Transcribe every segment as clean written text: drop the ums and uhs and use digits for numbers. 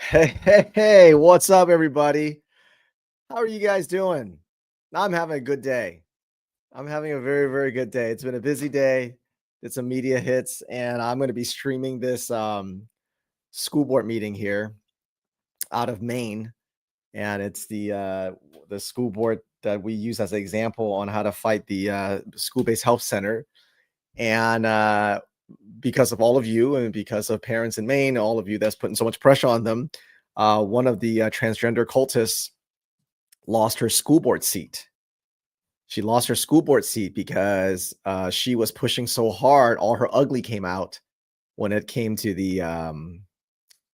Hey, what's up, everybody? How are you guys doing? I'm having a good day. I'm having a very, very good day. It's been a busy day. Did some media hits, and I'm going to be streaming this school board meeting here out of Maine, and it's the school board that we use as an example on how to fight the school-based health center. And because of all of you and because of parents in Maine, all of you that's putting so much pressure on them, one of the transgender cultists lost her school board seat. She lost her school board seat because she was pushing so hard, all her ugly came out when it came to the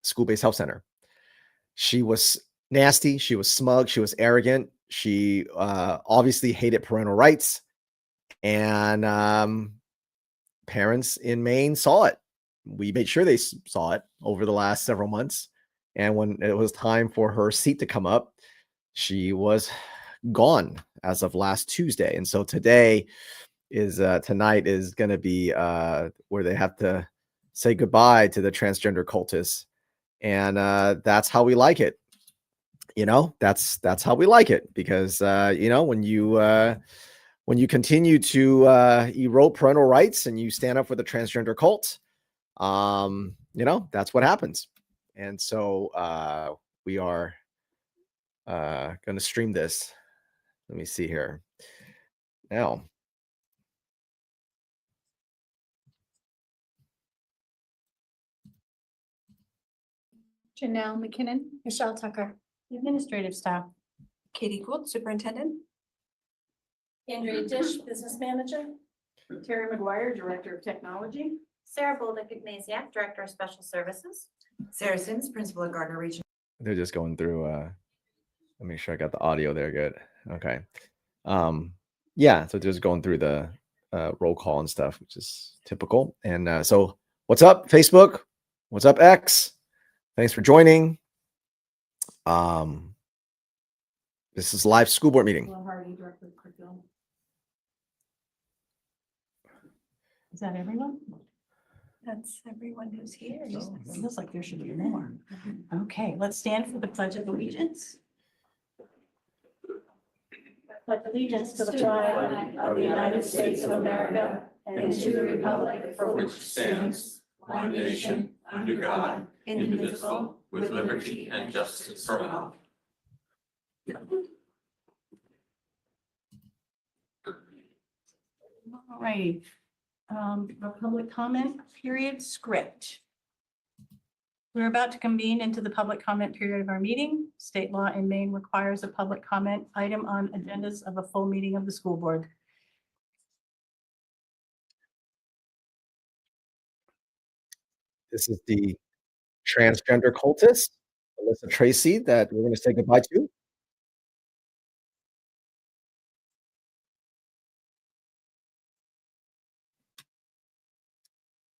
school-based health center. She was nasty, she was smug, she was arrogant, she obviously hated parental rights, and parents in Maine saw it. We made sure they saw it over the last several months. And when it was time for her seat to come up, she was gone as of last Tuesday. And so tonight is going to be where they have to say goodbye to the transgender cultists. And that's how we like it. That's how we like it, because when you continue to erode parental rights and you stand up for the transgender cult, that's what happens. And so we are going to stream this. Let me see here. Now, Janelle McKinnon, Michelle Tucker, administrative staff. Katie Gould, Superintendent. Andrea Dish, business manager. Terry McGuire, director of technology. Sarah Bolduc-Ignasiak, Director of Special Services. Sarah Sims, Principal at Gardner Regional. they're just going through. Let me make sure I got the audio there. Good. Okay. Yeah. So just going through the roll call and stuff, which is typical. And so, what's up, Facebook? What's up, X? Thanks for joining. This is live school board meeting. Will Hardy, director of curriculum. Is that everyone? That's everyone who's here. It feels like there should be more. Okay, let's stand for the Pledge of Allegiance. Pledge allegiance to the flag of the United States of America and to the republic for which it stands, one nation, under God, indivisible, with liberty and justice for all. All right. A public comment period script. We're about to convene into the public comment period of our meeting. State law in Maine requires a public comment item on agendas of a full meeting of the school board. This is the transgender cultist, Alyssa Tracy, that we're going to say goodbye to.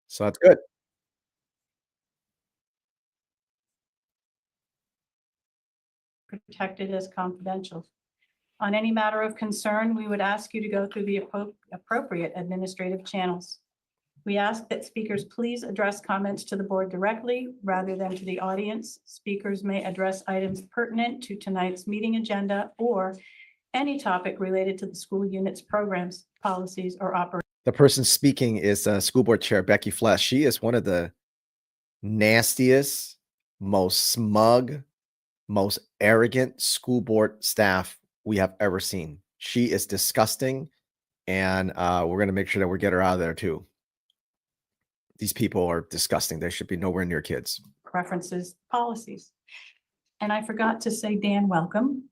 So that's good. Protected as confidential. On any matter of concern, we would ask you to go through the appropriate administrative channels. We ask that speakers please address comments to the board directly rather than to the audience. Speakers may address items pertinent to tonight's meeting agenda or any topic related to the school unit's programs, policies, or operations. The person speaking is school board chair Becky Flesh. She is one of the nastiest, most smug, most arrogant school board staff we have ever seen. She is disgusting, and we're going to make sure that we get her out of there too. These people are disgusting. They should be nowhere near kids. Preferences, policies. And I forgot to say, Dan, welcome.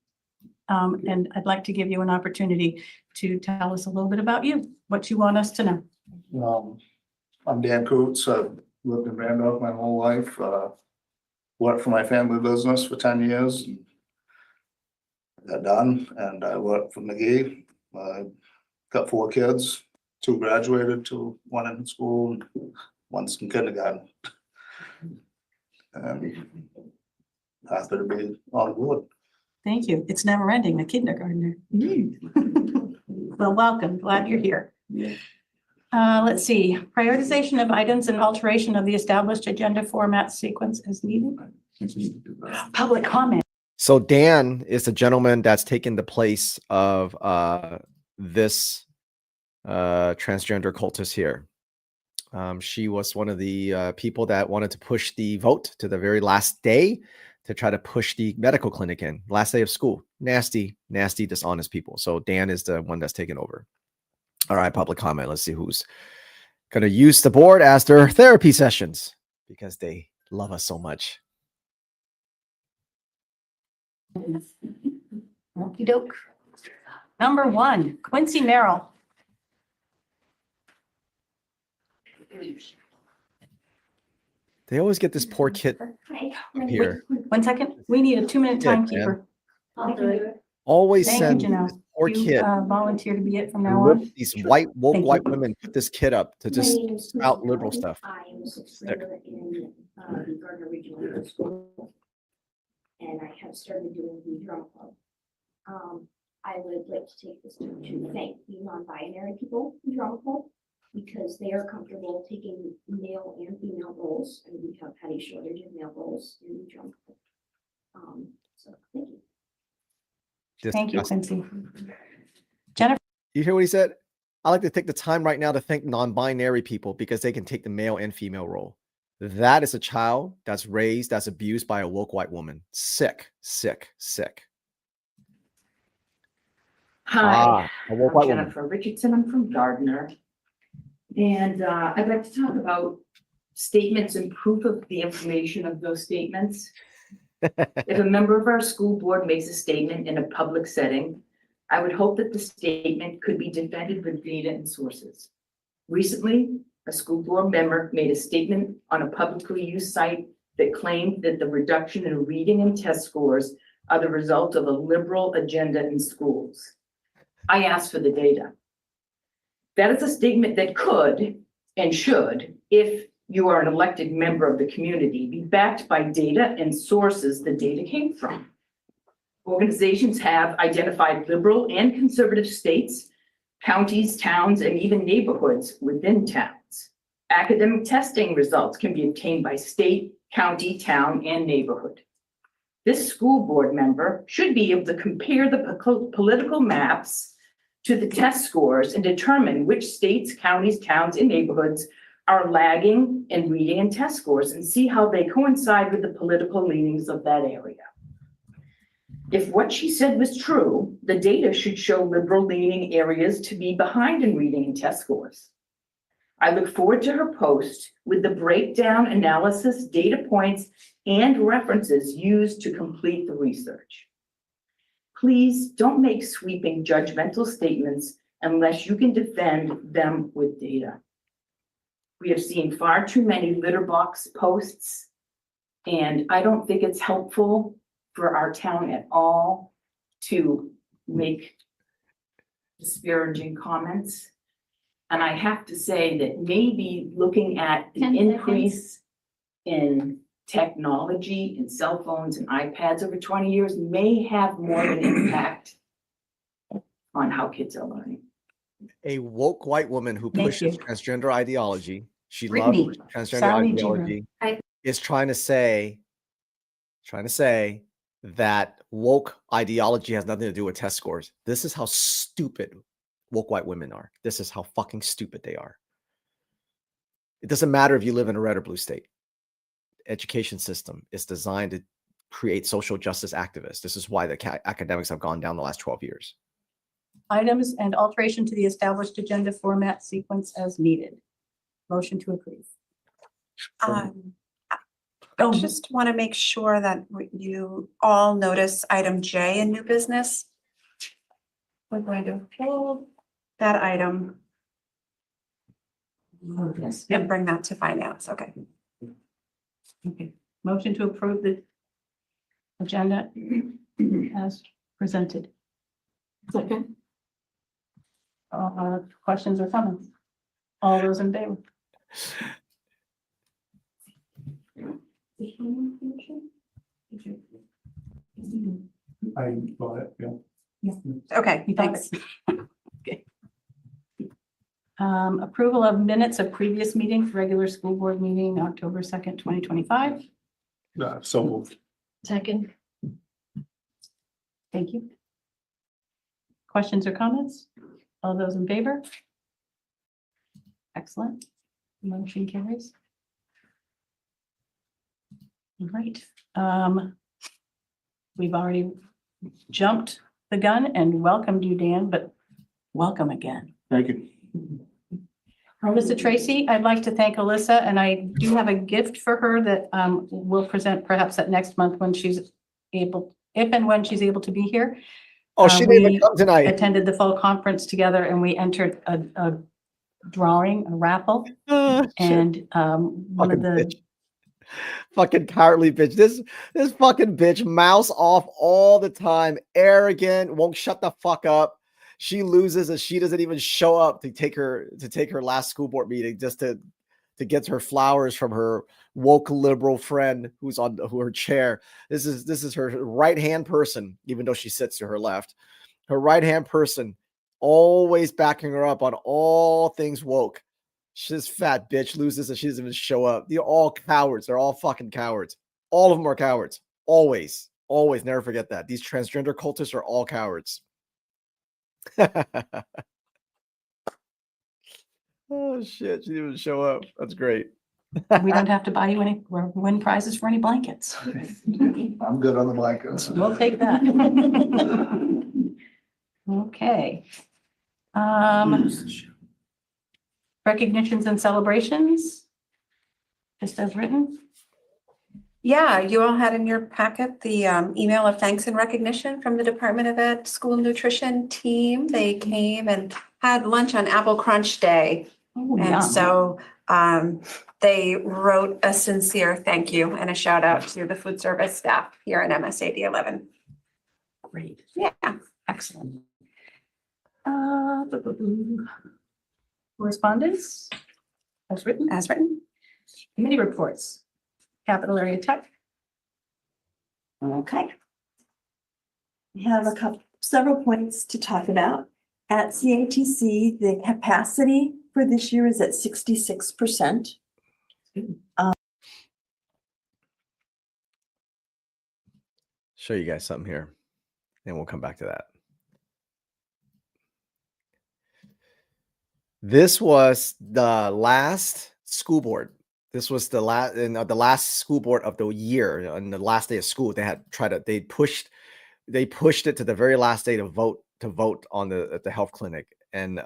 And I'd like to give you an opportunity to tell us a little bit about you, what you want us to know. I'm Dan Coots. I've lived in Randolph my whole life. Worked for my family business for 10 years. Got done, and I worked for McGee. Got 4 kids, 2 graduated, 1 in school, 1's in kindergarten. And happy to be on board. Thank you. It's never ending, the kindergartner. Well, welcome. Glad you're here. Let's see. Prioritization of items and alteration of the established agenda format sequence as needed. Public comment. So Dan is the gentleman that's taken the place of this transgender cultist here. She was one of the people that wanted to push the vote to the very last day to try to push the medical clinic in. Last day of school. Nasty, nasty, dishonest people. So Dan is the one that's taken over. All right, public comment. Let's see who's going to use the board as their therapy sessions because they love us so much. Okey doke. Number 1, Quincy Merrill. They always get this poor kid up here. 1 second. We need a 2-minute Yeah, timekeeper. I'll do it. Always Thank send you, this Janelle. poor You kid. volunteer to be it from now on. These white woke Thank you. white women put this kid up to just My name is spout Susan liberal Bowden. stuff. I am a sixth Sick. grader in the Gardner Regional Middle School. And I have started doing the drama club. I would like to take this time to thank the non-binary people in drama club because they are comfortable taking male and female roles, and we have had a shortage of male roles in the drama club. So thank you. Thank you, Disgusting. Quincy. Jennifer, You hear what he said? I like to take the time right now to thank non-binary people because they can take the male and female role. That is a child that's raised, that's abused by a woke white woman. Sick, sick, sick. Hi, A woke I'm white woman. Jennifer Richardson. I'm from Gardner. And I'd like to talk about statements and proof of the information of those statements. If a member of our school board makes a statement in a public setting, I would hope that the statement could be defended with data and sources. Recently, a school board member made a statement on a publicly used site that claimed that the reduction in reading and test scores are the result of a liberal agenda in schools. I asked for the data. That is a statement that could and should, if you are an elected member of the community, be backed by data and sources the data came from. Organizations have identified liberal and conservative states, counties, towns, and even neighborhoods within towns. Academic testing results can be obtained by state, county, town, and neighborhood. This school board member should be able to compare the political maps to the test scores and determine which states, counties, towns, and neighborhoods are lagging in reading and test scores and see how they coincide with the political leanings of that area. If what she said was true, the data should show liberal leaning areas to be behind in reading and test scores. I look forward to her post with the breakdown, analysis, data points, and references used to complete the research. Please don't make sweeping judgmental statements unless you can defend them with data. We have seen far too many litter box posts, and I don't think it's helpful for our town at all to make disparaging comments. And I have to say that maybe looking at the 10 seconds. increase in technology and cell phones and iPads over 20 years may have more of an impact on how kids are learning. A woke white woman who Thank pushes you. transgender ideology. She Brittany, loves transgender Sally G. ideology. Hi. Is trying to say that woke ideology has nothing to do with test scores. This is how stupid woke white women are. This is how fucking stupid they are. It doesn't matter if you live in a red or blue state. Education system is designed to create social justice activists. This is why the academics have gone down the last 12 years. items and alteration to the established agenda format sequence as needed. Motion to approve. I Oh, just want to make sure that you all notice item J in new business. We're going to hold that item yes. and Yep. bring that to finance. Okay. Okay. Motion to approve the agenda as presented. Second. Questions or comments? All those in favor? I got it, yeah. Okay, You got thanks. it. Okay. Approval of minutes of previous meetings, regular school board meeting, October 2nd, 2025. So moved. Second. Thank you. Questions or comments? All those in favor? Excellent. Motion carries. All right. We've already jumped the gun and welcomed you, Dan, but welcome again. Thank you. Alyssa Tracy, I'd like to thank Alyssa, and I do have a gift for her that we'll present perhaps at next month when she's able, if and when she's able to be here. Oh, she didn't even We come tonight. attended the fall conference together and we entered a drawing, a raffle. Shit. And one of Fucking the, bitch. Fucking cowardly bitch. This fucking bitch mouse off all the time. Arrogant, won't shut the fuck up. She loses and she doesn't even show up to take her last school board meeting just to get her flowers from her woke liberal friend who's on her chair. This is her right hand person, even though she sits to her left. Her right hand person, always backing her up on all things woke. She's fat bitch loses and she doesn't even show up. They're all cowards. They're all fucking cowards. All of them are cowards. Always, always. Never forget that. These transgender cultists are all cowards. Oh shit! She didn't even show up. That's great. we don't have to buy you any, or win prizes for any blankets. I'm good on the blankets. We'll take that. Okay. Recognitions and celebrations. Just as written. Yeah, you all had in your packet the email of thanks and recognition from the Department of Ed School Nutrition team. They came and had lunch on Apple Crunch Day. Oh, And yum. so they wrote a sincere thank you and a shout out to the food service staff here in MSAD 11. Great. Yeah. Excellent. Correspondence. As written. As written. Committee reports. Capital Area Tech. Okay. We have several points to talk about. At CATC, the capacity for this year is at 66%. Show you guys something here, and we'll come back to that. This was the last school board. This was the last school board of the year. On the last day of school, they pushed it to the very last day to vote on the health clinic. And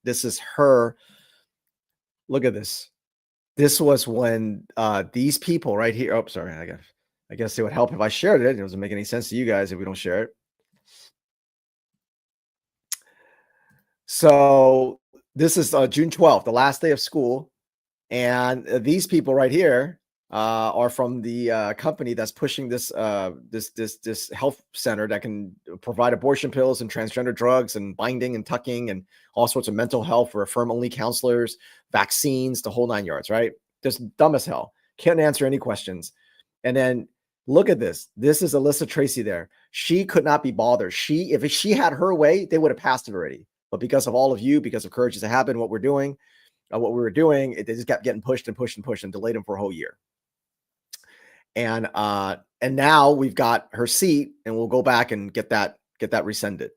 this is her. Look at this. This was when these people right here. Oh, sorry. I guess it would help if I shared it. It doesn't make any sense to you guys if we don't share it. So this is June 12th, the last day of school. And these people right here are from the company that's pushing this health center that can provide abortion pills and transgender drugs and binding and tucking and all sorts of mental health for affirm-only counselors, vaccines, the whole 9 yards, right? Just dumb as hell. Can't answer any questions. And then look at this. This is Alyssa Tracy there. She could not be bothered. If she had her way, they would have passed it already. But because of all of you, because of Courage is a Habit, what we were doing, they just kept getting pushed and pushed and pushed and delayed them for a whole year. And now we've got her seat, and we'll go back and get that rescinded.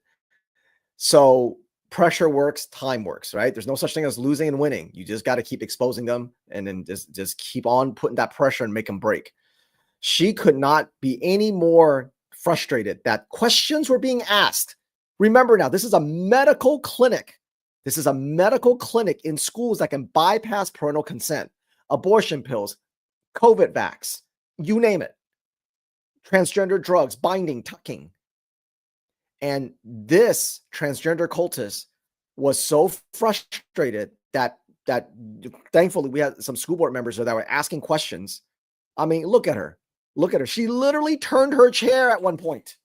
So pressure works, time works, right? There's no such thing as losing and winning. You just got to keep exposing them, and then just keep on putting that pressure and make them break. She could not be any more frustrated that questions were being asked. Remember now, this is a medical clinic. This is a medical clinic in schools that can bypass parental consent, abortion pills, COVID vax, you name it, transgender drugs, binding, tucking. And this transgender cultist was so frustrated that thankfully we had some school board members that were asking questions. I mean, look at her. Look at her. She literally turned her chair at one point.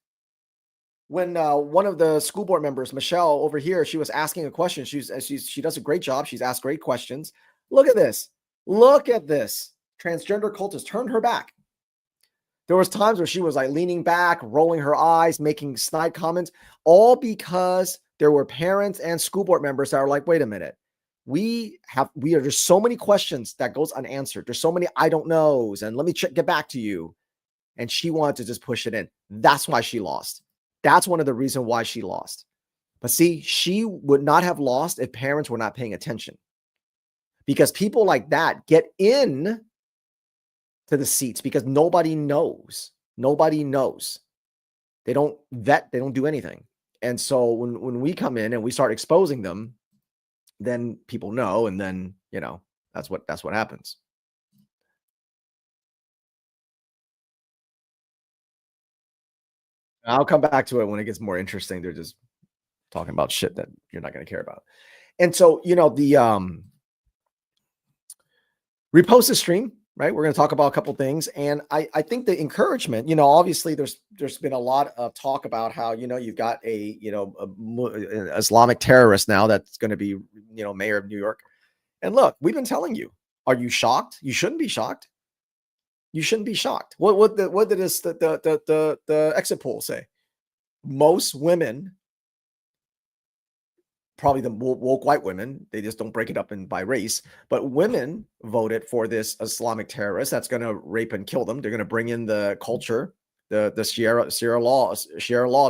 When one of the school board members, Michelle over here, she was asking a question. She does a great job. She's asked great questions. Look at this. Look at this. Transgender cultist turned her back. There was times where she was like leaning back, rolling her eyes, making snide comments, all because there were parents and school board members that were like, wait a minute. there's so many questions that goes unanswered. There's so many I don't knows, and let me get back to you. And she wanted to just push it in. That's why she lost. That's one of the reasons why she lost. But see, she would not have lost if parents were not paying attention. Because people like that get in to the seats because nobody knows. Nobody knows. They don't vet, they don't do anything. And so when we come in and we start exposing them, then people know, and then, that's what happens. I'll come back to it when it gets more interesting. They're just talking about shit that you're not going to care about. And so, the repost the stream, right? We're going to talk about a couple things. And I think the encouragement, obviously there's been a lot of talk about how, you've got a Islamic terrorist now that's going to be, mayor of New York. And look, we've been telling you, are you shocked? You shouldn't be shocked. You shouldn't be shocked. What did the exit poll say? Most women, probably the woke white women, they just don't break it up by race, but women voted for this Islamic terrorist that's going to rape and kill them. They're going to bring in the culture, the Sharia law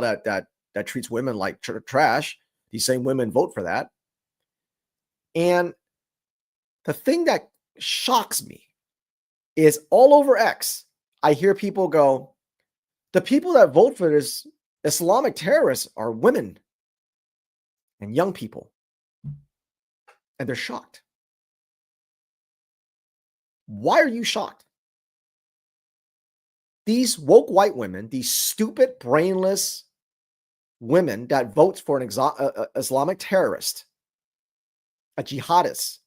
that treats women like trash. These same women vote for that. And the thing that shocks me is all over X, I hear people go, the people that vote for this Islamic terrorists are women and young people. And they're shocked. Why are you shocked? These woke white women, these stupid, brainless women that vote for an Islamic terrorist, a jihadist,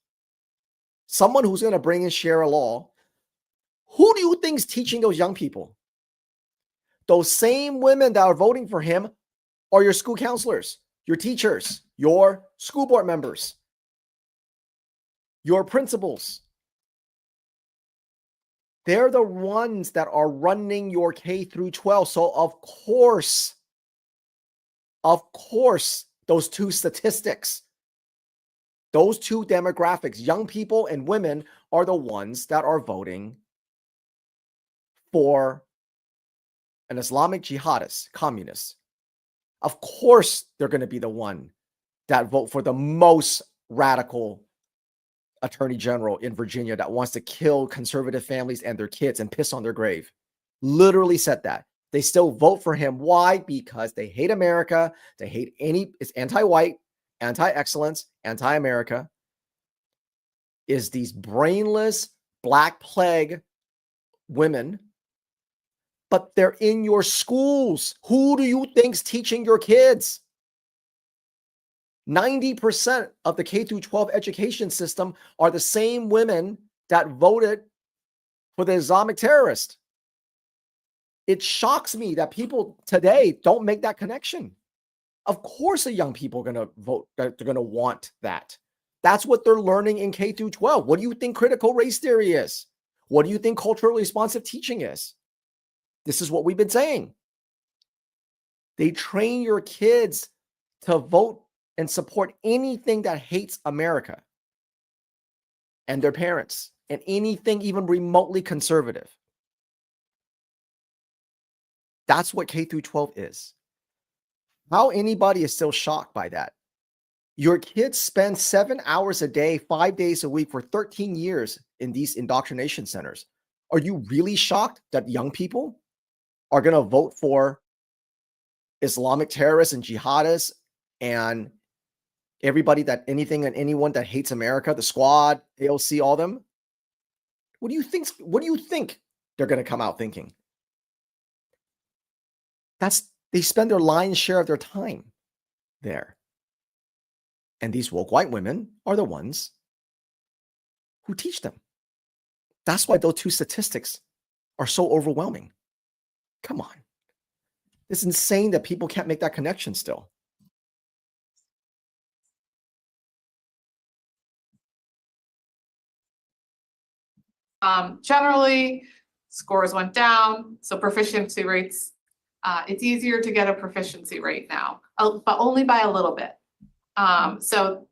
someone who's going to bring in Sharia law, who do you think is teaching those young people? Those same women that are voting for him are your school counselors, your teachers, your school board members, your principals. They're the ones that are running your K through 12. So of course, those two statistics, those two demographics, young people and women, are the ones that are voting for an Islamic jihadist, communist. Of course, they're going to be the one that vote for the most radical attorney general in Virginia that wants to kill conservative families and their kids and piss on their grave. Literally said that. They still vote for him. Why? Because they hate America. They hate it's anti-white, anti-excellence, anti-America. Is these brainless black plague women, but they're in your schools. Who do you think's teaching your kids? 90% of the K through 12 education system are the same women that voted for the Islamic terrorist. It shocks me that people today don't make that connection. Of course, the young people are going to vote. They're going to want that. That's what they're learning in K through 12. What do you think critical race theory is? What do you think culturally responsive teaching is? This is what we've been saying. They train your kids to vote and support anything that hates America and their parents and anything even remotely conservative. That's what K through 12 is. How anybody is still shocked by that? Your kids spend 7 hours a day, 5 days a week for 13 years in these indoctrination centers. Are you really shocked that young people are going to vote for Islamic terrorists and jihadists and anything and anyone that hates America, the squad, AOC, all them? What do you think they're going to come out thinking? They spend their lion's share of their time there. And these woke white women are the ones who teach them. That's why those two statistics are so overwhelming. Come on. It's insane that people can't make that connection still. Generally, scores went down, so proficiency rates, it's easier to get a proficiency rate now, but only by a little bit. So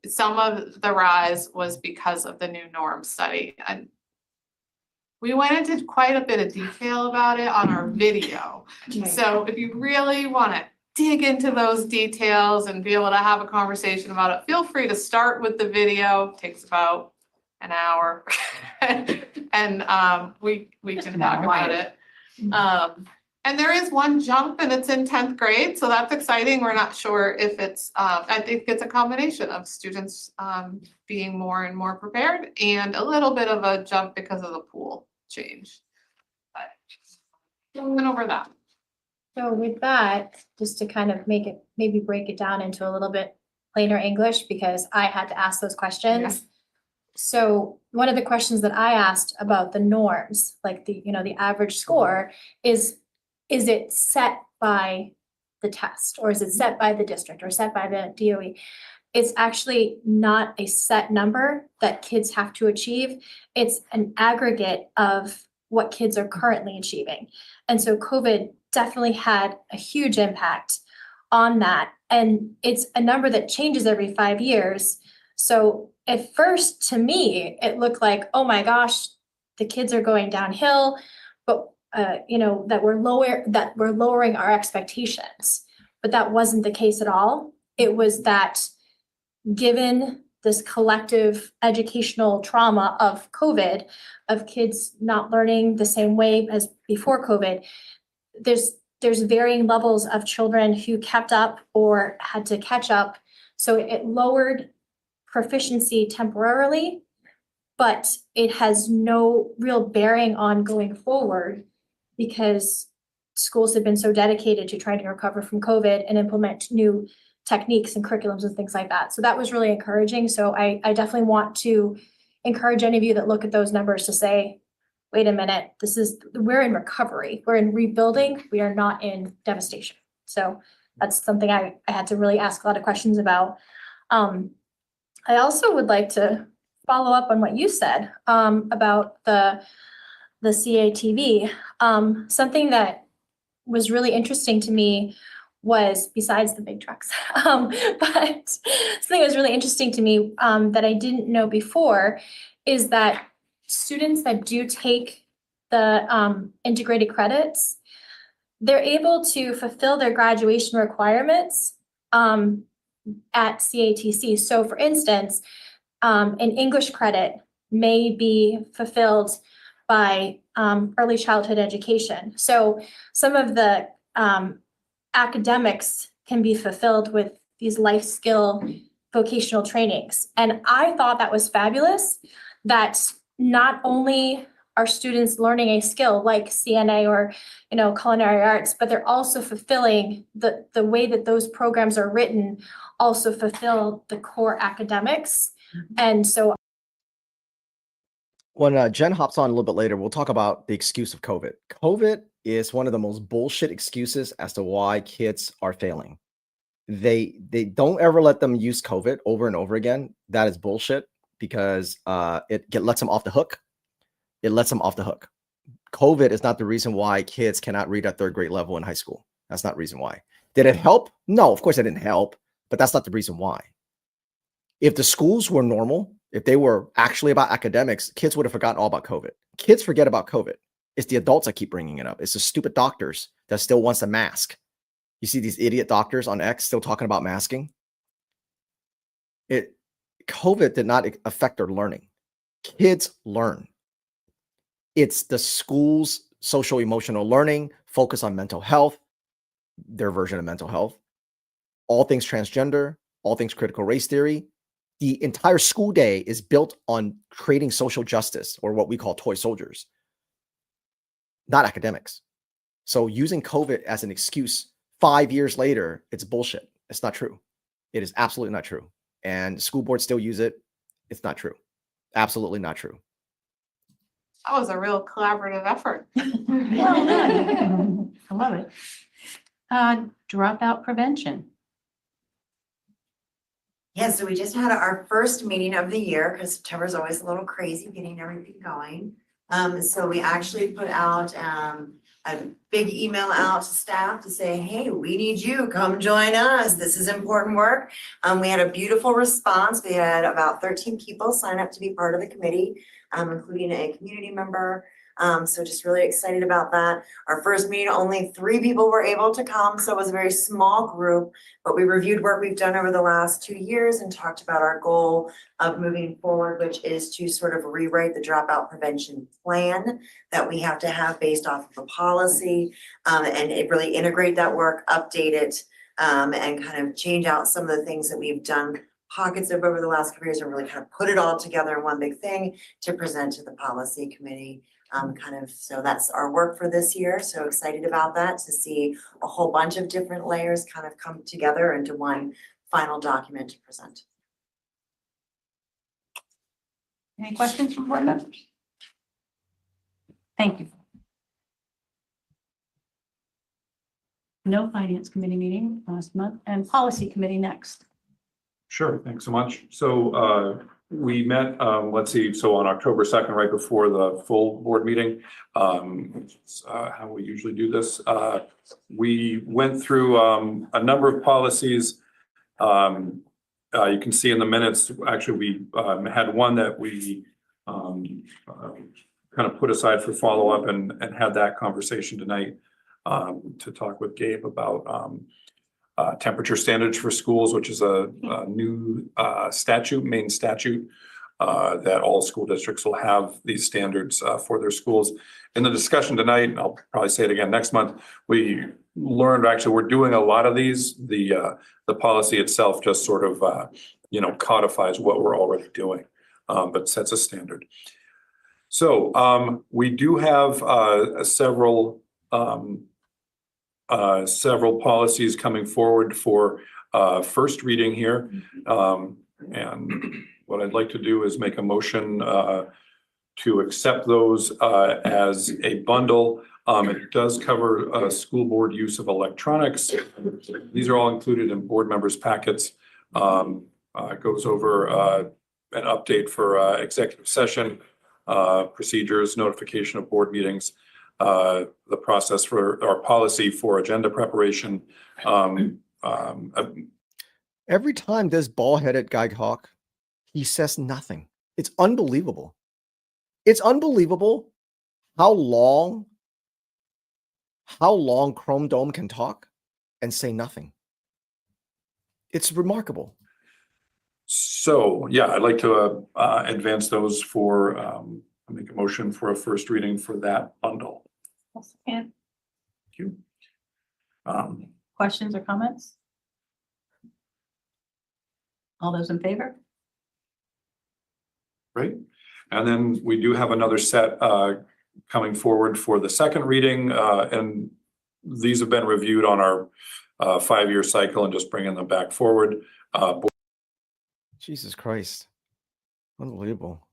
some of the rise was because of the new norm study. And we went into quite a bit of detail about it on our video. So if you really want to dig into those details and be able to have a conversation about it, feel free to start with the video. It takes about an hour. And we can talk about it. And there is one jump and it's in 10th grade, so that's exciting. We're not sure if it's, I think it's a combination of students being more and more prepared and a little bit of a jump because of the pool change. But we went over that. So with that, just to kind of make it, maybe break it down into a little bit plainer English, because I had to ask those questions. So one of the questions that I asked about the norms, like the average score, is it set by the test, or is it set by the district, or set by the DOE? It's actually not a set number that kids have to achieve. It's an aggregate of what kids are currently achieving. And so COVID definitely had a huge impact on that. And it's a number that changes every 5 years. So at first, to me, it looked like, oh my gosh, the kids are going downhill, but that we're lowering our expectations. But that wasn't the case at all. It was that given this collective educational trauma of COVID, of kids not learning the same way as before COVID, there's varying levels of children who kept up or had to catch up. So it lowered proficiency temporarily, but it has no real bearing on going forward because schools have been so dedicated to trying to recover from COVID and implement new techniques and curriculums and things like that. So that was really encouraging. So I definitely want to encourage any of you that look at those numbers to say, wait a minute, we're in recovery, we're in rebuilding, we are not in devastation. So that's something I had to really ask a lot of questions about. I also would like to follow up on what you said about the CATV. Something that was really interesting to me was, besides the big trucks, but something that was really interesting to me that I didn't know before is that students that do take the integrated credits, they're able to fulfill their graduation requirements at CATC. So for instance, an English credit may be fulfilled by early childhood education. So some of the academics can be fulfilled with these life skill vocational trainings. And I thought that was fabulous, that not only are students learning a skill like CNA or culinary arts, but they're also fulfilling the way that those programs are written also fulfill the core academics. And so when Jen hops on a little bit later, we'll talk about the excuse of COVID. COVID is one of the most bullshit excuses as to why kids are failing. They don't ever let them use COVID over and over again. That is bullshit because it lets them off the hook. It lets them off the hook. COVID is not the reason why kids cannot read at 3rd grade level in high school. That's not the reason why. Did it help? No, of course it didn't help, but that's not the reason why. If the schools were normal, if they were actually about academics, kids would have forgotten all about COVID. Kids forget about COVID. It's the adults that keep bringing it up. It's the stupid doctors that still wants to mask. You see these idiot doctors on X still talking about masking. COVID did not affect their learning. Kids learn. It's the school's social emotional learning, focus on mental health, their version of mental health, all things transgender, all things critical race theory. The entire school day is built on creating social justice, or what we call toy soldiers, not academics. So using COVID as an excuse 5 years later, it's bullshit. It's not true. It is absolutely not true. And school boards still use it. It's not true. Absolutely not true. That was a real collaborative effort. Well done. I love it. Dropout prevention. Yeah, so we just had our first meeting of the year because September is always a little crazy getting everything going. So we actually put out a big email out to staff to say, hey, we need you, come join us. This is important work. We had a beautiful response. We had about 13 people sign up to be part of the committee, including a community member. So just really excited about that. Our first meeting, only 3 people were able to come, so it was a very small group, but we reviewed work we've done over the last 2 years and talked about our goal of moving forward, which is to sort of rewrite the dropout prevention plan that we have to have based off of a policy, and it really integrate that work, update it, and kind of change out some of the things that we've done pockets of over the last couple years and really kind of put it all together in one big thing to present to the policy committee. So that's our work for this year. So excited about that, to see a whole bunch of different layers kind of come together into one final document to present. Any questions from board members? Thank you. No finance committee meeting last month, and policy committee next. Sure, thanks so much. So we met, let's see, so on October 2nd, right before the full board meeting, how we usually do this. We went through a number of policies. You can see in the minutes, actually, we had one that we kind of put aside for follow-up and had that conversation tonight to talk with Gabe about temperature standards for schools, which is a new main statute, that all school districts will have these standards for their schools. In the discussion tonight, and I'll probably say it again next month, we learned actually we're doing a lot of these. The policy itself just sort of codifies what we're already doing, but sets a standard. So we do have several policies coming forward for first reading here. And what I'd like to do is make a motion to accept those as a bundle. It does cover school board use of electronics. These are all included in board members' packets. It goes over an update for executive session procedures, notification of board meetings, the process for our policy for agenda preparation. Every time this ball-headed guy talk, he says nothing. It's unbelievable. It's unbelievable how long Chrome Dome can talk and say nothing. It's remarkable. So yeah, I'd like to advance those for make a motion for a first reading for that bundle. And Thank you. questions or comments? All those in favor? Great. And then we do have another set coming forward for the second reading, and these have been reviewed on our 5-year cycle and just bringing them back forward. Jesus Christ. Unbelievable.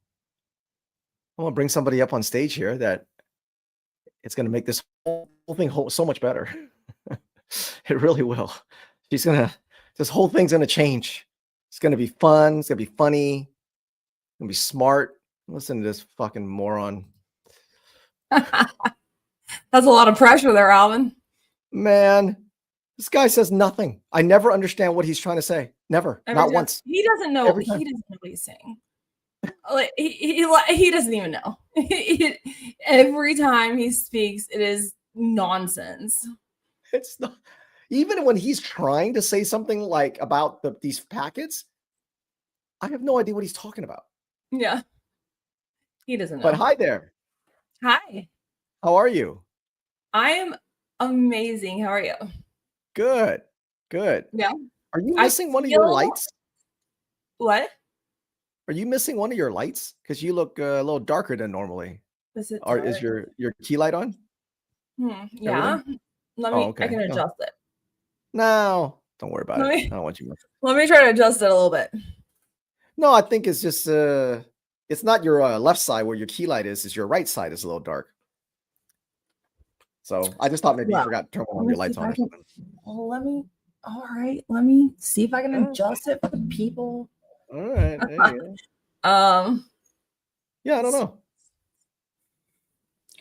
I want to bring somebody up on stage here that it's going to make this whole thing so much better. It really will. This whole thing's going to change. It's going to be fun. It's going to be funny. It's going to be smart. Listen to this fucking moron. That's a lot of pressure there, Alvin. Man, this guy says nothing. I never understand what he's trying to say. Never. Not once. He doesn't know. He doesn't know what he's saying. Like he doesn't even know. Every time he speaks, it is nonsense. It's not. Even when he's trying to say something like about these packets, I have no idea what he's talking about. Yeah. He doesn't know. But hi there. Hi. How are you? I am amazing. How are you? Good. Good. Yeah. Are you missing one of your lights? What? Are you missing one of your lights? Because you look a little darker than normally. Is your key light on? Yeah. Everything? Let me. Okay. I can adjust it. No, don't worry about it. I don't want you. Let me try to adjust it a little bit. No, I think it's just it's not your left side where your key light is. It's your right side is a little dark. So I just thought maybe you forgot to turn one of your lights on. Let me. All right. Let me see if I can adjust it for the people. All right. There you go. Yeah, I don't know.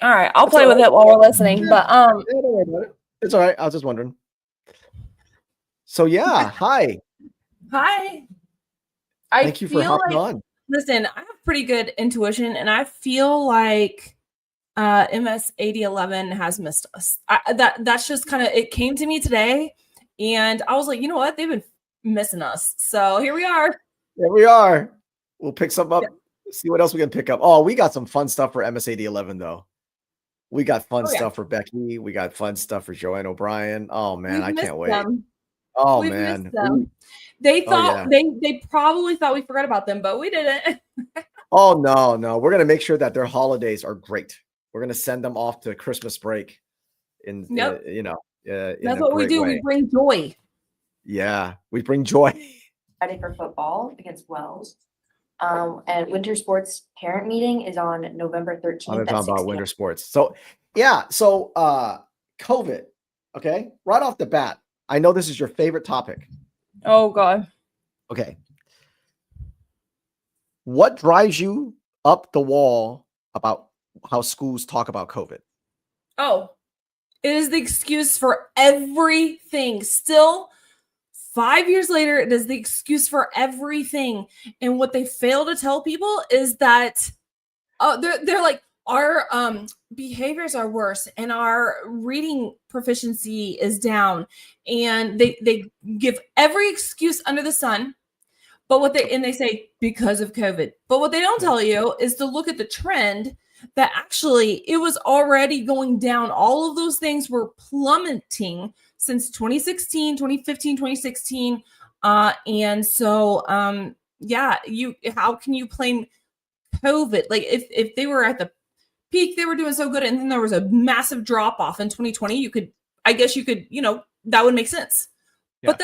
All right, I'll That's play all with right. it while we're listening. But Yeah, don't worry about it. It's all right. I was just wondering. So yeah, hi. hi. I Thank you for feel hopping like, on. listen, I have pretty good intuition, and I feel like MS 8011 has missed us. That's just kind of, it came to me today, and I was like, you know what? They've been missing us. So here we are. There we are. We'll pick some up. See what else we can pick up. Oh, we got some fun stuff for MS 8011 though. We got fun Oh, yeah. stuff for Becky. We got fun stuff for Joanne O'Brien. Oh man, We've I missed can't wait. them. Oh We've man. missed them. They Oh, thought yeah. they probably thought we forgot about them, but we didn't. Oh no. We're gonna make sure that their holidays are great. We're gonna send them off to Christmas break in Yep. in That's a what we great do. way. We bring joy. Yeah, we bring joy. Friday for football against Wells. And winter sports parent meeting is on November I'm 13th gonna at talk 6 about p.m. winter sports. So yeah, COVID. Okay, right off the bat, I know this is your favorite topic. Oh God. Okay. What drives you up the wall about how schools talk about COVID? Oh, it is the excuse for everything. Still, 5 years later, it is the excuse for everything. And what they fail to tell people is that they're like, our behaviors are worse and our reading proficiency is down. And they give every excuse under the sun. But they say because of COVID. But what they don't tell you is to look at the trend that actually it was already going down. All of those things were plummeting since 2016, 2015, 2016. And so how can you blame COVID? Like if they were at the peak, they were doing so good, and then there was a massive drop off in 2020, that would make sense. Yeah. But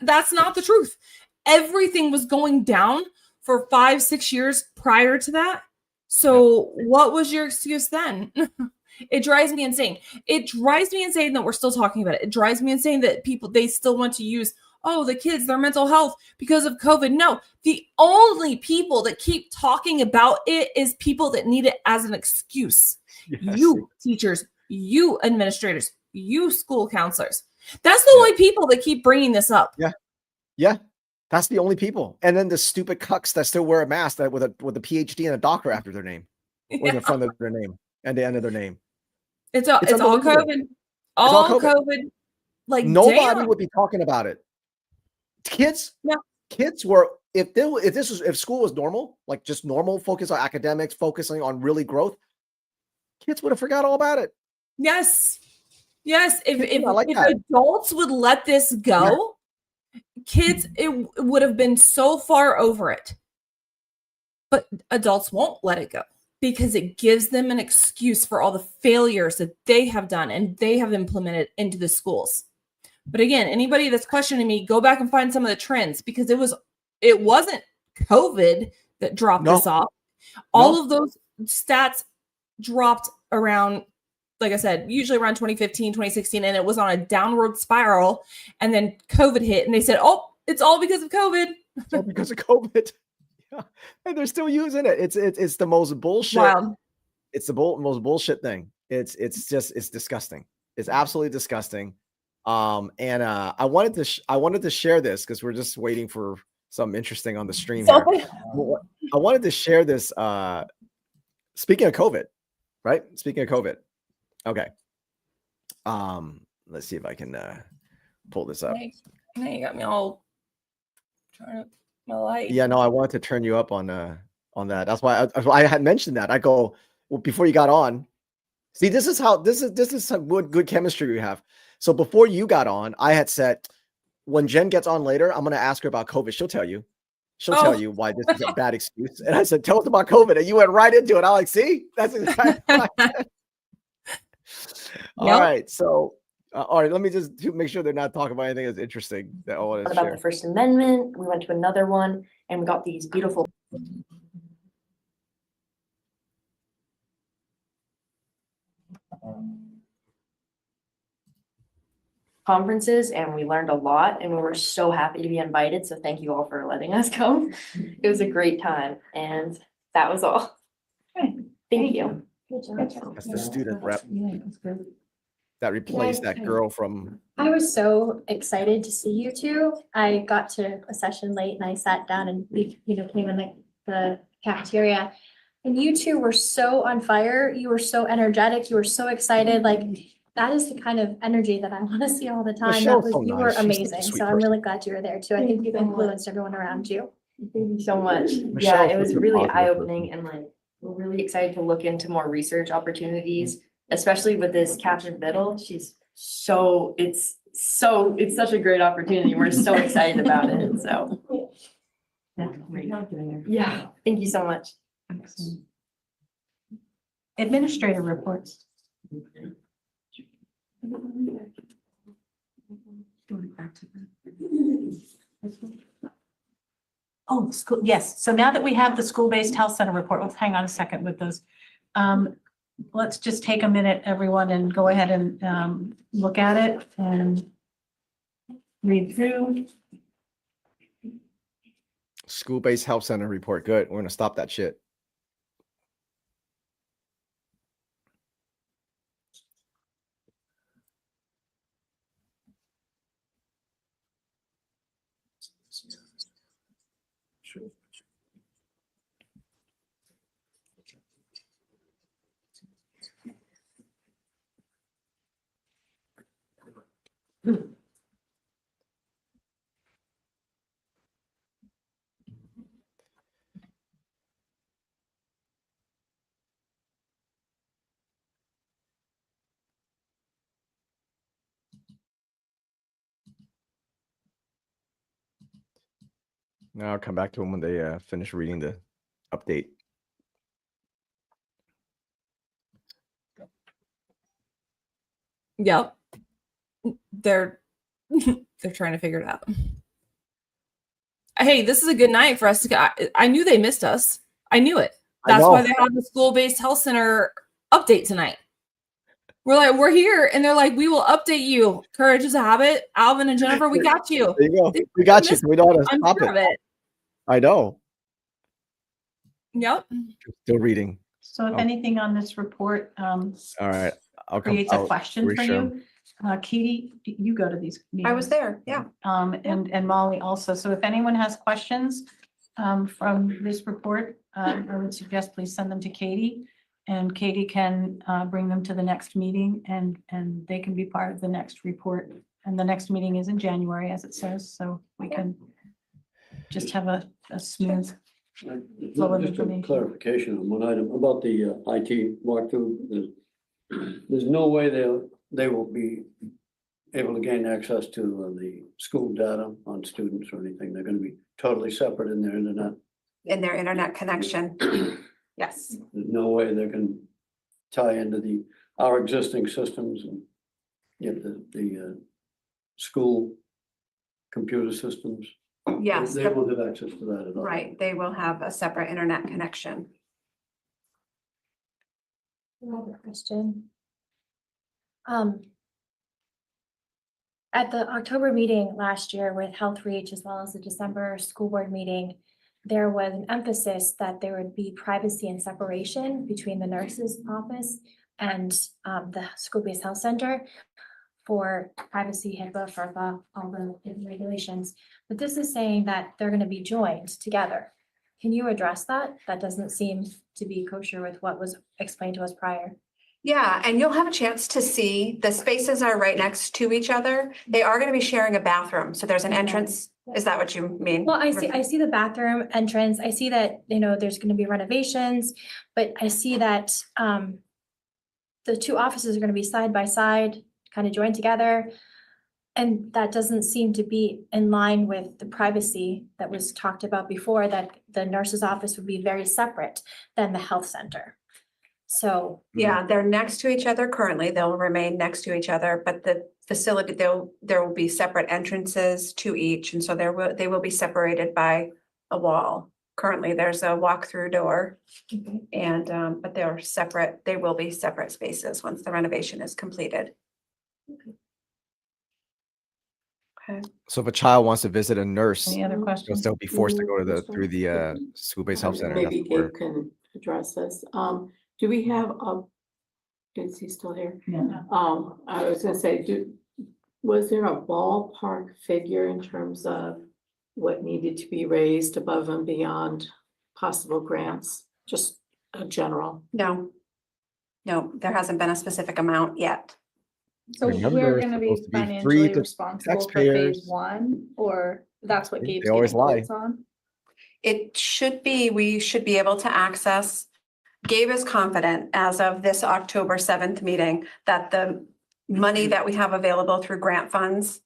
that's not the truth. Everything was going down for 5-6 years prior to that. So what was your excuse then? It drives me insane. It drives me insane that we're still talking about it. It drives me insane that they still want to use, the kids, their mental health because of COVID. No, the only people that keep talking about it is people that need it as an excuse. Yes. You teachers, you administrators, you school counselors. That's the only people that keep bringing this up. Yeah. That's the only people. And then the stupid cucks that still wear a mask with a PhD and a doctor after their name, or in the front of their name and the end of their name. It's all unbelievable. COVID. All COVID. Like nobody damn. would be talking about it. Kids were if school was normal, like just normal, focus on academics, focusing on really growth, kids would have forgot all about it. Yes. If that. adults would let this go, kids, it would have been so far over it. But adults won't let it go because it gives them an excuse for all the failures that they have done and they have implemented into the schools. But again, anybody that's questioning me, go back and find some of the trends, because it wasn't COVID that dropped this off. All of those stats dropped around, like I said, usually around 2015, 2016, and it was on a downward spiral. And then COVID hit and they said, it's all because of COVID. It's all because of COVID. Yeah. And they're still using it. It's the most bullshit. Wow. It's the most bullshit thing. It's disgusting. It's absolutely disgusting. I wanted to share this because we're just waiting for something interesting on the stream here. I wanted to share this. Speaking of COVID, right? Speaking of COVID. Okay. Let's see if I can pull this up. Now you got me all trying to my light. Yeah, no, I wanted to turn you up on that. That's why I had mentioned that. I go, well, before you got on. See, this is some good chemistry we have. So before you got on, I had said, when Jen gets on later, I'm going to ask her about COVID. She'll tell you. She'll tell you why this is a bad excuse. And I said, tell us about COVID. And you went right into it. I'm like, see, that's exactly what I said. All right. So, all right, let me just make sure they're not talking about anything that's interesting that I want to About share. the First Amendment, we went to another one and we got these beautiful conferences, and we learned a lot, and we were so happy to be invited. So thank you all for letting us come. It was a great time, and that was all. Thank you. Good job. That's the student rep Yeah, that's good. that replaced Guys, that girl from, I was so excited to see you two. I got to a session late and I sat down and we, came in the cafeteria. And you two were so on fire. You were so energetic. You were so excited. Like, that is the kind of energy that I want to see all the time. Michelle's so You were nice. She's such a amazing. sweet So I'm person. really glad you were there too. I think you've influenced everyone around you. Thank you so much. Yeah, Michelle's it was such a really positive eye-opening and like, we're really excited to look into more research opportunities, especially with this Catherine Biddle. She's it's such a great opportunity. We're so excited about it, so. Yeah, thank you so much. Administrator reports. Oh, school, yes. So now that we have the school-based health center report, let's hang on a second with those. Let's just take a minute, everyone, and go ahead and look at it and read through. school-based health center report. Good. We're gonna stop that shit. Now I'll come back to them when they finish reading the update. Yep. They're they're trying to figure it out. Hey, this is a good night for us to go. I knew they missed us. I knew it. That's why they have the school-based health center update tonight. We're like, we're here, and they're like, we will update you. Courage is a habit. Alvin and Jennifer, we got you. There you go. We got you. We know how to I'm stop sure of it. it. I know. Yep. Still reading. So if anything on this report All right. I'll come. creates a I'll question for reshare 'em. you, Katie, you go to these meetings. I was there, yeah. And Molly also. So if anyone has questions from this report, I would suggest please send them to Katie. And Katie can bring them to the next meeting and they can be part of the next report. And the next meeting is in January, as it says, so we can just have a smooth flow of Just a information. clarification on one item about the IT walkthrough. There's no way they will be able to gain access to the school data on students or anything. They're gonna be totally separate in their internet. In their internet connection. Yes. There's no way they can tie into our existing systems and get the school computer systems. Yes. They won't have access to that at all. Right, they will have a separate internet connection. Another question. At the October meeting last year with Health Reach, as well as the December school board meeting, there was an emphasis that there would be privacy and separation between the nurse's office and the school-based health center for privacy, HIPAA, FERPA, all the regulations. But this is saying that they're going to be joined together. Can you address that? That doesn't seem to be kosher with what was explained to us prior. Yeah, and you'll have a chance to see, the spaces are right next to each other. They are going to be sharing a bathroom, so there's an entrance. Is that what you mean? Well, I see the bathroom entrance. I see that, there's going to be renovations, but I see that the two offices are going to be side by side, kind of joined together. And that doesn't seem to be in line with the privacy that was talked about before, that the nurse's office would be very separate than the health center. So. Yeah, they're next to each other currently. They'll remain next to each other, but the facility, there will be separate entrances to each. And so they will be separated by a wall. Currently, there's a walk-through door. And, but they're separate, they will be separate spaces once the renovation is completed. Okay. So if a child wants to visit a nurse, Any other questions? they'll be forced to go to through the school-based health center. Maybe That's where- Gabe can address this. Do we have a, is he still here? Yeah. I was gonna say, was there a ballpark figure in terms of what needed to be raised above and beyond possible grants? Just a general. No. No, there hasn't been a specific amount yet. So Remember, we're it's gonna supposed be to be free financially to responsible for taxpayers. phase one, or that's what Gabe's They always getting lie. quotes on? It should be, we should be able to access. Gabe is confident as of this October 7th meeting that the money that we have available through grant funds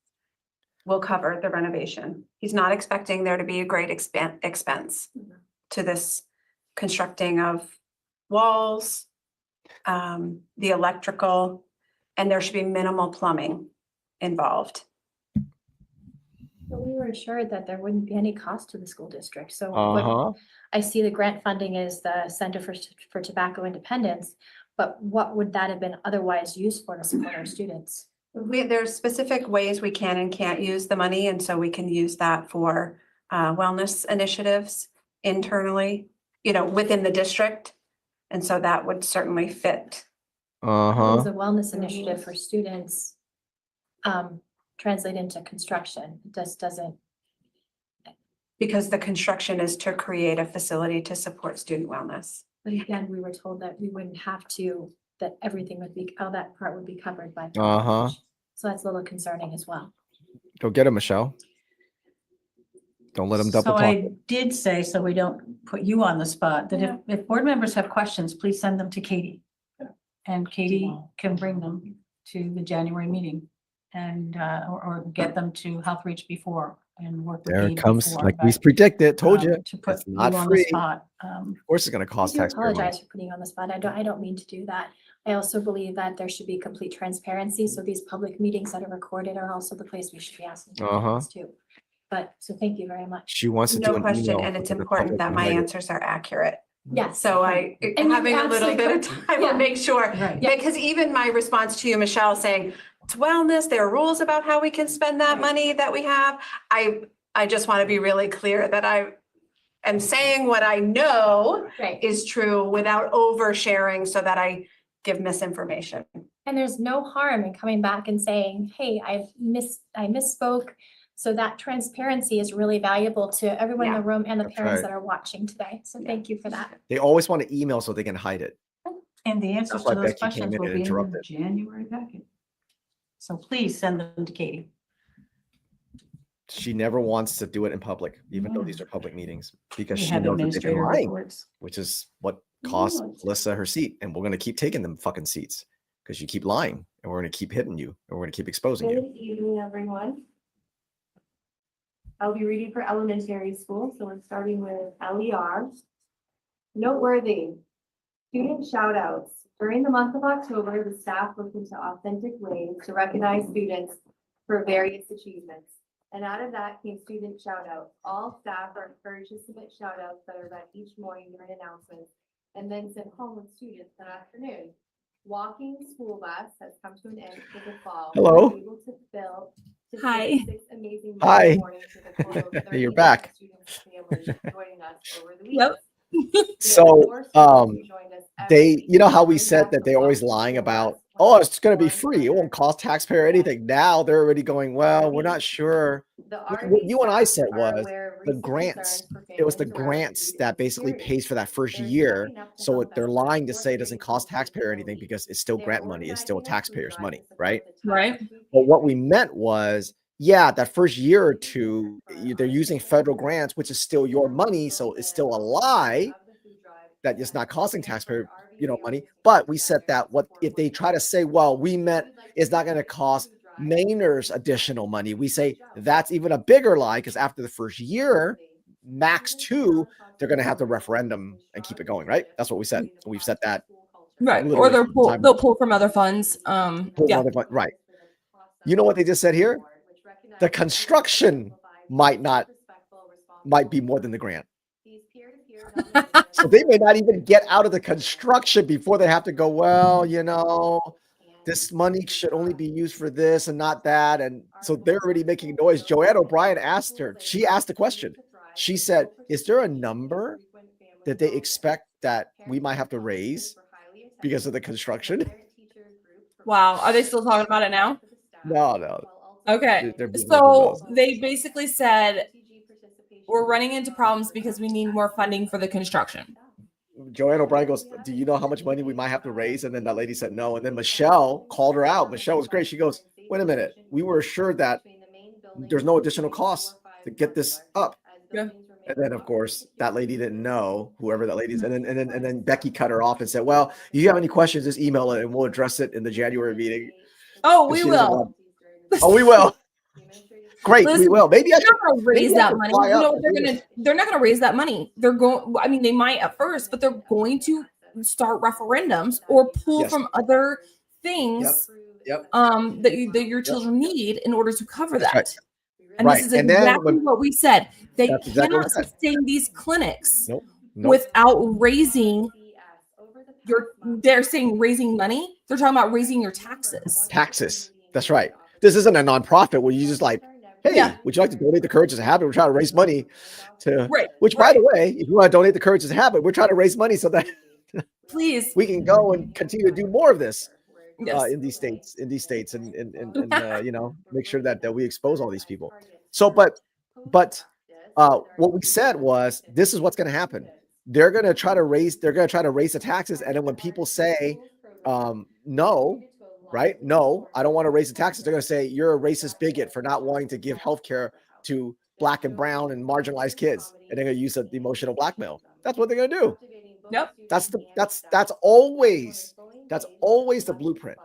will cover the renovation. He's not expecting there to be a great expense to this constructing of walls, the electrical, and there should be minimal plumbing involved. But we were assured that there wouldn't be any cost to the school district, so Uh-huh. what I see the grant funding is the Center for Tobacco Independence, but what would that have been otherwise used for to support our students? There's specific ways we can and can't use the money, and so we can use that for wellness initiatives internally, within the district. And so that would certainly fit. It was Uh-huh. a wellness initiative for students, translate into construction, it just doesn't. Because the construction is to create a facility to support student wellness. But again, we were told that we wouldn't have to, that everything would be, all that part would be covered by. Uh-huh. So that's a little concerning as well. Go get him, Michelle. Don't let them double So talk. I did say, so we don't put you on the spot, that if board members have questions, please send them to Katie. And Katie can bring them to the January meeting and, or get them to Health Reach before and work with There it Gabe comes, before, like we but, predicted, told you. to put It's you not on the free. spot. Of course it's gonna I cost do taxpayer money. apologize for putting you on the spot. I don't mean to do that. I also believe that there should be complete transparency. So these public meetings that are recorded are also the place we should be asking questions too. But, so thank you very much. She wants to do No an question, email and it's with the important public that my behind it. answers are accurate. Yes. So And you having a little bit of absolutely- time yeah. will make sure, Right. because even my response to you, Michelle, saying it's wellness, there are rules about how we can spend that money that we have. I just want to be really clear that I am saying what I know Right. is true without oversharing so that I give misinformation. And there's no harm in coming back and saying, hey, I misspoke. So that transparency is really valuable to everyone in the room and the That's parents right. that are watching today. So thank you for that. They always want to email so they can hide it. And the answers That's to why those Becky came questions in will and be in the interrupted. January packet. So please send them to Katie. She never wants to do it in public, even though these are public meetings, because We she have knows that they've been administrator lying, reports. which is what cost Melissa her seat. And we're going to keep taking them fucking seats because you keep lying, and we're going to keep hitting you, and we're going to keep exposing you. Good evening, everyone. I'll be reading for elementary school, so we're starting with LER. Noteworthy, student shout outs. During the month of October, the staff looked into authentic ways to recognize students for various achievements. And out of that came student shout outs. All staff are encouraged to submit shout outs that are read each morning during announcements and then sent home with students that afternoon. Walking school bus has come to an end for the fall. Hello. We were able to fill to Hi. 6 amazing Hi. mornings with a total of Hey, you're 39 back. students and families joining us over the Yep. weekend. So, they, you know how we said that they're always lying about, oh, it's going to be free. It won't cost taxpayer anything. Now they're already going, well, we're not sure. What you and I said was the grants. It was the grants that basically pays for that first year. So they're lying to say it doesn't cost taxpayer anything because it's still grant money. It's still taxpayers' money, right? Right. But what we meant was, yeah, that first year or two, they're using federal grants, which is still your money. So it's still a lie that it's not costing taxpayer, money. But we said that what if they try to say, well, we meant it's not going to cost Mainers additional money. We say that's even a bigger lie because after the first year, max 2, they're going to have the referendum and keep it going, right? That's what we said. So we've said that. Right. Or literally they'll pull from other funds. Yeah. Right. You know what they just said here? The construction might be more than the grant. So they may not even get out of the construction before they have to go, well, this money should only be used for this and not that. And so they're already making noise. Joanne O'Brien asked her, she asked the question. She said, is there a number that they expect that we might have to raise because of the construction. Wow. Are they still talking about it now? No. Okay. They're being So open about they basically said we're running into problems because we need more funding for the construction. Joanne O'Brien goes, do you know how much money we might have to raise? And then that lady said no. And then Michelle called her out. Michelle was great. She goes, wait a minute. We were assured that there's no additional costs to get this up. Yeah. And then, of course, that lady didn't know, whoever that lady is. And then Becky cut her off and said, well, if you have any questions, just email it and we'll address it in the January meeting. Oh, 'Cause we she doesn't will. want- Oh, we will. Great, we Listen, will. Maybe I they're should not gonna raise maybe I that should money. fly You up know what and they're do gonna this. they're not gonna raise that money. They're going, I mean, they might at first, but they're going to start referendums or pull Yes. from other things Yep. that your children need in order to cover That's that. right. And Right. this is And then exactly when- what we said. They That's exactly what cannot we said. sustain these clinics Nope. without raising they're saying raising money. They're talking about raising your taxes. Taxes. That's right. This isn't a nonprofit where you just like, hey, Yeah. would you like to donate the Courage as a Habit? We're trying to raise money to, Right, which by the way, if you want to donate the Courage as a Habit, we're trying to raise money so that Please. we can go and continue to do more of this Yes. in these states, and you know, make sure that we expose all these people. So, but what we said was, this is what's going to happen. They're going to try to raise the taxes. And then when people say, no, right? No, I don't want to raise the taxes. They're going to say, you're a racist bigot for not wanting to give healthcare to Black and brown and marginalized kids. And they're going to use the emotional blackmail. That's what they're going to do. Yep. That's always the blueprint.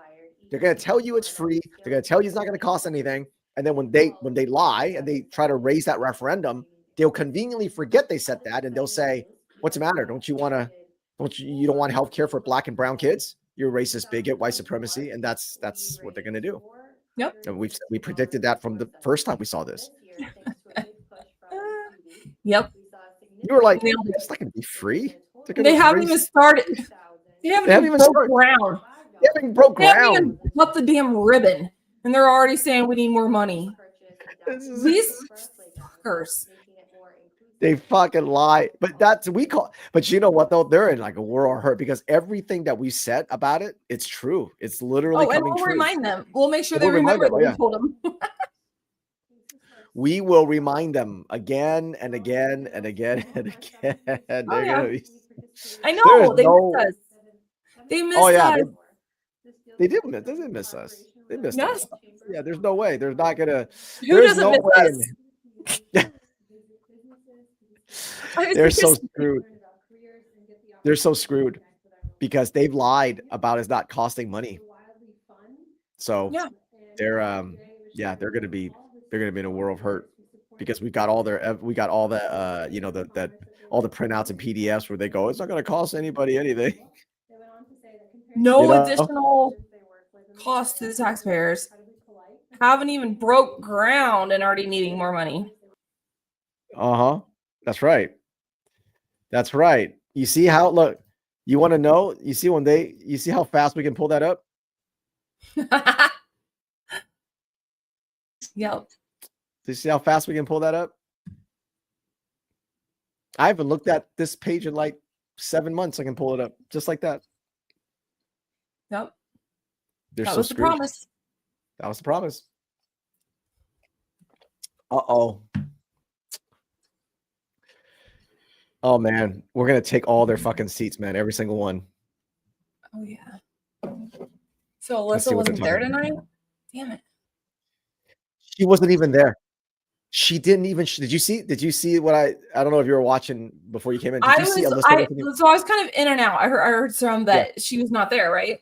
They're going to tell you it's free. They're going to tell you it's not going to cost anything. And then when they lie and they try to raise that referendum, they'll conveniently forget they said that. And they'll say, what's the matter? Don't you want health care for Black and brown kids? You're a racist bigot, white supremacy. And that's what they're going to do. Yep. And we predicted that from the first time we saw this. Yep. You were like, it's not going to be free. They haven't even started. They haven't even broke ground. They haven't even broke They haven't ground. even cut the damn ribbon. And they're already saying we need more money. These fuckers. They fucking lie. But but you know what though? They're in like a world of hurt because everything that we said about it, it's true. It's literally Oh, and coming we'll true. remind them. We'll make sure We'll they remind remember them, that yeah. we told them. We will remind them again and again and again and again. They're Oh, yeah. gonna be, I know. There's They no- missed us. They missed oh yeah, us. they did miss us. They missed Yes. us. Yeah, there's no way. There's not gonna. Who there's doesn't no miss way us? in- I They're was so just- screwed. They're so screwed because they've lied about it's not costing money. So Yeah. they're they're gonna be in a world of hurt because we got all the all the printouts and PDFs where they go, it's not gonna cost anybody anything. No You know? additional cost to the taxpayers. Haven't even broke ground and already needing more money. Uh-huh. That's right. That's right. You see how look, you want to know? You see how fast we can pull that up? Yep. Do you see how fast we can pull that up? I haven't looked at this page in like 7 months. I can pull it up just like that. Yep. They're That so was the screwed. promise. That was the promise. Uh-oh. Oh man, we're gonna take all their fucking seats, man. Every single one. Oh yeah. So Let's see Alyssa what they're wasn't there talking tonight? Damn it. She wasn't even there. She didn't even. Did you see what I don't know if you were watching before you came in. Did you see Alyssa? So I was kind of in and out. I heard some that she was not there, right?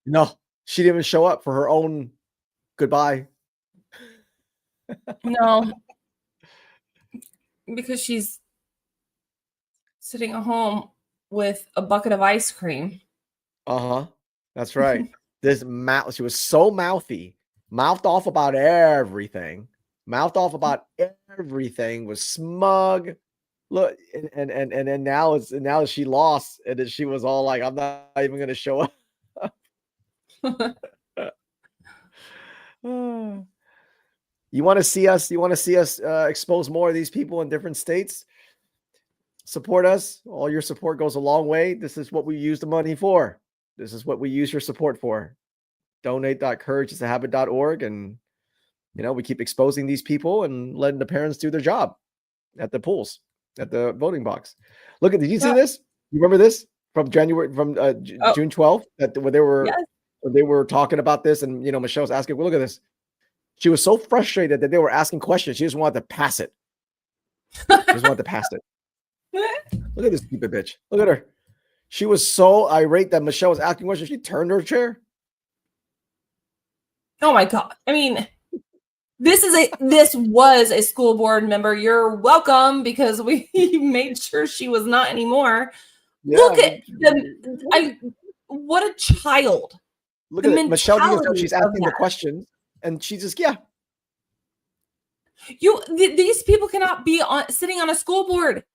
No, she didn't even show up for her own goodbye. No. Because she's sitting at home with a bucket of ice cream. Uh-huh. That's right. She was so mouthy, mouthed off about everything, was smug. Look, and then now she lost, and then she was all like, I'm not even gonna show up. You want to see us expose more of these people in different states? Support us. All your support goes a long way. This is what we use the money for. This is what we use your support for. Donate.courageisahabit.org. And, we keep exposing these people and letting the parents do their job at the polls, at the voting box. Look at, did you see this? You remember this from June 12th when they were talking about this, and Michelle was asking, well, look at this. She was so frustrated that they were asking questions. She just wanted to pass it. Look at this stupid bitch. Look at her. She was so irate that Michelle was asking questions. She turned her chair. Oh my God. I mean, this was a school board member. You're welcome, because we made sure she was not anymore. Yeah, look at what a child. Look at it. Michelle, she's asking the questions, and she just, these people cannot be sitting on a school board.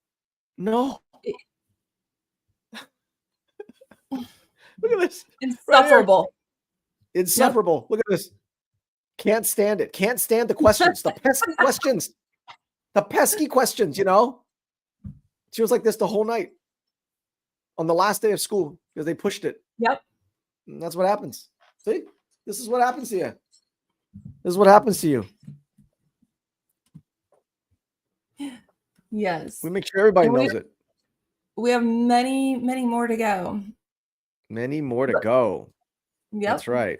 No. Look at this. Insufferable. Right, insufferable. Look at this. Can't stand it. Can't stand the questions. The pesky questions. The pesky questions, She was like this the whole night on the last day of school because they pushed it. Yep. And that's what happens. See? This is what happens to you. This is what happens to you. Yes. We make sure everybody knows it. We have many, many more to go. Many more to go. Yep. That's right.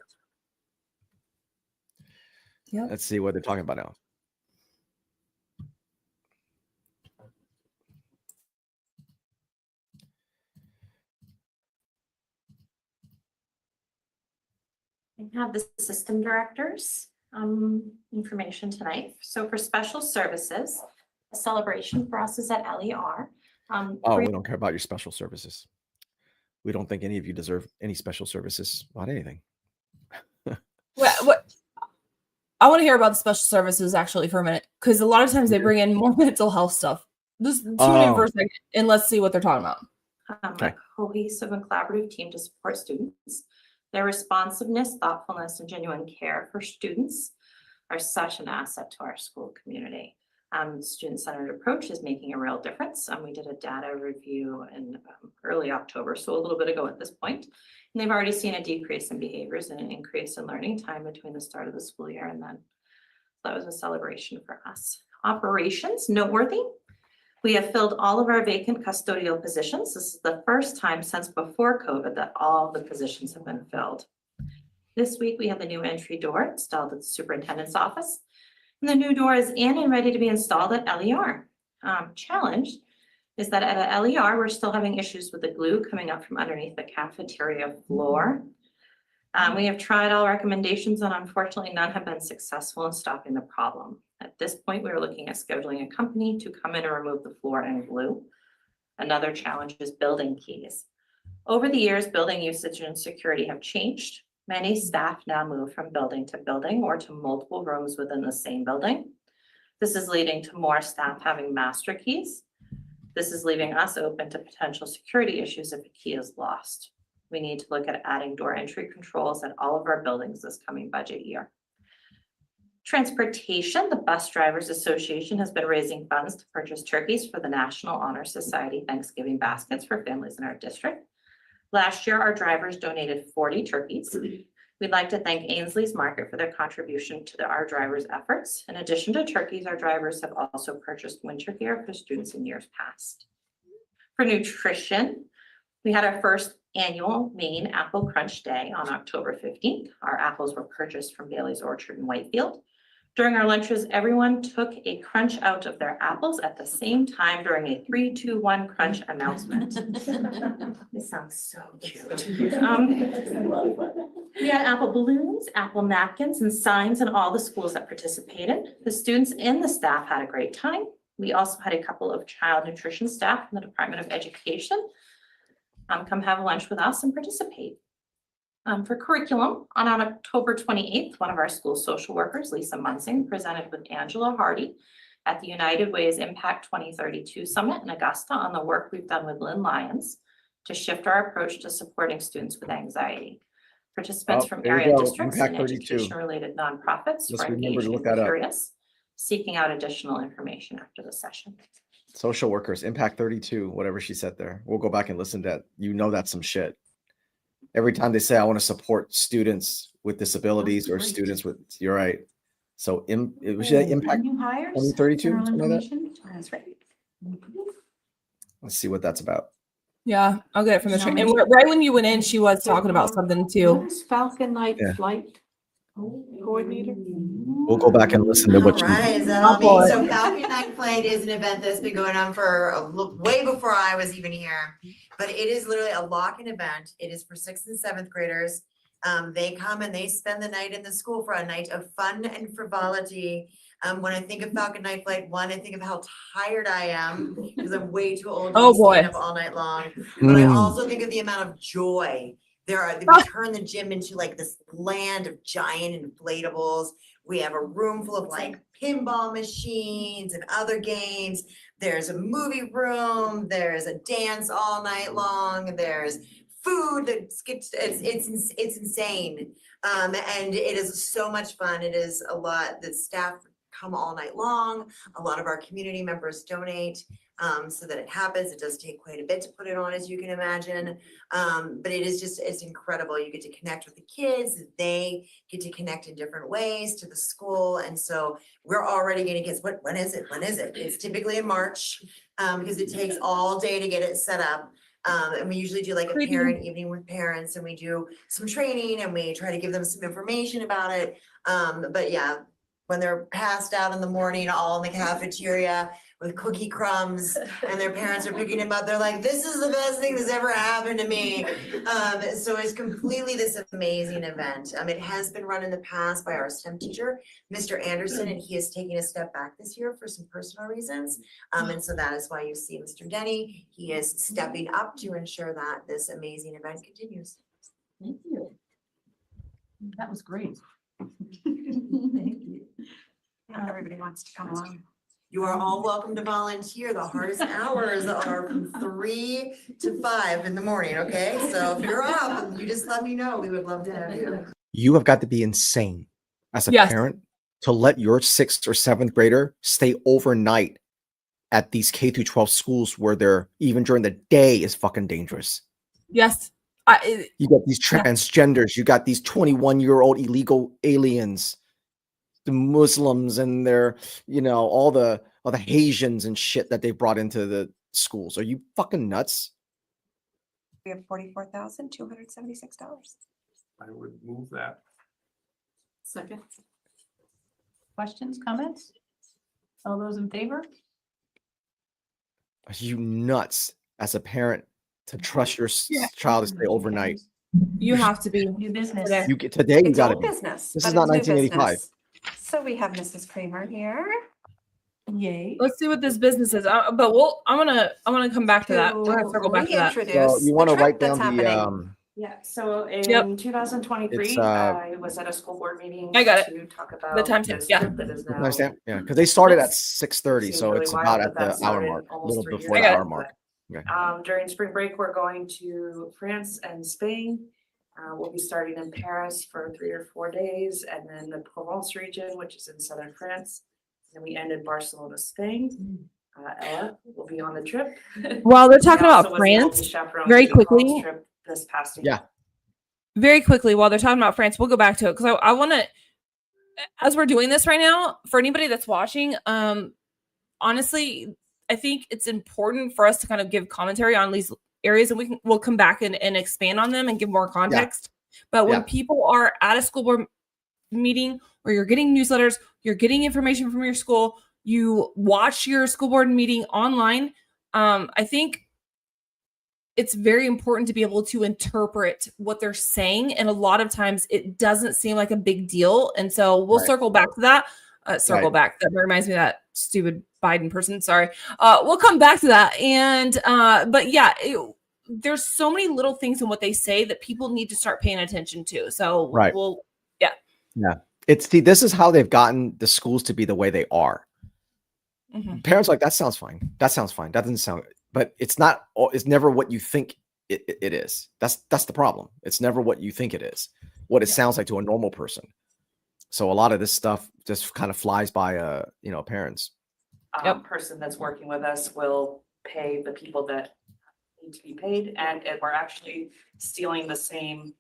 Yep. Let's see what they're talking about now. I have the system directors information tonight. So for special services, a celebration for us is at LER. We don't care about your special services. We don't think any of you deserve any special services about anything. What? I want to hear about the special services actually for a minute, because a lot of times they bring in more mental health stuff. Just tune in for a second and let's see what they're talking about. A cohesive and collaborative team to support students. Their responsiveness, thoughtfulness, and genuine care for students are such an asset to our school community. Student-centered approach is making a real difference. We did a data review in early October, so a little bit ago at this point. And they've already seen a decrease in behaviors and an increase in learning time between the start of the school year and then. That was a celebration for us. Operations, noteworthy. We have filled all of our vacant custodial positions. This is the first time since before COVID that all the positions have been filled. This week, we have the new entry door installed at the superintendent's office. And the new door is in and ready to be installed at LER. Challenge is that at LER, we're still having issues with the glue coming up from underneath the cafeteria floor. We have tried all recommendations, and unfortunately, none have been successful in stopping the problem. At this point, we are looking at scheduling a company to come in and remove the floor and glue. Another challenge is building keys. Over the years, building usage and security have changed. Many staff now move from building to building or to multiple rooms within the same building. This is leading to more staff having master keys. This is leaving us open to potential security issues if a key is lost. We need to look at adding door entry controls at all of our buildings this coming budget year. Transportation, the Bus Drivers Association has been raising funds to purchase turkeys for the National Honor Society Thanksgiving baskets for families in our district. Last year, our drivers donated 40 turkeys. We'd like to thank Ainsley's Market for their contribution to our drivers' efforts. In addition to turkeys, our drivers have also purchased winter gear for students in years past. For nutrition, we had our first annual Maine Apple Crunch Day on October 15th. Our apples were purchased from Bailey's Orchard in Whitefield. During our lunches, everyone took a crunch out of their apples at the same time during a 3, 2, 1 crunch announcement. This sounds so cute. We had apple balloons, apple napkins, and signs in all the schools that participated. The students and the staff had a great time. We also had a couple of child nutrition staff from the Department of Education come have lunch with us and participate. For curriculum, on October 28th, one of our school social workers, Lisa Munsing, presented with Angela Hardy at the United Way's Impact 2032 Summit in Augusta on the work we've done with Lynn Lyons to shift our approach to supporting students with anxiety. Participants from area districts and education-related nonprofits were engaged and curious, seeking out additional information after the session. Social workers, Impact 32, whatever she said there. We'll go back and listen to that. That's some shit. Every time they say, I want to support students with disabilities or great. students with, you're right. So it was Okay, impact New hires. 2032, general something like that. information. That's right. Let's see what that's about. Yeah, I'll get it from the train. And Somebody- right when you went in, she was talking about something What too. is Falcon Night Yeah. Flight Coordinator? We'll go back and listen to All what you. right, is that I'll all pull me? it. So Falcon Night Flight is an event that's been going on for way before I was even here. But it is literally a lock-in event. It is for 6th and 7th graders. They come and they spend the night in the school for a night of fun and frivolity. When I think of Falcon Night Flight, one, I think of how tired I am because I'm way too old to Oh, be staying boy. up all night long. But I Mm. also think of the amount of joy. We turn the gym into like this land of giant inflatables. We have a room full of like pinball machines and other games. There's a movie room. There's a dance all night long. There's food it's insane. And it is so much fun. It is a lot. The staff come all night long. A lot of our community members donate so that it happens. It does take quite a bit to put it on, as you can imagine. But it is it's incredible. You get to connect with the kids. They get to connect in different ways to the school. And so we're already getting kids. When is it? When is it? It's typically in March because it takes all day to get it set up. And we usually do like a parent evening with parents, and we do some training and we try to give them some information about it. But yeah, when they're passed out in the morning, all in the cafeteria with cookie crumbs, and their parents are picking them up, they're like, this is the best thing that's ever happened to me. So it's completely this amazing event. It has been run in the past by our STEM teacher, Mr. Anderson, and he is taking a step back this year for some personal reasons. And so that is why you see Mr. Denny. He is stepping up to ensure that this amazing event continues. Thank you. That was great. Thank you. Not everybody wants to come along. You are all welcome to volunteer. The hardest hours are from 3 to 5 in the morning, okay? So if you're up, you just let me know. We would love to have you. You have got to be insane as a Yes. parent to let your 6th or 7th grader stay overnight at these K through 12 schools where they're even during the day is fucking dangerous. Yes. You got these transgenders, you got these 21-year-old illegal aliens, the Muslims and their, all the Haitians and shit that they brought into the schools. Are you fucking nuts? We have $44,276. I would move that. Second. Questions, comments? All those in favor? Are you nuts as a parent to trust your child to stay overnight? You have to be. New business. You get today, you It's gotta old be. business. This but is not it's new 1985. business. So we have Mrs. Kramer here. Yay. Let's see what this business is. But I'm gonna come back to that. We're gonna circle back to that. So Reintroduce you want to the trip write down that's the happening. Yeah, so Yep. in 2023, It's, I was at a school board meeting I got it. to talk about The timestamp, this yeah. trip that is now. timestamp? Yeah, because they started at Yes. 6:30, Seems so really it's wild about that at that the hour started mark, a almost little 3 before years the ago, hour mark. During spring break, we're going to France and Spain. We'll be starting in Paris for 3 or 4 days, and then the Provence region, which is in southern France. And then we end in Barcelona, Spain. Ella will be on the trip. While they're talking She also about was able to France, chaperone very Judy Collins' quickly. trip this past year. Yeah. Very quickly, while they're talking about France, we'll go back to it because I want to, as we're doing this right now, for anybody that's watching, honestly, I think it's important for us to kind of give commentary on these areas, and we'll come back and expand on them and give more context. But when people are at a school board meeting or you're getting newsletters, you're getting information from your school, you watch your school board meeting online, I think it's very important to be able to interpret what they're saying. And a lot of times it doesn't seem like a big deal. And so we'll circle back to that. Back. That reminds me of that stupid Biden person. Sorry. We'll come back to that. And, but yeah, there's so many little things in what they say that people need to start paying attention to. So Yeah. This is how they've gotten the schools to be the way they are. Mm-hmm. Parents are like, that sounds fine. That sounds fine. That doesn't sound, but it's not, it's never what you think it is. That's the problem. It's never what you think it is, what it sounds like to a normal person. So a lot of this stuff just kind of flies by, parents. Person that's working with us will pay the people that need need to be paid, and we're actually stealing the same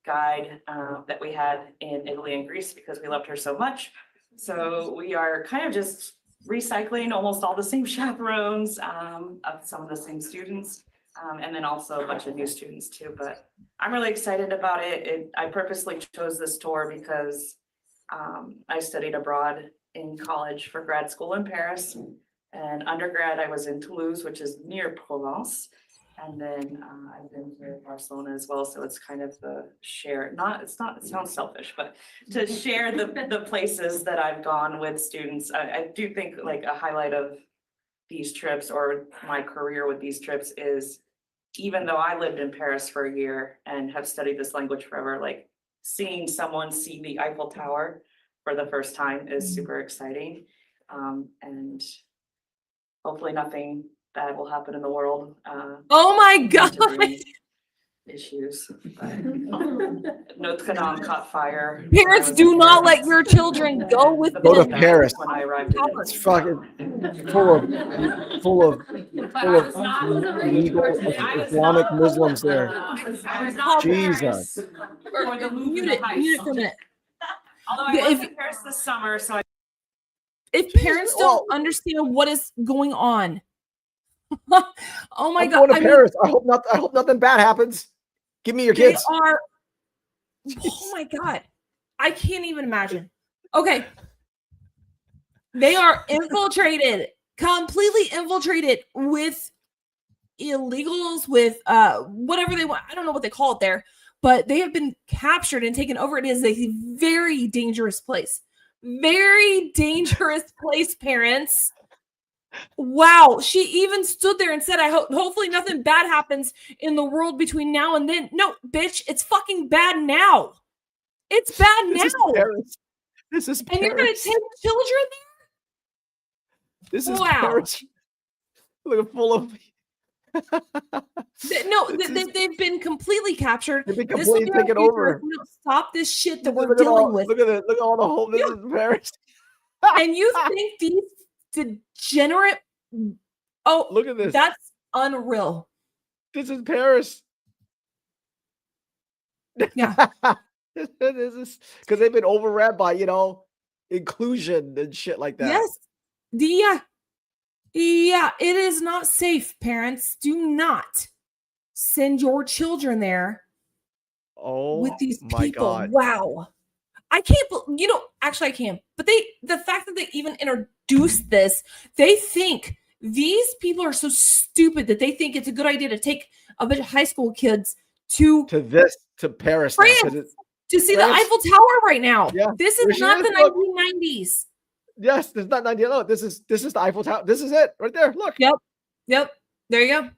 guide that we had in Italy and Greece because we loved her so much. So we are kind of just recycling almost all the same chaperones of some of the same students, and then also a bunch of new students too. But I'm really excited about it. I purposely chose this tour because I studied abroad in college for grad school in Paris, and undergrad I was in Toulouse, which is near Provence. And then I've been to Barcelona as well, so it's kind of the share, it sounds selfish, but to share the places that I've gone with students. I do think like a highlight of these trips or my career with these trips is, even though I lived in Paris for a year and have studied this language forever, like seeing someone see the Eiffel Tower for the first time is super exciting. And hopefully nothing bad will happen in the world. Oh my God. Issues. Notre Dame caught fire. Parents, do not let your children go with Go to them. Paris. When I arrived in It's fucking full of illegal Islamic Muslims there. Jesus. Or the Mute it for a minute. Although I was in Paris this summer, so I. If parents don't understand what is going on. Oh my I'm God. going to Paris. I hope nothing bad happens. Give me your They kids. are, oh my God. I can't even imagine. Okay. They are infiltrated, completely infiltrated with illegals, with whatever they want. I don't know what they call it there, but they have been captured and taken over. It is a very dangerous place. Very dangerous place, parents. Wow, she even stood there and said, I hope hopefully nothing bad happens in the world between now and then. No, bitch, it's fucking bad now. It's bad now. This is Paris. And you're gonna take children there? This is Wow. Paris. Look, full of They've been completely captured. They've been This will completely be our taken future over. if we don't stop this shit that we're Look at dealing with. Look at all the whole. This is Paris. And you think these degenerate? Oh, look at this. That's unreal. This is Paris. Yeah. This is because they've been overran by inclusion and shit like that. Yes. Yeah, it is not safe, parents. Do not send your children there with these my people. God. Wow. I can't, actually I can, but the fact that they even introduced this, they think these people are so stupid that they think it's a good idea to take a bunch of high school kids to Paris, France, to see the Eiffel Tower right now. Yeah, this is not the 1990s. Yes, this is not 1990. This is the Eiffel Tower. This is it right there. Look. Yep. There you go.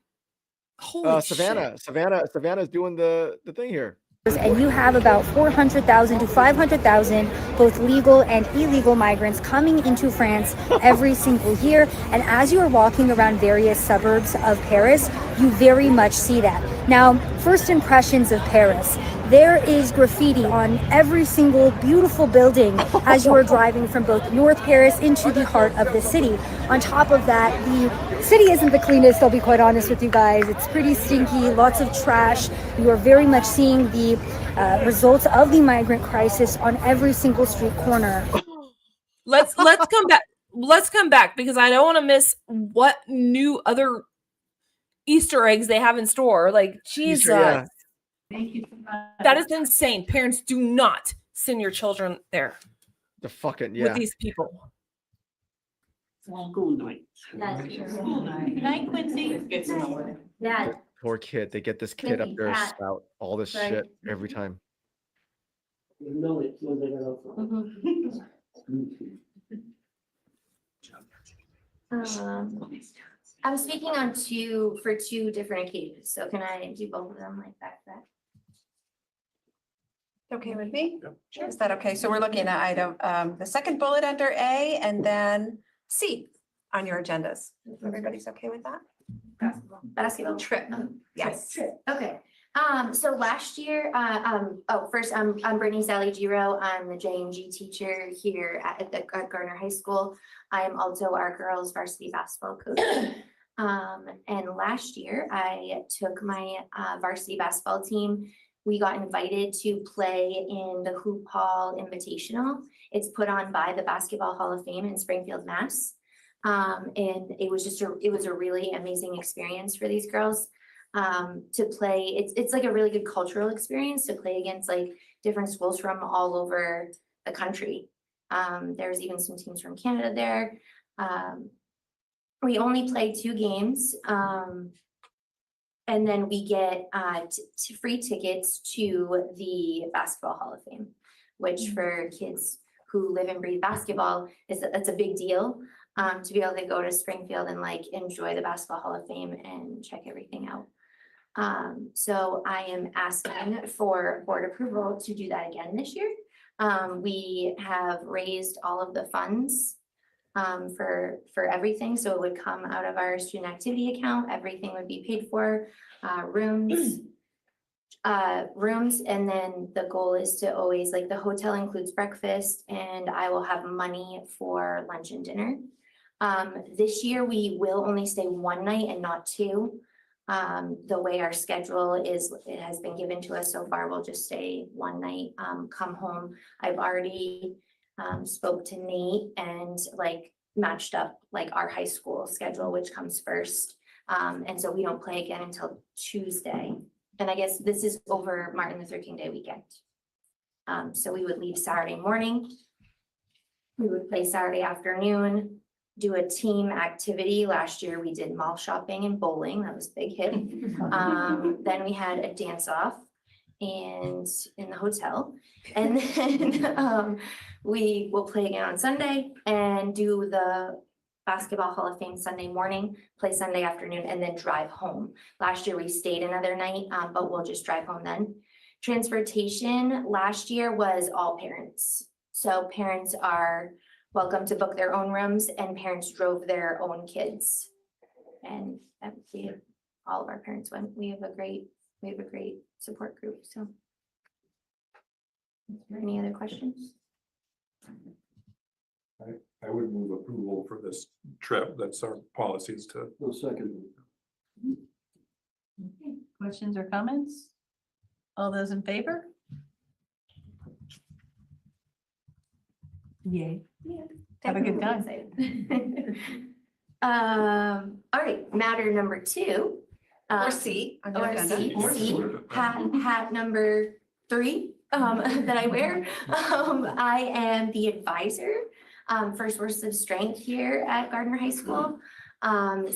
Holy Savannah. shit. Savannah's doing the thing here. And you have about 400,000 to 500,000 both legal and illegal migrants coming into France every single year. And as you are walking around various suburbs of Paris, you very much see that. Now, first impressions of Paris. There is graffiti on every single beautiful building as you are driving from both North Paris into the heart of the city. On top of that, the city isn't the cleanest, I'll be quite honest with you guys. It's pretty stinky, lots of trash. You are very much seeing the results of the migrant crisis on every single street corner. Let's come back. Let's come back because I don't want to miss what new other Easter eggs they have in store. Like, Jesus. Yeah. Thank you so much. That is insane. Parents, do not send your children there. The fucking with these people. School night. That's true. Good night, Quincy. It's in the way. Yeah. Poor kid. They get this kid up Maybe there to that. spout all this Right. shit every time. I'm speaking on for two different occasions, so can I do both of them like back to back? Okay with me? Sure. Is that okay? So we're looking at item, the second bullet under A and then C on your agendas. Everybody's okay with that? Basketball trip. Yes. Trip. Okay. So last year, first, I'm Brittany Sally Giro. I'm the J&G teacher here at Gardner High School. I am also our girls varsity basketball coach. And last year I took my varsity basketball team. We got invited to play in the Hoop Hall Invitational. It's put on by the Basketball Hall of Fame in Springfield, Mass. And it was a really amazing experience for these girls to play. It's like a really good cultural experience to play against like different schools from all over the country. There's even some teams from Canada there. We only play 2 games. And then we get free tickets to the Basketball Hall of Fame, which for kids who live and breathe basketball, it's a big deal to be able to go to Springfield and like enjoy the Basketball Hall of Fame and check everything out. So I am asking for board approval to do that again this year. We have raised all of the funds for everything. So it would come out of our student activity account. Everything would be paid for, rooms. And then the goal is to always, like, the hotel includes breakfast and I will have money for lunch and dinner. This year we will only stay 1 night and not 2. The way our schedule is, it has been given to us so far, we'll just stay 1 night, come home. I've already spoke to Nate and like matched up like our high school schedule, which comes first. And so we don't play again until Tuesday. And I guess this is over Martin Luther King Day weekend. So we would leave Saturday morning. We would play Saturday afternoon, do a team activity. Last year we did mall shopping and bowling. That was a big hit. Then we had a dance off and in the hotel. And then we will play again on Sunday and do the Basketball Hall of Fame Sunday morning, play Sunday afternoon, and then drive home. Last year we stayed another night, but we'll just drive home then. Transportation last year was all parents. So parents are welcome to book their own rooms and parents drove their own kids. And all of our parents went. We have a great support group, so. Is there any other questions? I would move approval for this trip. That's our policies to. Second. Okay, questions or comments? All those in favor? Yay. Yeah. Have a good time. All right, matter number 2. Or C on your Or agenda. C, hat number 3 that I wear. I am the advisor for Sources of Strength here at Gardner High School.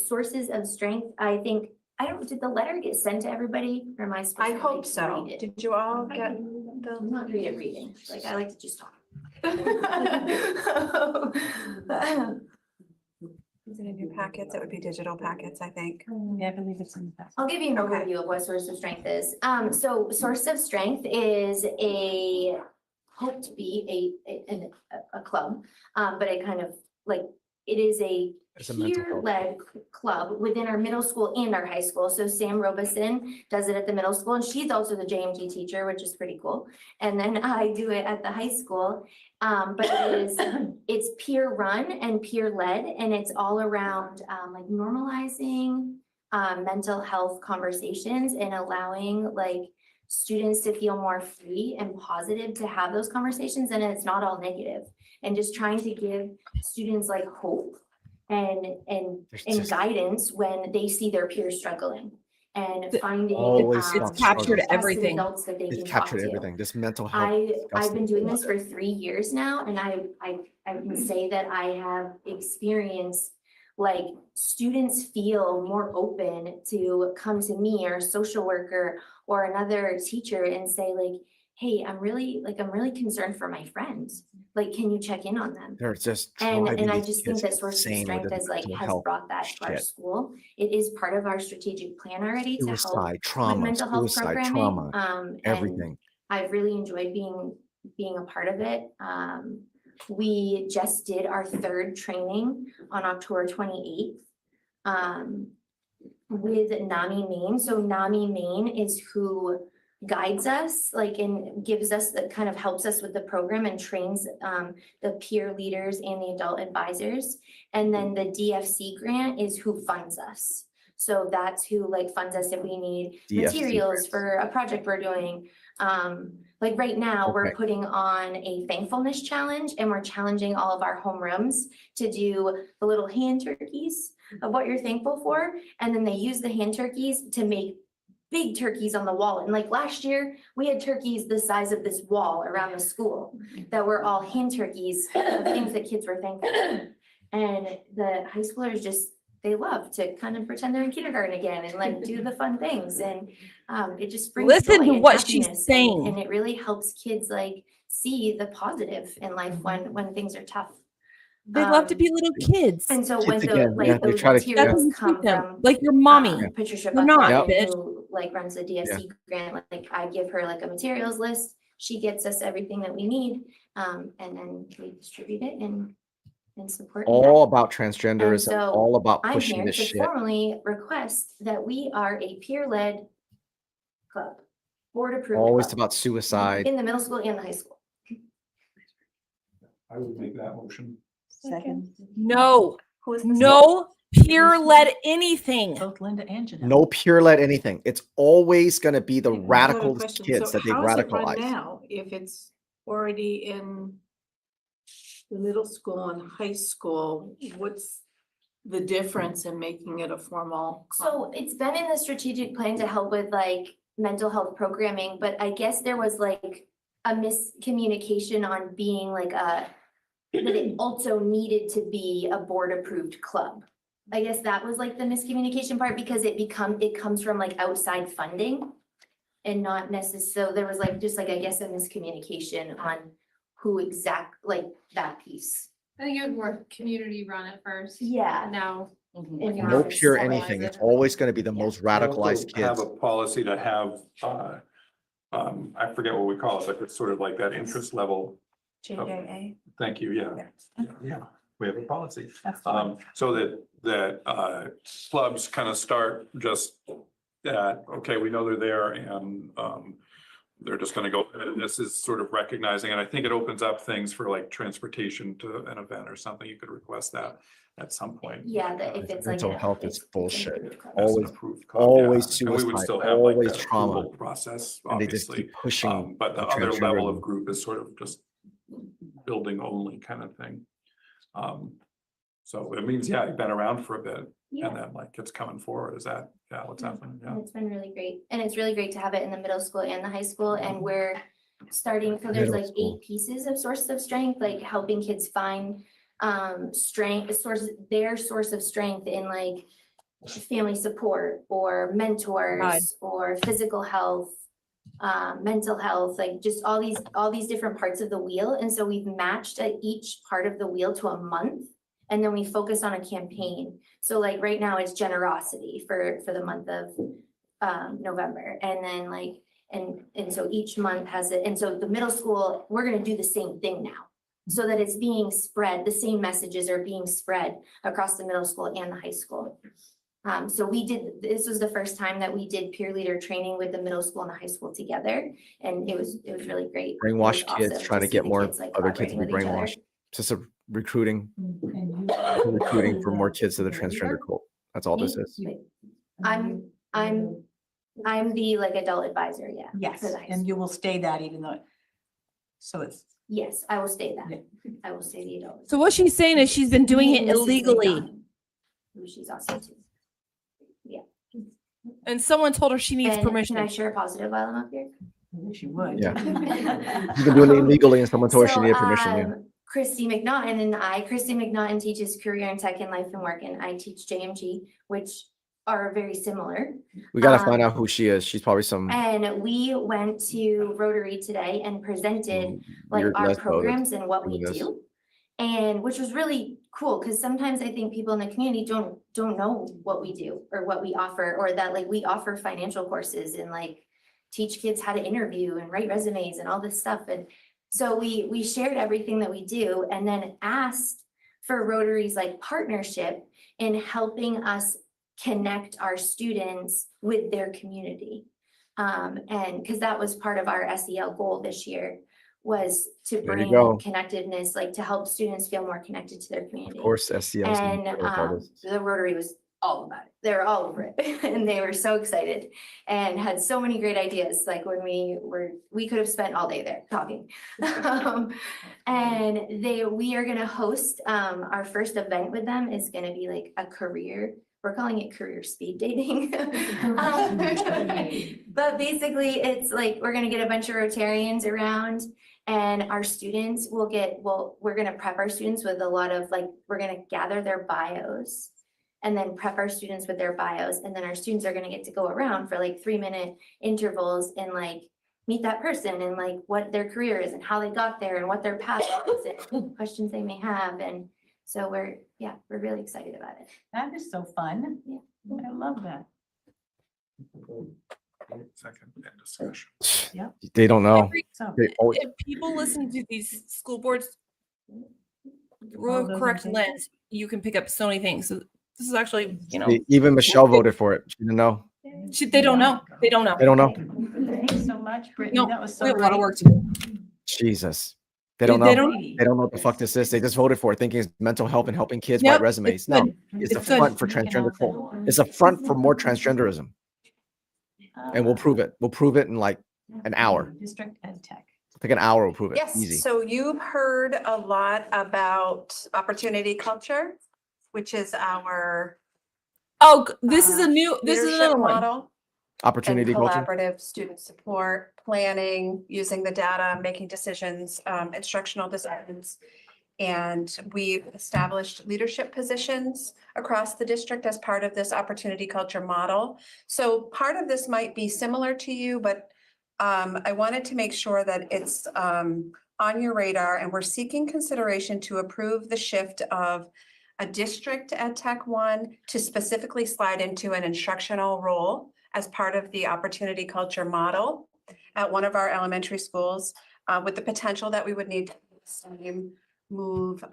Sources of Strength, did the letter get sent to everybody? Or am I supposed I to hope like, so. read it? Did you all get I'm the? not good at reading. Like, I like to just talk. Is it in your packets? It would be digital packets, I think. Yeah, I believe it's in the past. I'll give you an overview of what Source of Strength is. So Source of Strength is hope to be a club, but it kind of like, it is It's a mental health. peer-led club within our middle school and our high school. So Sam Robeson does it at the middle school and she's also the JMG teacher, which is pretty cool. And then I do it at the high school. But it's peer run and peer led, and it's all around like normalizing mental health conversations and allowing like students to feel more free and positive to have those conversations. And it's not all negative, and just trying to give students like hope and guidance when they see their peers struggling. And finding it's captured everything. adults that they It's can captured talk to. everything. This mental health. I've been doing this for 3 years now, and I can say that I have experienced like students feel more open to come to me or a social worker or another teacher and say like, hey, I'm really concerned for my friends. Like, can you check in on them? They're just And I these just think kids that Source of insane with Strength the has like mental has health brought that to our shit. school. It is part of our strategic plan already to help Suicide, with trauma, mental health suicide, programming. trauma, And everything. I've really enjoyed being a part of it. We just did our 3rd training on October 28th with NAMI Maine. So NAMI Maine is who guides us, like, and gives us, that kind of helps us with the program and trains the peer leaders and the adult advisors. And then the DFC grant is who funds us. So that's who like funds us if we need DFC materials grants. for a project we're doing. Like right now, we're Okay. putting on a thankfulness challenge, and we're challenging all of our homerooms to do the little hand turkeys of what you're thankful for. And then they use the hand turkeys to make big turkeys on the wall. And like last year, we had turkeys the size of this wall around the school that were all hand turkeys of things that kids were thankful for. And the high schoolers just, they love to kind of pretend they're in kindergarten again and like do the fun things. And it just brings Listen joy to and what she's happiness, saying. and it really helps kids like see the positive in life when things are tough. They love to be little kids. And so when Kids the, again, like yeah, they those try to- That's what materials you come treat them, from like your mommy. Patricia You're not, Buckland, bitch. who like runs the DSC grant, like I give her like a materials list. She gets us everything that we need, and then we distribute it and support. All that. about And transgenderism, so all about I'm pushing here this to shit. formally request that we are a peer-led club, board-approved Always club about suicide. in the middle school and the high school. I would make that motion. Second. No, Who is this? no peer-led anything. Both Linda and Janelle. No pure-led anything. It's always going to be the I have a radical question. kids So that they've how is it run radicalized. now, if it's already in the middle school and high school? What's the difference in making it a formal club? So it's been in the strategic plan to help with like mental health programming, but I guess there was like a miscommunication on being like that it also needed to be a board-approved club. I guess that was like the miscommunication part, because it comes from like outside funding and not necessarily, so there was like, just like, I guess, a miscommunication on who like that piece. I think it was more community run at first. Yeah. And now. And No now pure it's anything. It's centralized. always going to be the most We also radicalized have kids. a policy to have, I forget what we call it, but it's sort of like that interest level. JJA. Thank you, yeah. Yeah, we have a policy. That's the one. So that clubs kind of start just that, okay, we know they're there and they're just gonna go, this is sort of recognizing, and I think it opens up things for like transportation to an event or something. You could request that at some point. Yeah, that if it's like. Mental a- health is it's bullshit. approved club. As an Always, approved club, always yeah. And we would suicide, still have like always that trauma. approval process, And they just obviously. keep pushing. But the the other level of transgenderism. group is sort of just building only kind of thing. So it means, yeah, you've been around for a bit Yeah. and then like it's coming forward. Is that, yeah, what's happening? Yeah. And it's been really great. And it's really great to have it in the middle school and the high school. And we're starting, so there's Middle like school. 8 pieces of sources of strength, like helping kids find their source of strength in like family support or mentors or physical health, mental health, like just all these different parts of the wheel. And so we've matched at each part of the wheel to a month. And then we focus on a campaign. So like right now it's generosity for the month of November. And then like, and so each month has it. And so the middle school, we're gonna do the same thing now. So that it's being spread, the same messages are being spread across the middle school and the high school. So this was the first time that we did peer leader training with the middle school and the high school together. And it was really great. It Brainwash was kids, awesome trying to see get the more kids, like, other kids to be collaborating with each brainwashed. Just a recruiting for more kids to the transgender cult. That's all this is. other. I'm the like adult advisor, yeah. Yes, for the high and you will stay that even though, so it's. Yes, I will stay that. I will stay the adult. So what she's saying is she's been doing it Me and Mrs. illegally. McDonald, who she's awesome too. Yeah. And someone told her she needs And permission. Can I share a positive while I'm up here? I wish you would. Yeah. You've been doing it illegally and someone told her she needed permission. Yeah. Christy McNaughton Christy McNaughton teaches career and tech in life and work, and I teach JMG, which are very similar. We got to find out who she is. She's probably some And we went to Rotary today and presented like weird our lesbo programs that's and what we doing this. do. And which was really cool, because sometimes I think people in the community don't know what we do or what we offer, or that like we offer financial courses and like teach kids how to interview and write resumes and all this stuff. And so we shared everything that we do, and then asked for Rotary's like partnership in helping us connect our students with their community. And because that was part of our SEL goal this year, was to There you bring go. connectedness, like to help students feel more connected to their community. Of course, SCL is And the Rotary was all about it. They were all over it. And they were so excited and had so many great ideas. Like when we could have spent all day there talking. And we are gonna host, our first event with them is gonna be like a career. We're calling it career speed dating. But basically it's like, we're gonna get a bunch of Rotarians around and our students we're gonna prep our students with a lot of we're gonna gather their bios and then prep our students with their bios. And then our students are gonna get to go around for 3-minute intervals and meet that person and what their career is and how they got there and what their path is and questions they may have. And so we're really excited about it. That is so fun. Yeah. I love that. Second end discussion. Yeah. They don't know. So If people listen to these school boards All those correct in favor? lens, you can pick up so many things. So this is actually, Even Michelle voted for it. She didn't know. they don't know. They don't know. They don't know. Thank you so much, Brittany. No, That was so we have a lot of great. work to do. Jesus. They don't They know. don't- They don't know what the fuck this is. They just voted for it thinking it's mental health and helping kids Yep, write resumes. it's No, good. it's a It's good. front for transgender culture. It's a front for more transgenderism. And we'll prove it. We'll prove it in an hour. District Ed Tech. Like an hour, we'll prove it. Yes, Easy. so you've heard a lot about opportunity culture, which is our Oh, this is this is leadership another one. model. Opportunity And culture. collaborative student support, planning, using the data, making decisions, instructional decisions. And we've established leadership positions across the district as part of this opportunity culture model. So part of this might be similar to you, but I wanted to make sure that it's on your radar, and we're seeking consideration to approve the shift of a district Ed Tech 1 to specifically slide into an instructional role as part of the opportunity culture model at one of our elementary schools, with the potential that we would need to move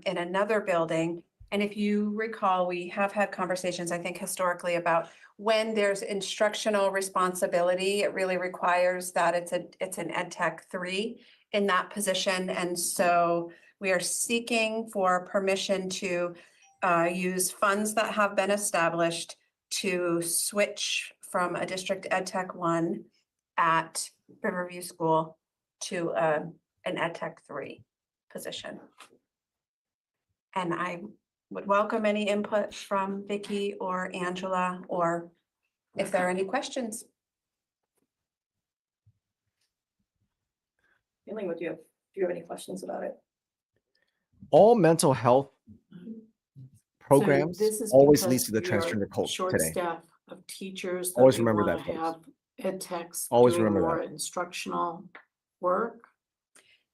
in another building. And if you recall, we have had conversations, I think historically, about when there's instructional responsibility, it really requires that it's an Ed Tech 3 in that position. And so we are seeking for permission to use funds that have been established to switch from a district Ed Tech 1 at Riverview School to an Ed Tech 3 position. And I would welcome any input from Vicky or Angela, or if there are any questions. Feeling, do you have any questions about it? All mental health programs this is always because leads to the we are transgender culture short today. staff of teachers. Always that we remember wanna that, folks. Have ed techs Always doing remember more that. instructional work.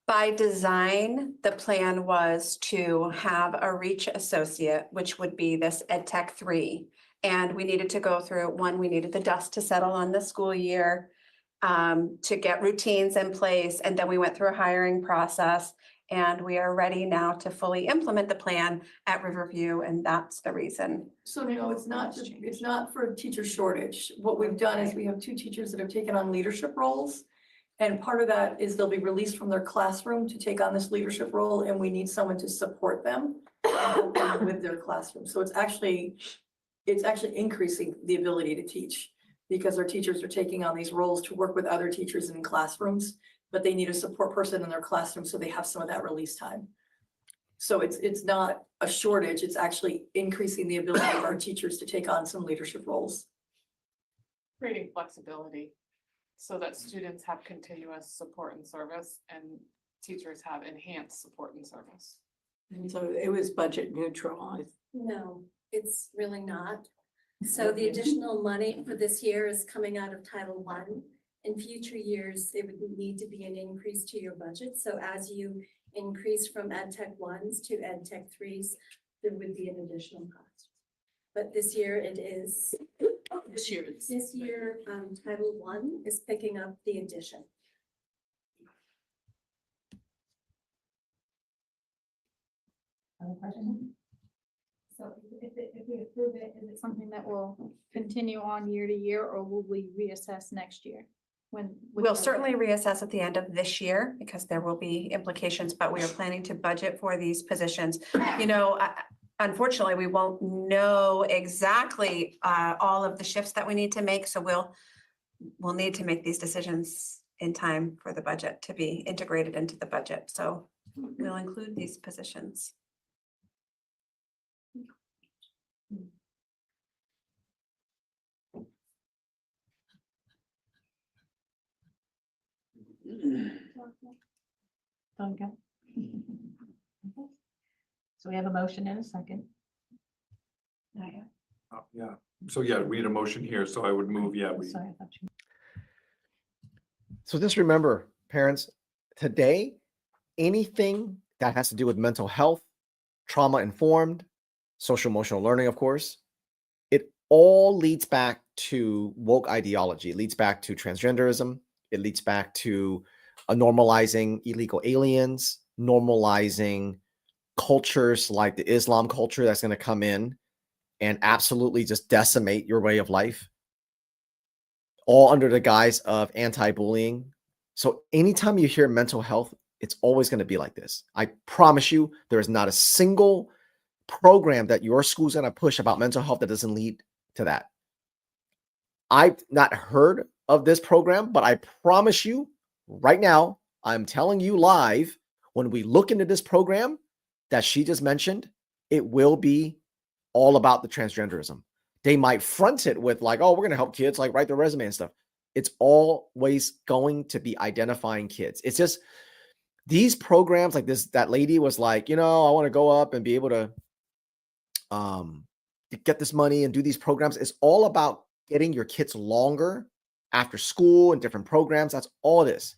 By design, the plan was to have a reach associate, which would be this Ed Tech 3. And we needed to go through, we needed the dust to settle on the school year, to get routines in place. And then we went through a hiring process, and we are ready now to fully implement the plan at Riverview. And that's the reason. So no, it's not for a teacher shortage. What we've done is we have 2 teachers that have taken on leadership roles. And part of that is they'll be released from their classroom to take on this leadership role, and we need someone to support them with their classroom. So it's actually increasing the ability to teach, because our teachers are taking on these roles to work with other teachers in classrooms, but they need a support person in their classroom, so they have some of that release time. So it's not a shortage, it's actually increasing the ability of our teachers to take on some leadership roles. Creating flexibility so that students have continuous support and service and teachers have enhanced support and service. And so it was budget neutral. No, it's really not. So the additional money for this year is coming out of Title I. In future years, there would need to be an increase to your budget. So as you increase from Ed Tech 1s to Ed Tech 3s, there would be an additional cost. But this year it is. This year, Title I is picking up the addition. Other questions? So if we approve it, is it something that will continue on year to year, or will we reassess next year? We'll certainly reassess at the end of this year because there will be implications, but we are planning to budget for these positions. You know, unfortunately, we won't know exactly all of the shifts that we need to make, so we'll need to make these decisions in time for the budget to be integrated into the budget. So we'll include these positions. Okay. So we have a motion and a second. Yeah, so yeah, we need a motion here, so I would move, yeah, we. Sorry, I thought you. So just remember, parents, today, anything that has to do with mental health, trauma informed, social emotional learning, of course, it all leads back to woke ideology. It leads back to transgenderism. It leads back to normalizing illegal aliens, normalizing cultures like the Islam culture that's going to come in and absolutely just decimate your way of life, all under the guise of anti-bullying. So anytime you hear mental health, it's always going to be like this. I promise you, there is not a single program that your school's going to push about mental health that doesn't lead to that. I've not heard of this program, but I promise you right now, I'm telling you live, when we look into this program that she just mentioned, it will be all about the transgenderism. They might front it with like, oh, we're going to help kids like write their resume and stuff. It's always going to be identifying kids. It's just these programs like this, that lady was like, you know, I want to go up and be able to get this money and do these programs. It's all about getting your kids longer after school and different programs. That's all it is.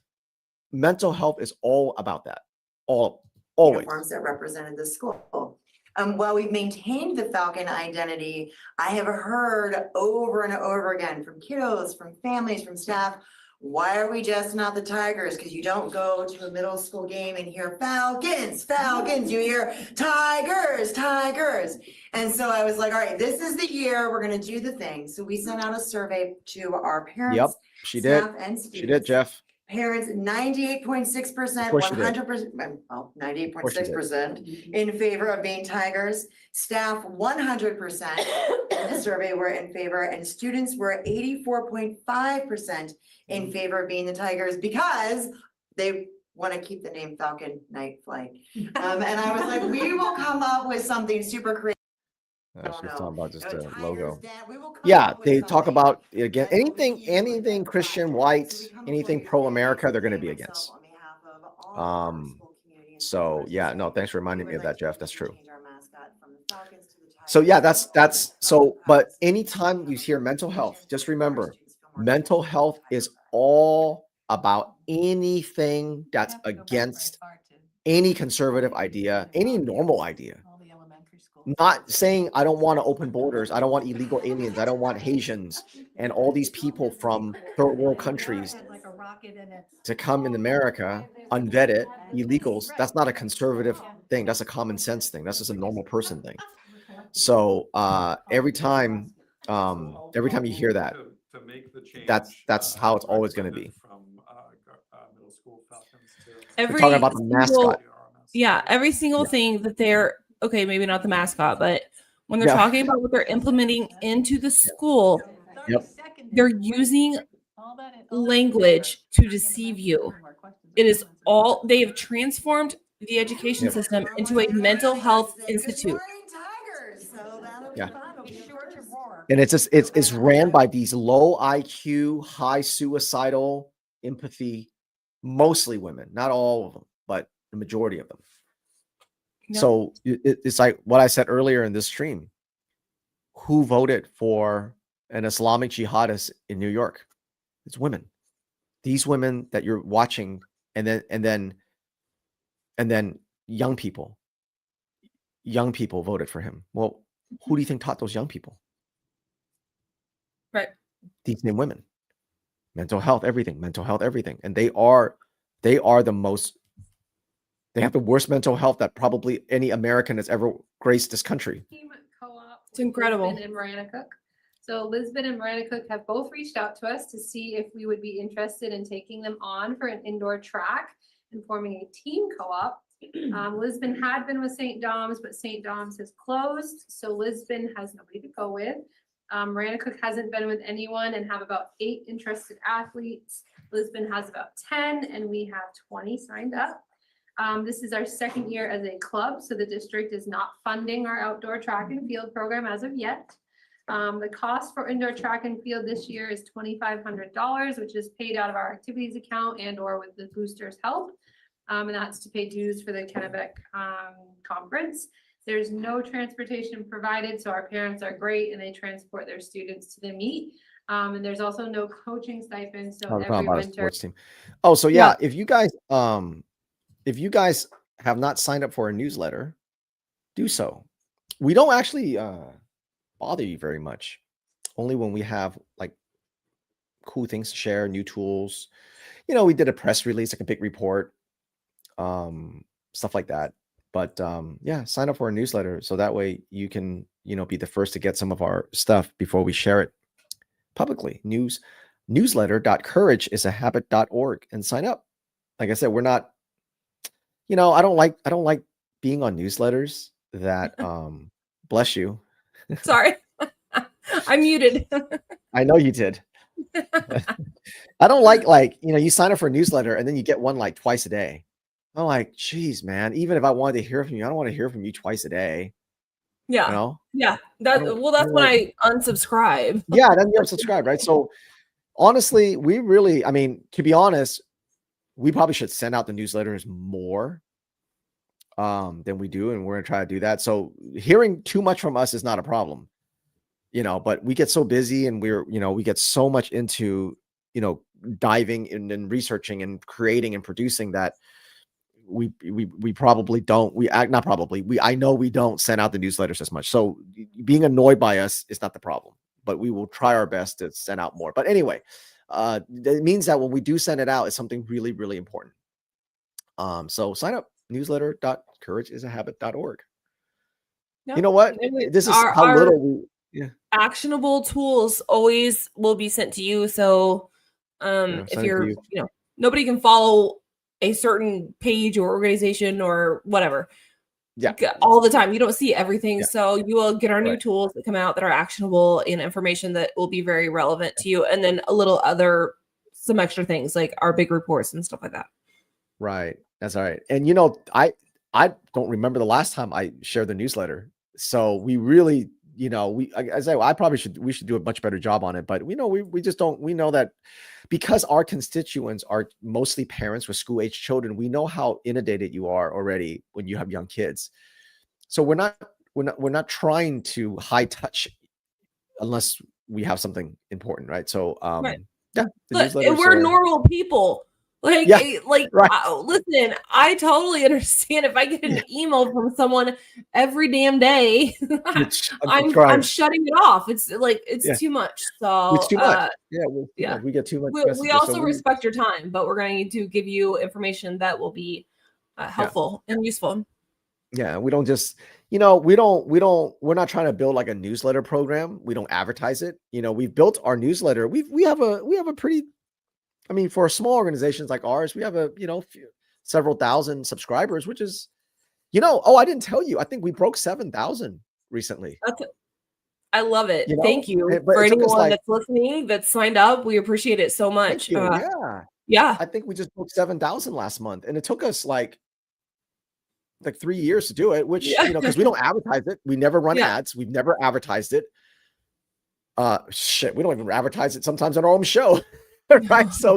Mental health is all about that. Always. Uniforms that represented the school. While we've maintained the Falcon identity, I have heard over and over again from kiddos, from families, from staff, why are we just not the Tigers? Because you don't go to a middle school game and hear Falcons, Falcons, you hear Tigers, Tigers. And so I was like, all right, this is the year we're going to do the thing. So we sent out a survey to our parents, Yep, she did. staff, and students. She did, Jeff. Parents, 98.6%, course she did. 100%, well, 98.6% in favor of being Tigers. Staff, 100% in the survey were in favor, and students were 84.5% in favor of being the Tigers because they want to keep the name Falcon Night Flight. And I was like, we will come up with something super creative. She's talking about just a logo. Yeah, they talk about again anything Christian, white, anything pro-America, they're going to be against. So yeah, no, thanks for reminding me of that, Jeff. That's true. So yeah, that's so. But anytime you hear mental health, just remember, mental health is all about anything that's against any conservative idea, any normal idea. Not saying I don't want to open borders, I don't want illegal aliens, I don't want Haitians and all these people from third world countries to come in America, unvetted, illegals. That's not a conservative thing. That's a common sense thing. That's just a normal person thing. So every time you hear that, that's how it's always going to be. We're talking about the mascot. Yeah, every single thing that they're okay, maybe not the mascot, but when they're talking about what they're implementing into the school, they're using language to deceive you. It is all they have transformed the education system into a mental health institute. Yeah. And it's just it's ran by these low IQ, high suicidal empathy, mostly women, not all of them, but the majority of them. So it's like what I said earlier in this stream. Who voted for an Islamic jihadist in New York? It's women. These women that you're watching, and then young people voted for him. Well, who do you think taught those young people? Right. These same women. Mental health, everything. And they are the most. They have the worst mental health that probably any American has ever graced this country. It's incredible. Lisbon and Marana Cook. So Lisbon and Marana Cook have both reached out to us to see if we would be interested in taking them on for an indoor track and forming a team co-op. Lisbon had been with St. Dom's, but St. Dom's has closed, so Lisbon has nobody to go with. Marana Cook hasn't been with anyone and have about 8 interested athletes. Lisbon has about 10, and we have 20 signed up. This is our second year as a club, so the district is not funding our outdoor track and field program as of yet. The cost for indoor track and field this year is $2,500, which is paid out of our activities account and or with the boosters' help. And that's to pay dues for the Kennebec conference. There's no transportation provided, so our parents are great and they transport their students to the meet. And there's also no coaching stipend, so every winter. Sports team. Oh, so yeah, if you guys have not signed up for a newsletter, do so. We don't actually bother you very much. Only when we have like cool things to share, new tools. You know, we did a press release, like a big report, stuff like that. But yeah, sign up for a newsletter so that way you can, you know, be the first to get some of our stuff before we share it publicly. Newsletter.courageisahabit.org and sign up. Like I said, we're not, you know, I don't like being on newsletters that bless you. Sorry. I muted. I know you did. I don't like, you know, you sign up for a newsletter and then you get one like twice a day. I'm like, geez, man, even if I wanted to hear from you, I don't want to hear from you twice a day. Yeah. You know? Yeah. That's when I unsubscribe. Yeah, then you unsubscribe, right? So honestly, we really, I mean, to be honest, we probably should send out the newsletters more than we do, and we're gonna try to do that. So hearing too much from us is not a problem, you know, but we get so busy and we get so much into, you know, diving in and researching and creating and producing that we probably don't, I know we don't send out the newsletters as much. So being annoyed by us is not the problem, but we will try our best to send out more. But anyway, it means that when we do send it out, it's something really, really important. So sign up, newsletter.courageisahabit.org. Yep. You know what? This is how little actionable tools always will be sent to you. So if you're, you know, nobody can follow a certain page or organization or whatever. Yeah. All the time. You don't see everything. Yeah. So you will get our new tools that come out that are actionable and information that will be very relevant to you. And then some extra things like our big reports and stuff like that. Right. That's all right. And you know, I don't remember the last time I shared the newsletter. So we really, you know, we should do a much better job on it. But we know we just don't. We know that because our constituents are mostly parents with school age children, we know how inundated you are already when you have young kids. So we're not trying to high touch unless we have something important, right? So yeah, we're normal people. Listen, I totally understand if I get an email from someone every damn day, I'm shutting it off. It's like, it's too much. So it's too much. We get too much. We also respect your time, but we're going to give you information that will be helpful and useful. Yeah. We don't just, you know, we're not trying to build like a newsletter program. We don't advertise it. You know, we've built our newsletter. We have a pretty, I mean, for small organizations like ours, we have several thousand subscribers, which is, you know, I didn't tell you. I think we broke 7,000 recently. I love it. You know? Thank you for anyone that's listening, that's signed up. We appreciate it so much. Yeah. I think we just broke 7,000 last month, and it took us like 3 years to do it, which, you know, because we don't advertise it. We never run ads. We've never advertised it. We don't even advertise it sometimes on our own show. Right. So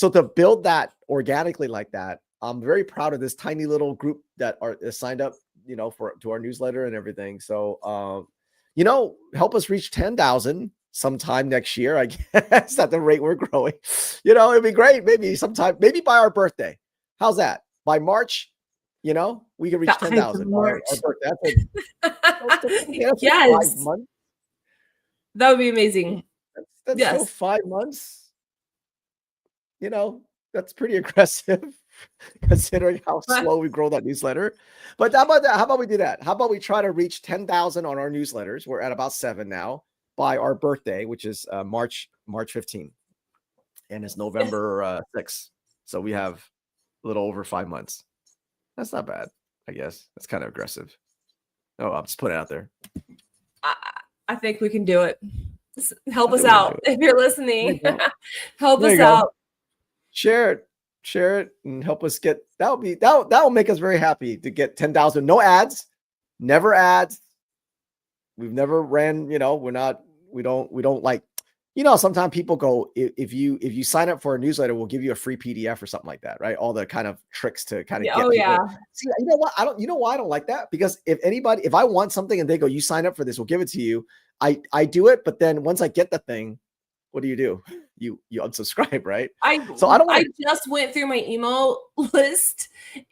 to build that organically like that, I'm very proud of this tiny little group that are signed up, you know, to our newsletter and everything. So, you know, help us reach 10,000 sometime next year. I guess at the rate we're growing, you know, it'd be great. Maybe by our birthday. How's that? By March, you know, we can reach 10,000. Our birthday. Yes. 5 months. That would be amazing. That's still 5 months. You know, that's pretty aggressive. considering how slow we grow that newsletter. But how about that? How about we do that? How about we try to reach 10,000 on our newsletters? We're at about 7 now by our birthday, which is March 15th, and it's November 6th. So we have a little over 5 months. That's not bad, I guess. That's kind of aggressive. Oh, I'll just put it out there. I think we can do it. Just help us out if you're listening. Help us out. Share it, and help us get. That will make us very happy to get 10,000. No ads, never ads. We've never ran. We don't like. Sometimes people go, if you sign up for a newsletter, we'll give you a free PDF or something like that, right? All the kind of tricks to kind of get people. Yeah. See, you know what? You know why I don't like that? Because if I want something and they go, you sign up for this, we'll give it to you. I do it, but then once I get the thing, what do? You unsubscribe, right? I just went through my email list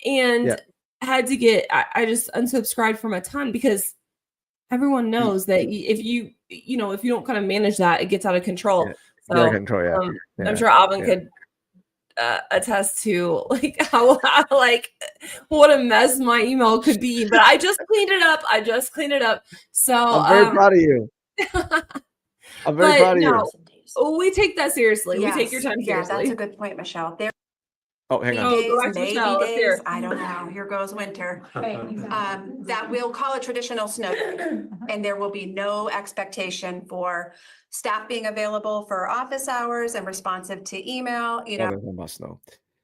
and had to get. I just unsubscribed from a ton because everyone knows that if you don't kind of manage that, it gets out of control. So out of control, I'm sure Alvin could attest to how what a mess my email could be. But I just cleaned it up. So I'm very proud of you. I'm very proud of you. We take that seriously. Yes. We take your time seriously. Yeah, that's a good point, Michelle. There hang on. maybe days, I don't know. Here goes winter. That we'll call a traditional snow day, and there will be no expectation for staff being available for office hours and responsive to email. There's no must know.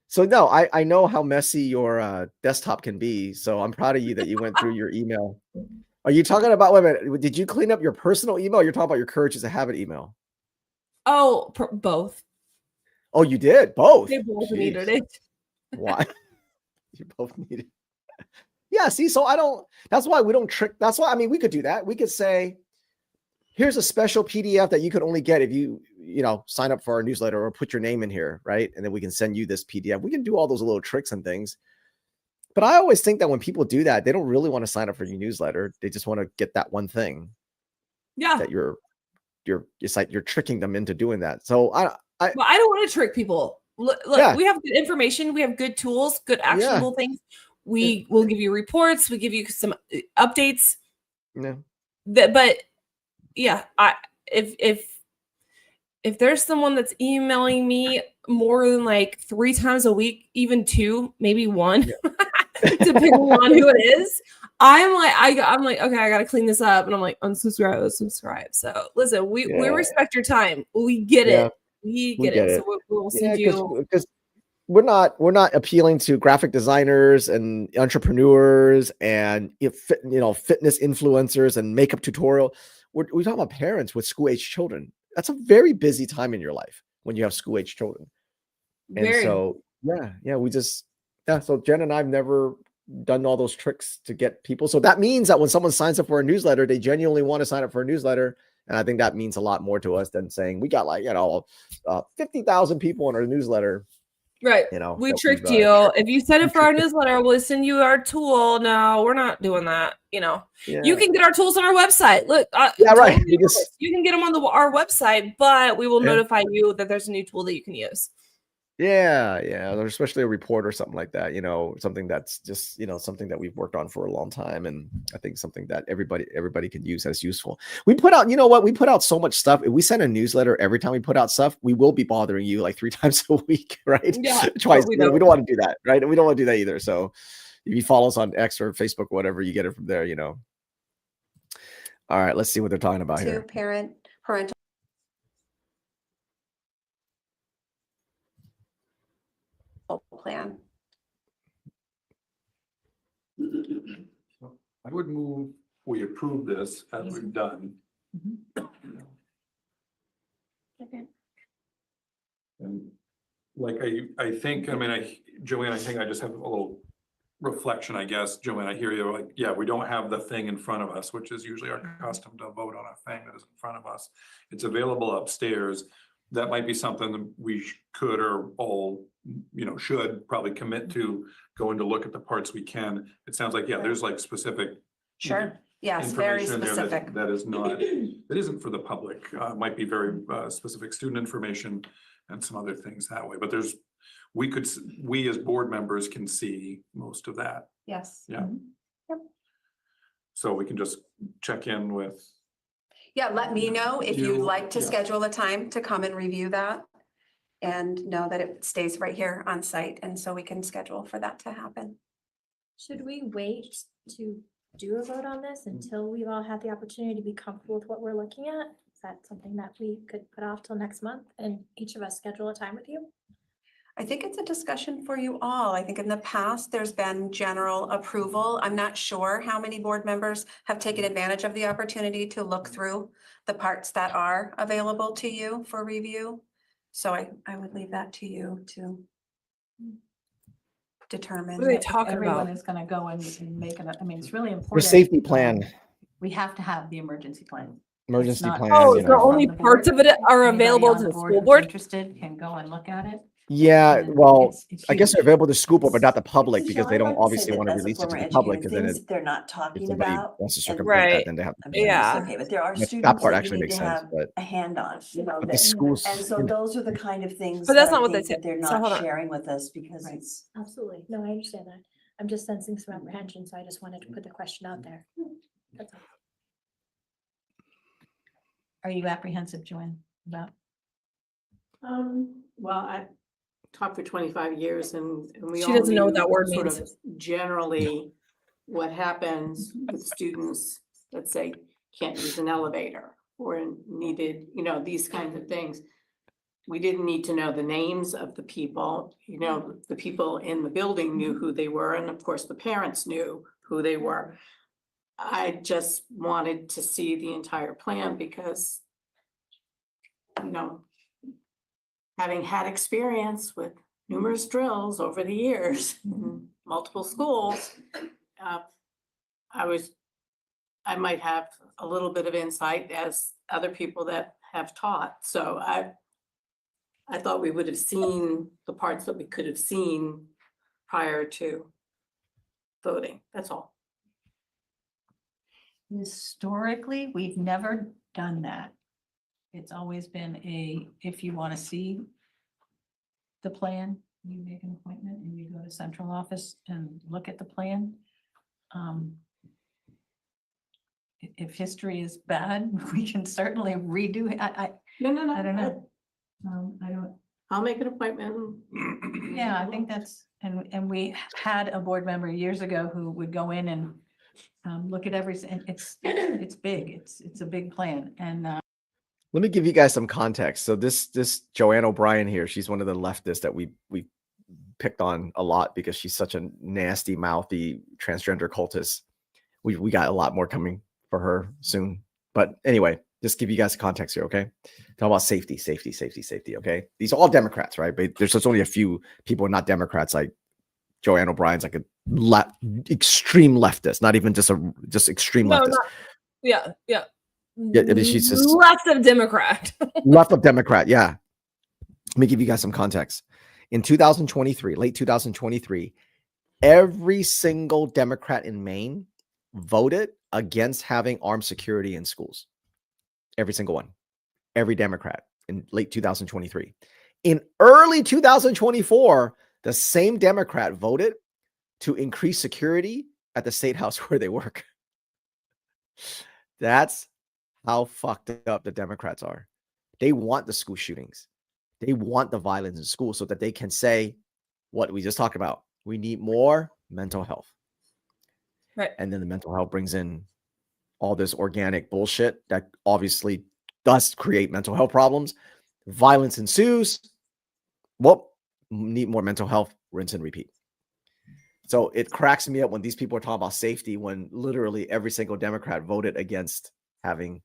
So no, I know how messy your desktop can be. So I'm proud of you that you went through your email. Are you talking about? Wait a minute. Did you clean up your personal email? Or you're talking about your Courage is a Habit email. Oh, both. Oh, you did both. They both needed it. Why? You both need it. Yeah. See, so that's why we don't trick. That's why, we could do that. We could say, here's a special PDF that you could only get if you sign up for our newsletter or put your name in here. Right. And then we can send you this PDF. We can do all those little tricks and things. But I always think that when people do that, they don't really want to sign up for your newsletter. They just want to get that one thing. Yeah. That it's like you're tricking them into doing that. So I don't want to trick people. Look, we have good information. We have good tools, good actionable things. We will give you reports. We give you some updates. Yeah. But yeah, if there's someone that's emailing me more than 3 times a week, even 2, maybe 1, depending on who it is, I'm like, okay, I gotta clean this up, and I'm like, unsubscribe. So listen, we respect your time. We get it. We get it. So we'll send you. Because we're not appealing to graphic designers and entrepreneurs and fitness influencers and makeup tutorial. We're talking about parents with school age children. That's a very busy time in your life when you have school age children. And so so Jen and I've never done all those tricks to get people. So that means that when someone signs up for a newsletter, they genuinely want to sign up for a newsletter. And I think that means a lot more to us than saying we got 50,000 people on our newsletter. Right. We tricked you. If you sign up for our newsletter, we'll send you our tool. No, we're not doing that. You can get our tools on our website. Look, right. You can get them on our website, but we will notify you that there's a new tool that you can use. Yeah, or especially a report or something like that, something that's just, something that we've worked on for a long time. And I think something that everybody can use as useful. We put out, we put out so much stuff. If we send a newsletter every time we put out stuff, we will be bothering you 3 times a week, right? Yeah. Twice. We don't want to do that, right? We don't want to do that either. So if you follow us on X or Facebook, or whatever, you get it from there, All right, let's see what they're talking about here. Parental. Plan. I would move we approve this as we've done. Okay. And I think, Joanne, I think I just have a little reflection, I guess. Joanne, I hear you we don't have the thing in front of us, which is usually our custom to vote on a thing that is in front of us. It's available upstairs. That might be something that we could or all, should probably commit to going to look at the parts we can. It sounds like, there's specific. Sure. Yes, very specific. That isn't for the public. Might be very specific student information and some other things that way. But there's we as board members can see most of that. Yes. Yeah. So we can just check in with, Yeah, let me know if you'd You- like to yeah. schedule a time to come and review that. And know that it stays right here on site, and so we can schedule for that to happen. Should we wait to do a vote on this until we've all had the opportunity to be comfortable with what we're looking at? Is that something that we could put off till next month and each of us schedule a time with you? I think it's a discussion for you all. I think in the past, there's been general approval. I'm not sure how many board members have taken advantage of the opportunity to look through the parts that are available to you for review. So I would leave that to you to determine. What are they talking Everyone about? is gonna go and make it, I mean, it's really The important. safety plan, We have to have the emergency plan. emergency not- plan. Oh, you so know. only From the parts board. of it are Anybody available on to the board school who's board? Interested can go and look at it. Yeah, And well, it's I guess they're huge. available to school board, but not the public So because Sean, they I'd don't like to say obviously that want to as a release it to former the public educator, because then things it, they're not if talking somebody about. wants to and circumvent Right. that, then they have to. I'm pay. sure it's Yeah. okay, but there are That students part that you actually need makes to sense, have but a hand on, you know, but the that, schools. and so those are the kind of things But that that's not I what they think said. that they're So not hold on. sharing with us because it's. Absolutely. No, I understand that. I'm just sensing some apprehension, so I just wanted to put the question out there. That's all. Are you apprehensive, Joanne, about? Well, I taught for 25 years and we She all doesn't know what knew that word sort means. of generally what happens with students, let's say, can't use an elevator or needed, you know, these kinds of things. We didn't need to know the names of the people, you know, the people in the building knew who they were, and of course, the parents knew who they were. I just wanted to see the entire plan because, you know, having had experience with numerous drills over the years in multiple schools, I might have a little bit of insight as other people that have taught. So I thought we would have seen the parts that we could have seen prior to voting. That's all. Historically, we've never done that. It's always been if you want to see the plan, you make an appointment and you go to central office and look at the plan. If history is bad, we can certainly redo it. No. I don't know. I don't. I'll make an appointment. Yeah, I think that's, and we had a board member years ago who would go in and look at and it's big, it's a big plan, and Let me give you guys some context. So this Joanne O'Brien here, she's one of the leftists that we picked on a lot because she's such a nasty, mouthy transgender cultist. We got a lot more coming for her soon. But anyway, just give you guys context here, okay? Talk about safety, okay? These are all Democrats, right? But there's just only a few people not Democrats, like Joanne O'Brien's like a extreme leftist, not even just extreme leftist. Yeah. Yeah, I mean, she's just left of Democrat. left of Democrat. Yeah. Let me give you guys some context. In 2023, late 2023, every single Democrat in Maine voted against having armed security in schools. Every single one. Every Democrat in late 2023. In early 2024, the same Democrat voted to increase security at the state house where they work. That's how fucked up the Democrats are. They want the school shootings. They want the violence in school so that they can say what we just talked about. We need more mental health. Right. And then the mental health brings in all this organic bullshit that obviously does create mental health problems. Violence ensues. Well, need more mental health, rinse and repeat. So it cracks me up when these people are talking about safety when literally every single Democrat voted against having.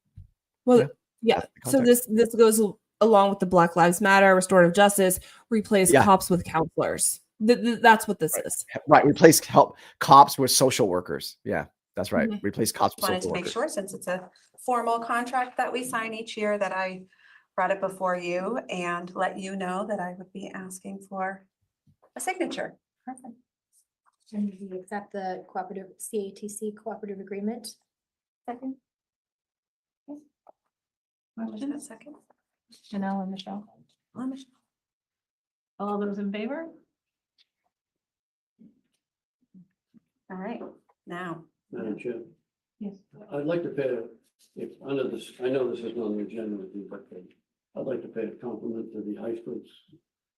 Well, yeah. So this goes along with the Black Lives Matter, restorative justice, replace cops with counselors. That's what this is. Right. Replace cops with social workers. Yeah, that's right. Mhm. Replace cops with Wanted social to make workers. sure, since it's a formal contract that we sign each year, that I brought it before you and let you know that I would be asking for a signature. Perfect. And we accept the cooperative CATC cooperative agreement. Second. questions? Second. Janelle and Michelle. All those in favor? All right, now. Madam Chair, Yes. I'd like to pay, if under this, I know this is not on the agenda with you, but I'd like to pay a compliment to the high school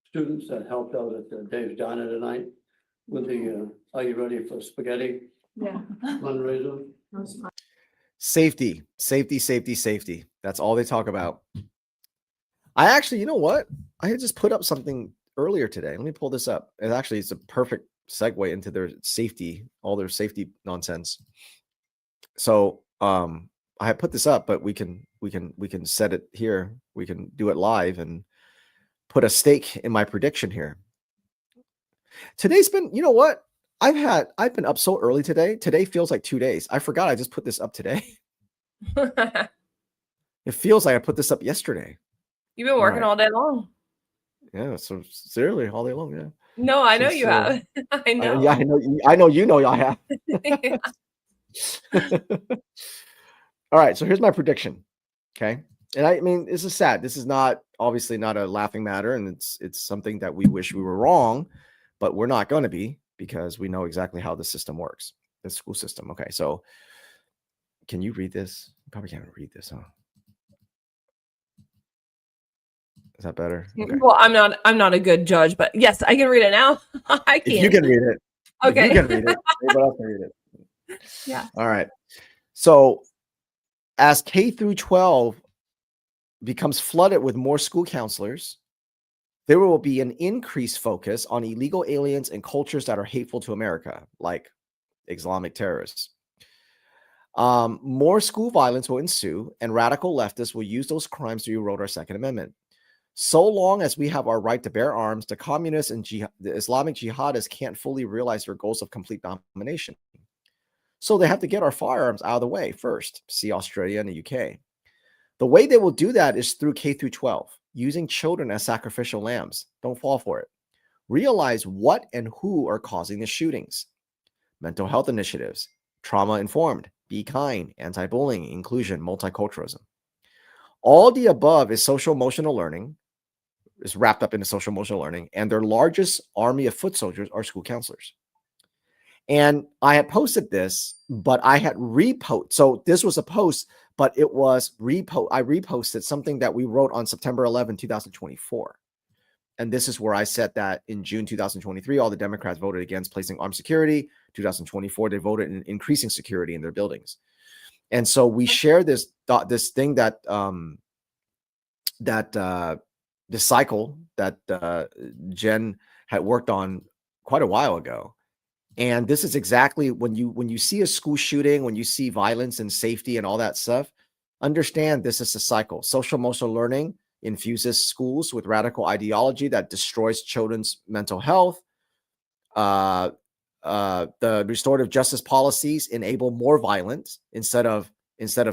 students that helped out at Dave's Diner tonight with the, are you ready for spaghetti Yeah. fundraiser? Safety, safety, safety, safety. That's all they talk about. I actually, you know what? I had just put up something earlier today. Let me pull this up. And actually, it's a perfect segue into their safety, all their safety nonsense. So I had put this up, but we can set it here. We can do it live and put a stake in my prediction here. Today's been, you know what? I've been up so early today. Today feels like 2 days. I forgot I just put this up today. It feels like I put this up yesterday. You've been working all day long. Yeah, so seriously, all day long. Yeah. No, I know Since, you have. I know. Yeah, I know. I know you know I have. Yeah. All right, so here's my prediction. Okay, and I mean, this is sad. This is not obviously not a laughing matter, and it's something that we wish we were wrong, but we're not going to be because we know exactly how the system works, the school system. Okay, so can you read this? You probably can't read this, huh? Is that better? Okay. Well, I'm not a good judge, but yes, I can read it now. I can. If you can read it, Okay. If you can read it, anybody else can read it. Yeah. All right. So as K through 12 becomes flooded with more school counselors, there will be an increased focus on illegal aliens and cultures that are hateful to America, like Islamic terrorists. More school violence will ensue, and radical leftists will use those crimes to erode our Second Amendment. So long as we have our right to bear arms, the communists and the Islamic jihadists can't fully realize their goals of complete domination. So they have to get our firearms out of the way first. See Australia and the UK. The way they will do that is through K through 12, using children as sacrificial lambs. Don't fall for it. Realize what and who are causing the shootings. Mental health initiatives, trauma-informed, be kind, anti-bullying, inclusion, multiculturalism. All the above is social emotional learning, is wrapped up into social emotional learning, and their largest army of foot soldiers are school counselors. And I had posted this, but I had reposted. So this was a post, but it was I reposted something that we wrote on September 11, 2024. And this is where I said that in June 2023, all the Democrats voted against placing armed security. 2024, they voted in increasing security in their buildings. And so we share this thing that the cycle that Jen had worked on quite a while ago. And this is exactly when you see a school shooting, when you see violence and safety and all that stuff, understand this is a cycle. Social emotional learning infuses schools with radical ideology that destroys children's mental health. The restorative justice policies enable more violence instead of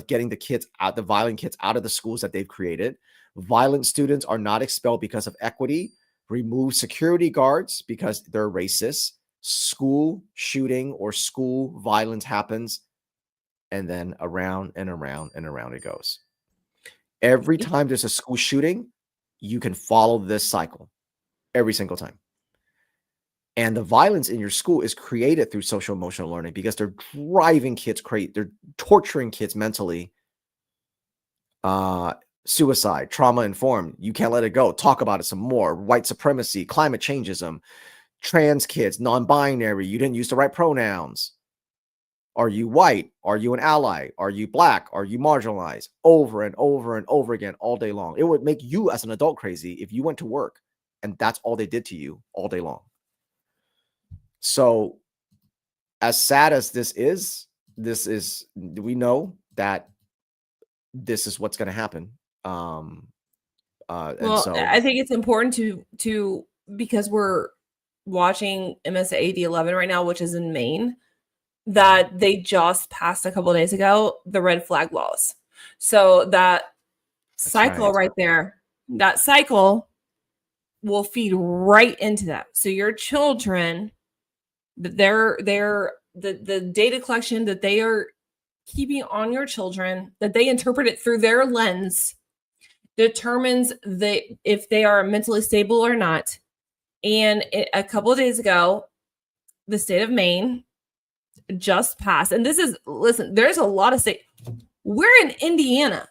getting the violent kids out of the schools that they've created. Violent students are not expelled because of equity. Remove security guards because they're racist. School shooting or school violence happens, and then around and around and around it goes. Every time there's a school shooting, you can follow this cycle every single time. And the violence in your school is created through social emotional learning because they're driving kids crazy. They're torturing kids mentally. Suicide, trauma informed. You can't let it go. Talk about it some more. White supremacy, climate changeism, trans kids, non-binary. You didn't use the right pronouns. Are you white? Are you an ally? Are you black? Are you marginalized? Over and over and over again all day long. It would make you as an adult crazy if you went to work and that's all they did to you all day long. So as sad as this is, we know that this is what's going to happen. Well, so I think it's important to because we're watching MSAD 11 right now, which is in Maine, that they just passed a couple of days ago the red flag laws. So that cycle right there, that cycle will feed right into that. So your children, the data collection that they are keeping on your children, that they interpret it through their lens, determines if they are mentally stable or not, And a couple of days ago, the state of Maine just passed, and this is, listen, there's a lot of state. We're in Indiana.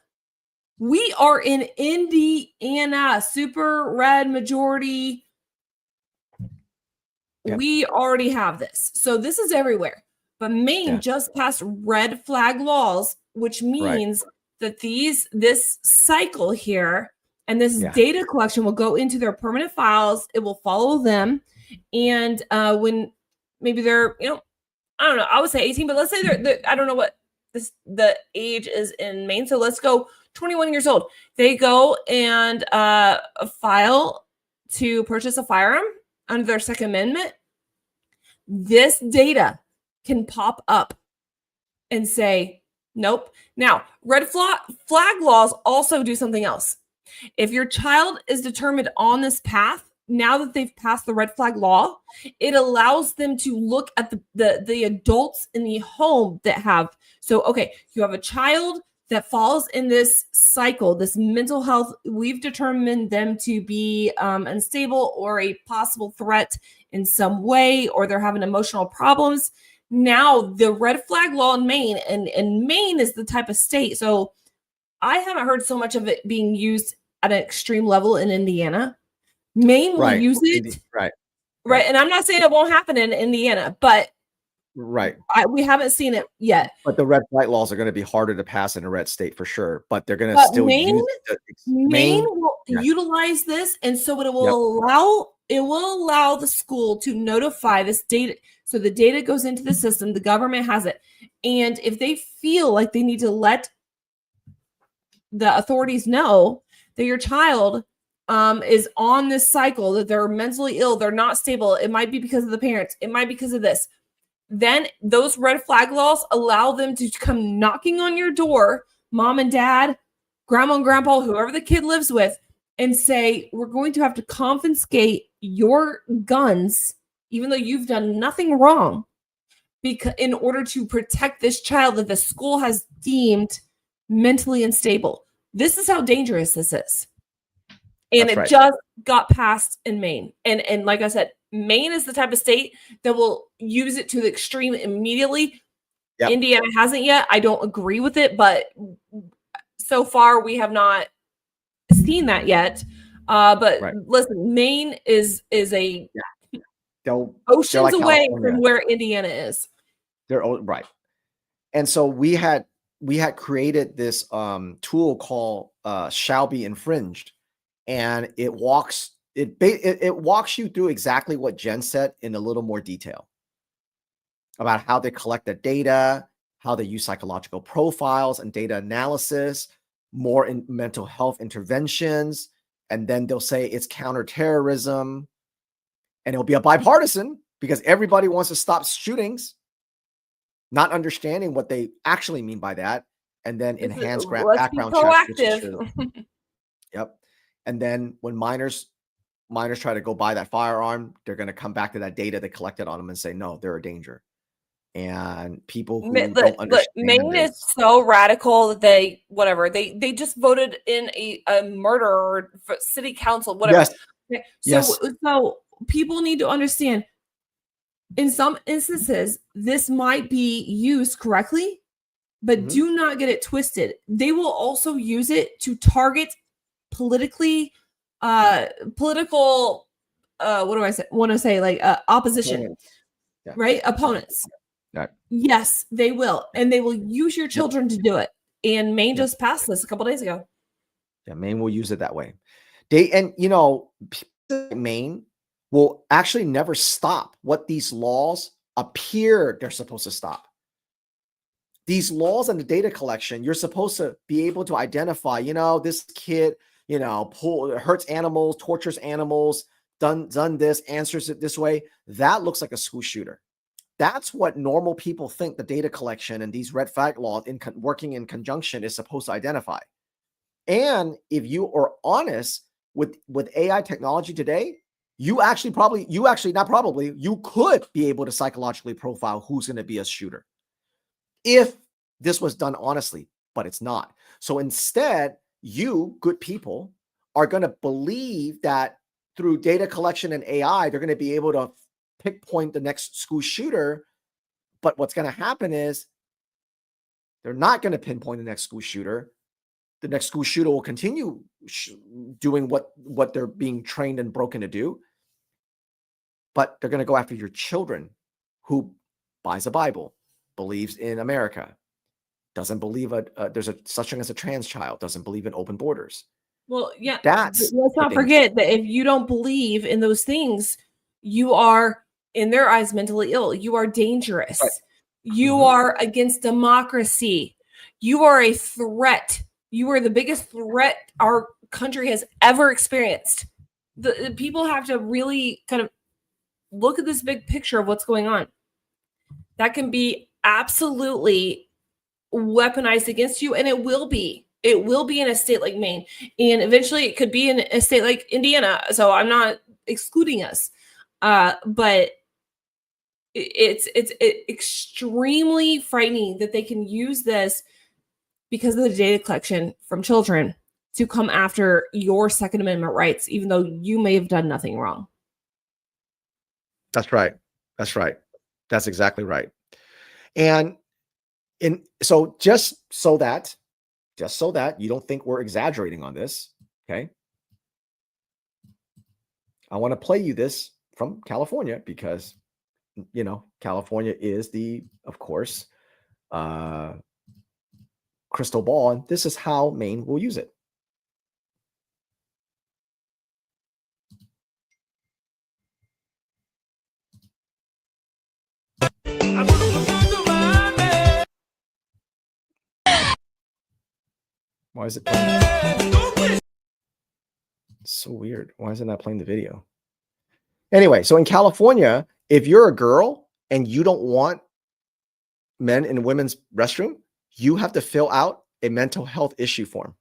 We are in Indiana, super red majority. Yep. We already have this. So this is everywhere. But Maine just passed red flag laws, which means that this cycle here and this data collection will go into their permanent files. It will follow them. And when maybe they're, I don't know, I would say 18, but let's say they're I don't know what the age is in Maine. So let's go 21 years old. They go and file to purchase a firearm under their Second Amendment. This data can pop up and say, nope. Now, red flag laws also do something else. If your child is determined on this path, now that they've passed the red flag law, it allows them to look at the adults in the home that have. So, okay, you have a child that falls in this cycle, this mental health. We've determined them to be unstable or a possible threat in some way, or they're having emotional problems. Now, the red flag law in Maine, and Maine is the type of state. So I haven't heard so much of it being used at an extreme level in Indiana. Maine will use it. Right. And I'm not saying it won't happen in Indiana, but we haven't seen it yet. But the red flag laws are going to be harder to pass in a red state for sure. But they're going to still use Maine will utilize this, and so it will allow the school to notify this data. So the data goes into the system, the government has it. And if they feel like they need to let the authorities know that your child is on this cycle, that they're mentally ill, they're not stable, it might be because of the parents, it might be because of this, then those red flag laws allow them to come knocking on your door, mom and dad, grandma and grandpa, whoever the kid lives with, and say, we're going to have to confiscate your guns, even though you've done nothing wrong, because in order to protect this child that the school has deemed mentally unstable. This is how dangerous this is. And it just got passed in Maine. And like I said, Maine is the type of state that will use it to the extreme immediately. Yep. Indiana hasn't yet. I don't agree with it, but so far we have not seen that yet. But listen, Maine is a oceans like away California. from where Indiana is. They're right. And so we had created this tool called shall be infringed. And it walks you through exactly what Jen said in a little more detail about how they collect the data, how they use psychological profiles and data analysis, more in mental health interventions, and then they'll say it's counterterrorism, and it'll be a bipartisan because everybody wants to stop shootings, not understanding what they actually mean by that, and then enhance background checks. Which is true. Yep. And then when minors try to go buy that firearm, they're going to come back to that data they collected on them and say, no, they're a danger. And people who don't understand Maine is so radical that they just voted in a murder for city council, whatever. Yes. So people need to understand, in some instances, this might be used correctly, but do not get it twisted. They will also use it to target political opposition, right? Opponents. Yes, they will. And they will use your children to do it. And Maine just passed this a couple days ago. Yeah, Maine will use it that way. Maine will actually never stop what these laws appear they're supposed to stop. These laws and the data collection, you're supposed to be able to identify, this kid, hurts animals, tortures animals, done this, answers it this way. That looks like a school shooter. That's what normal people think the data collection and these red flag laws working in conjunction is supposed to identify. And if you are honest with AI technology today, you could be able to psychologically profile who's going to be a shooter if this was done honestly, but it's not. So instead, you good people are going to believe that through data collection and AI, they're going to be able to pinpoint the next school shooter. But what's going to happen is they're not going to pinpoint the next school shooter. The next school shooter will continue doing what they're being trained and broken to do. But they're going to go after your children who buys a Bible, believes in America, doesn't believe there's a such thing as a trans child, doesn't believe in open borders. Well, yeah, That's let's not forget that if you don't believe in those things, you are, in their eyes, mentally ill. You are dangerous. Right. You are against democracy. You are a threat. You are the biggest threat our country has ever experienced. The people have to really kind of look at this big picture of what's going on. That can be absolutely weaponized against you, and it will be. It will be in a state like Maine, and eventually it could be in a state like Indiana. So I'm not excluding us, but it's extremely frightening that they can use this because of the data collection from children to come after your Second Amendment rights, even though you may have done nothing wrong. That's right. That's right. That's exactly right. And so just so that you don't think we're exaggerating on this, okay? I want to play you this from California because, you know, California is of course, crystal ball, and this is how Maine will use it. Why is it playing? It's so weird. Why is it not playing the video? Anyway, so in California, if you're a girl and you don't want men in women's restroom, you have to fill out a mental health issue form.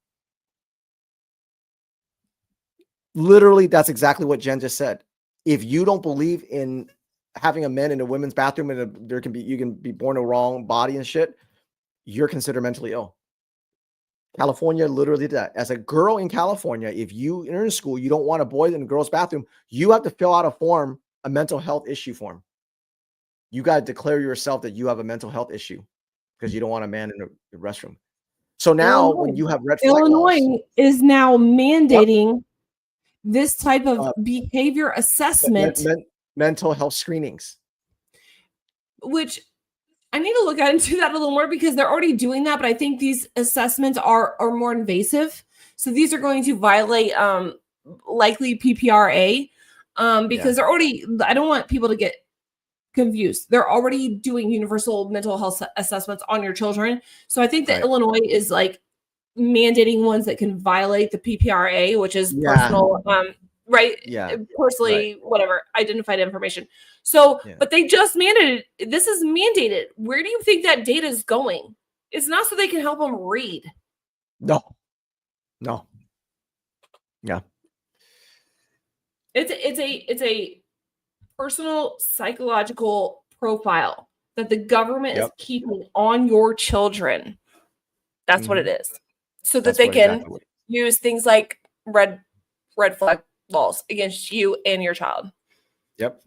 Literally, that's exactly what Jen just said. If you don't believe in having a man in a women's bathroom and you can be born a wrong body and shit, you're considered mentally ill. California literally did that. As a girl in California, if you enter in school, you don't want a boy in a girl's bathroom, you have to fill out a form, a mental health issue form. You got to declare yourself that you have a mental health issue because you don't want a man in the restroom. So now when you have red flag Illinois laws, is now mandating this type of behavior assessment, mental health screenings, which I need to look into that a little more because they're already doing that, but I think these assessments are more invasive. So these are going to violate likely PPRA because they're already, I don't want people to get confused. They're already doing universal mental health assessments on your children. So I think that Illinois is like mandating ones that can violate the PPRA, which is personal, personally, whatever, identified information. So, but they just mandated, this is mandated. Where do you think that data is going? It's not so they can help them read. No. Yeah. It's a personal psychological profile that the government is keeping on your children. That's what it is. So that they can use things like red flag laws against you and your child. Yep.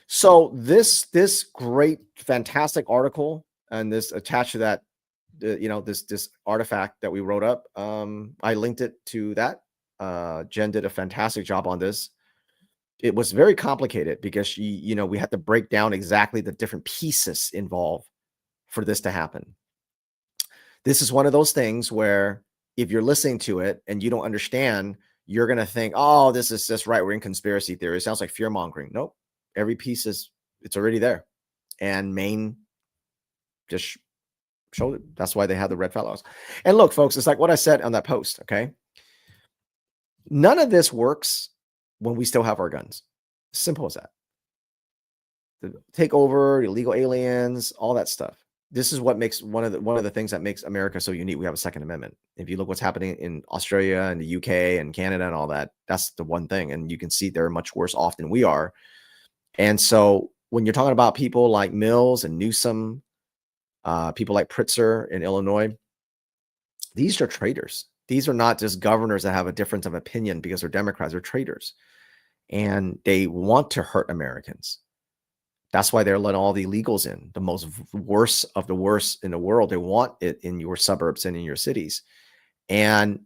So this great, fantastic article and this attached to that, this artifact that we wrote up, I linked it to that. Jen did a fantastic job on this. It was very complicated because we had to break down exactly the different pieces involved for this to happen. This is one of those things where if you're listening to it and you don't understand, you're going to think, oh, this is just right. We're in conspiracy theory. It sounds like fear mongering. Nope. Every piece it's already there. And Maine just showed it. That's why they have the red flag laws. And look, folks, it's like what I said on that post. Okay. None of this works when we still have our guns. Simple as that. The takeover, illegal aliens, all that stuff. This is what makes one of the things that makes America so unique. We have a Second Amendment. If you look what's happening in Australia and the UK and Canada and all that, that's the one thing. And you can see they're much worse off than we are. And so when you're talking about people like Mills and Newsom, people like Pritzker in Illinois, these are traitors. These are not just governors that have a difference of opinion because they're Democrats. They're traitors. and they want to hurt Americans. That's why they're letting all the illegals in, the most worst of the worst in the world. They want it in your suburbs and in your cities. And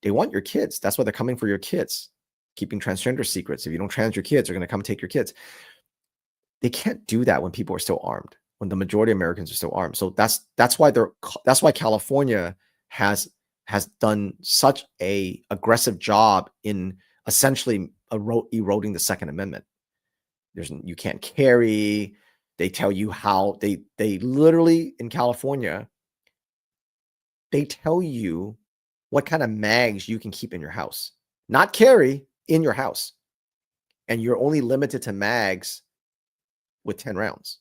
they want your kids. That's why they're coming for your kids, keeping transgender secrets. If you don't trans your kids, they're going to come take your kids. They can't do that when people are still armed, when the majority of Americans are still armed. So that's why California has done such a aggressive job in essentially eroding the Second Amendment. You can't carry. They tell you how they literally in California, they tell you what kind of mags you can keep in your house, not carry in your house. And you're only limited to mags with 10 rounds.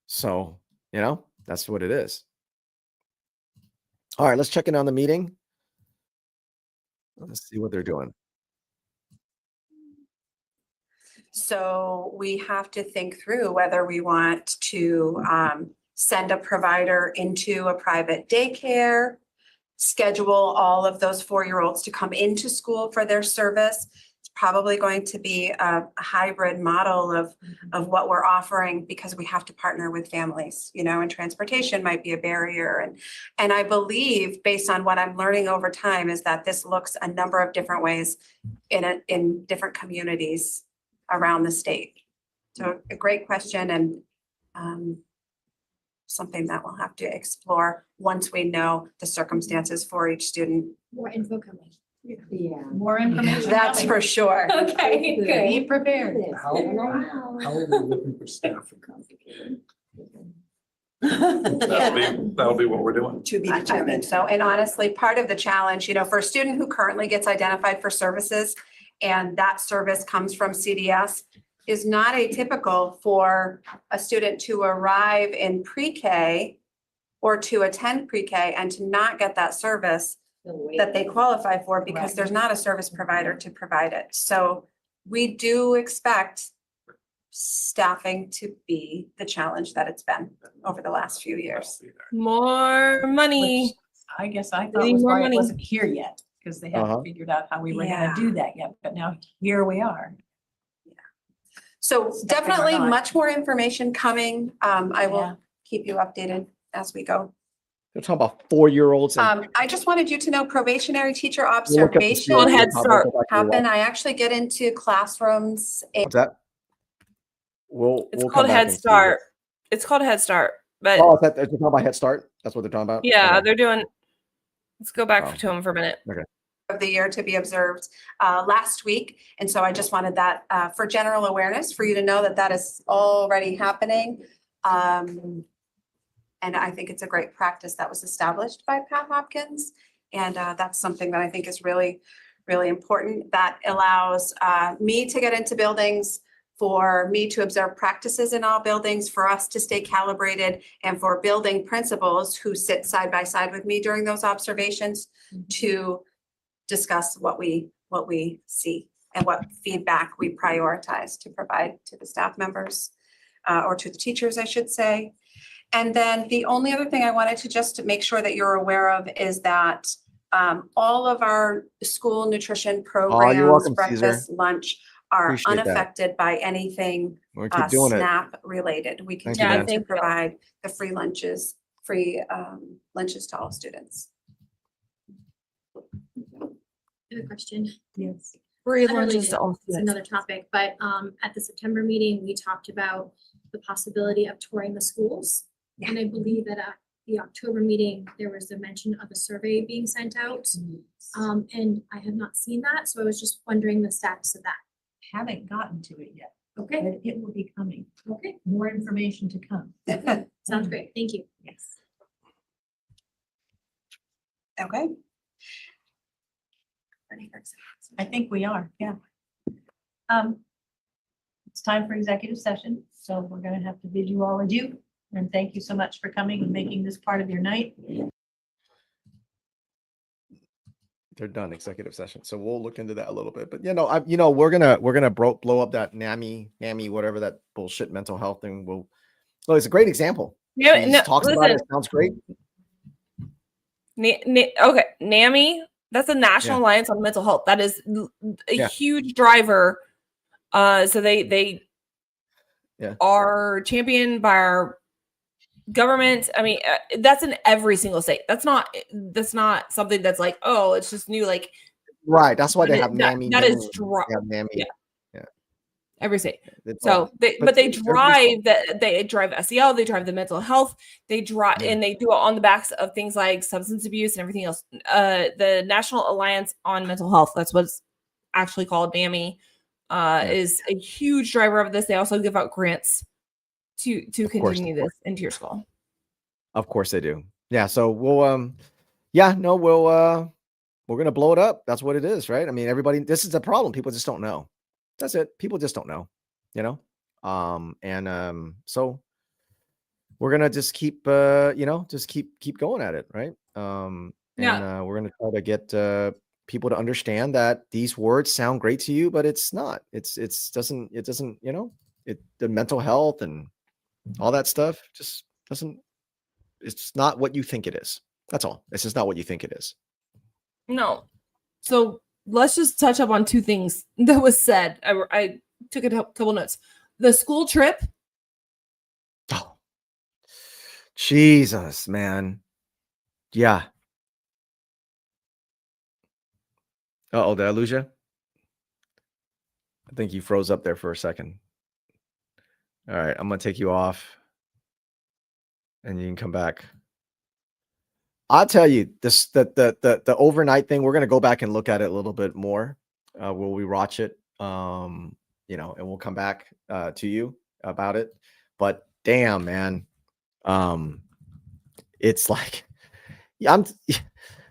So, that's what it is. All right, let's check in on the meeting. Let's see what they're doing. So we have to think through whether we want to send a provider into a private daycare, schedule all of those 4-year-olds to come into school for their service. It's probably going to be a hybrid model of what we're offering, because we have to partner with families, and transportation might be a barrier. And I believe, based on what I'm learning over time, is that this looks a number of different ways in different communities around the state. So a great question, and something that we'll have to explore once we know the circumstances for each student. More info coming. Yeah. More information. That's coming. for sure. Okay, good. Be prepared. How are we looking for staff? That'll be what we're doing. To be determined. So, and honestly, part of the challenge, for a student who currently gets identified for services, and that service comes from CDS, is not atypical for a student to arrive in pre-K or to attend pre-K and to not get that service that they qualify for, because there's not a service provider to provide it. So we do expect staffing to be the challenge that it's been over the last few years. More money. Which I guess I thought Need was more why it money. wasn't here yet, because they haven't figured out how we were gonna do that yet, but now here we are. So Staffing or definitely not. much more information coming. I Yeah. will keep you updated as we go. They're talking about 4-year-olds. I just wanted you to know probationary teacher We'll look at the observation Called series. Head Start. happen. I actually get into classrooms. What's that? We'll It's come called back Head and see Start. It's called Head Start. But Oh, they're talking about Head Start? That's what they're talking about? yeah, Okay. they're doing. Let's go back Oh. to them for a minute. Okay. Of the year to be observed last week. And so I just wanted that for general awareness, for you to know that that is already happening. And I think it's a great practice that was established by Pat Hopkins. And that's something that I think is really, really important. That allows me to get into buildings, for me to observe practices in all buildings, for us to stay calibrated, and for building principals who sit side by side with me during those observations to discuss what we see and what feedback we prioritize to provide to the staff members or to the teachers, I should say. And then the only other thing I wanted to just make sure that you're aware of is that all of our school nutrition programs, welcome, breakfast, lunch, are Appreciate that. unaffected by anything We're gonna keep doing it. SNAP related. We Thank you, continue man. to provide the free lunches to all students. I have a question. Yes. Free Unrelated, lunches to all It's students. another topic, but at the September meeting, we talked about the possibility of touring the schools. And I believe that at the October meeting, there was a mention of a survey being sent out. And I have not seen that, so I was just wondering the status of that. Haven't gotten to it yet, Okay, but it will be coming. okay, More information to come. sounds great, thank you. Yes. Okay. I think we are, yeah. It's time for executive session, so we're gonna have to bid you all adieu. And thank you so much for coming and making this part of your night. They're done executive session. So we'll look into that a little bit. But we're gonna blow up that NAMI, whatever that bullshit mental health thing. Well, it's a great example. Yeah, She no, talks about it. Sounds great. Okay, NAMI That's a National Yeah. Alliance on Mental Health. That is a Yeah. huge driver. So they Yeah. are championed by our government. I mean, that's in every single state. That's not something that's like, oh, it's just new. Like, Right. That's why they have that NAMI. that is They have NAMI. yeah, Yeah. every state. It's So all, they drive SEL, they drive the mental health, they drive Yeah. and they do it on the backs of things like substance abuse and everything else. The National Alliance on Mental Health, that's what's actually called NAMI, is a huge driver of this. They also give out grants to continue this into your school. Of course they do. Yeah. So we'll we're gonna blow it up. That's what it is, right? I mean, everybody, this is the problem. People just don't know. That's it. People just don't know, you know? So we're gonna just keep just keep going at it, right? We're gonna try to get people to understand that these words sound great to you, but it's not. It doesn't, the mental health and all that stuff just doesn't, it's not what you think it is. That's all. It's just not what you think it is. No. So let's just touch up on two things that was said. I took a couple notes. The school trip. Oh, Jesus, man. Yeah. Uh-oh, did I lose you? I think you froze up there for a second. All right, I'm gonna take you off and you can come back. I'll tell you this, the overnight thing, we're gonna go back and look at it a little bit more. Will we watch it? And we'll come back to you about it. But damn, man. It's like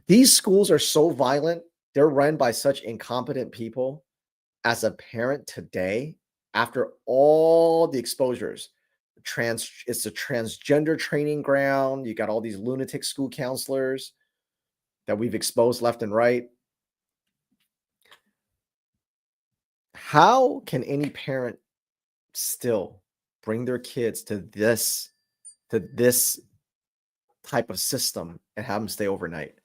these schools are so violent. They're run by such incompetent people. As a parent today, after all the exposures, it's a transgender training ground. You got all these lunatic school counselors that we've exposed left and right. How can any parent still bring their kids to this type of system and have them stay overnight?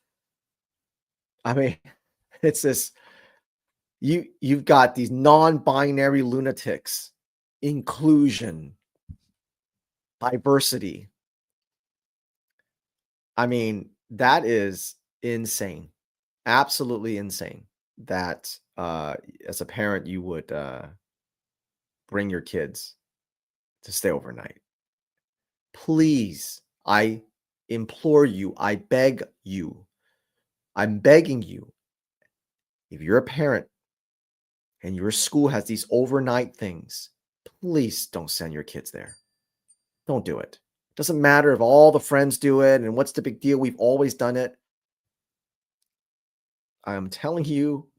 I mean, it's this, you've got these non-binary lunatics, inclusion, diversity. I mean, that is insane. Absolutely insane that as a parent you would bring your kids to stay overnight. Please, I implore you, I beg you, I'm begging you, if you're a parent and your school has these overnight things, please don't send your kids there. Don't do it. Doesn't matter if all the friends do it and what's the big deal. We've always done it. I'm telling you,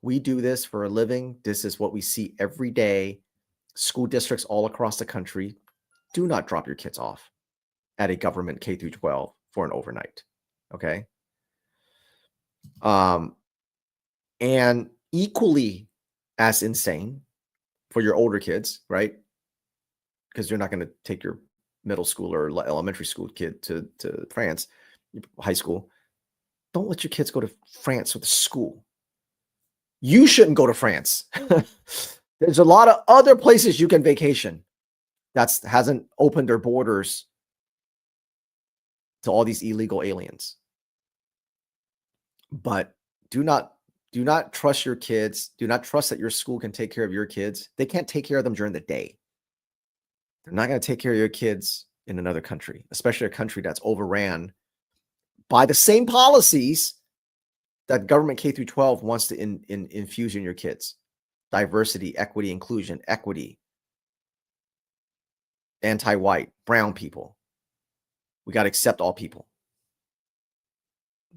we do this for a living. This is what we see every day. School districts all across the country, do not drop your kids off at a government K through 12 for an overnight. Okay. And equally as insane for your older kids, right? Because you're not going to take your middle school or elementary school kid to France, high school. Don't let your kids go to France with the school. You shouldn't go to France. There's a lot of other places you can vacation that hasn't opened their borders to all these illegal aliens. But do not trust your kids. Do not trust that your school can take care of your kids. They can't take care of them during the day. They're not going to take care of your kids in another country, especially a country that's overran by the same policies that government K through 12 wants to infuse in your kids. Diversity, equity, inclusion, equity, anti-white, brown people. We got to accept all people.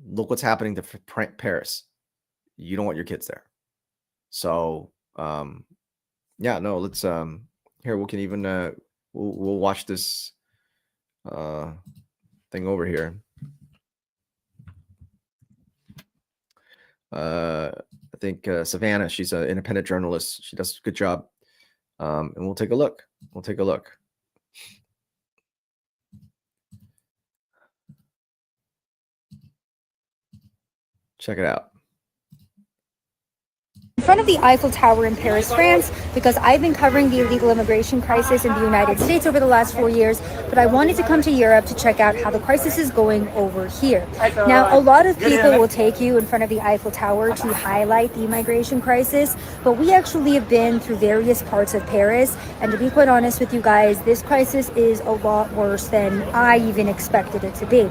Look what's happening to Paris. You don't want your kids there. So, yeah, no, let's, here, we can even, we'll watch this thing over here. I think Savannah, she's an independent journalist. She does a good job. And we'll take a look. We'll take a look. Check it out. In front of the Eiffel Tower in Paris, France, because I've been covering the illegal immigration crisis in the United States over the last 4 years, but I wanted to come to Europe to check out how the crisis is going over here. Now, a lot of people will take you in front of the Eiffel Tower to highlight the immigration crisis, but we actually have been through various parts of Paris, and to be quite honest with you guys, this crisis is a lot worse than I even expected it to be.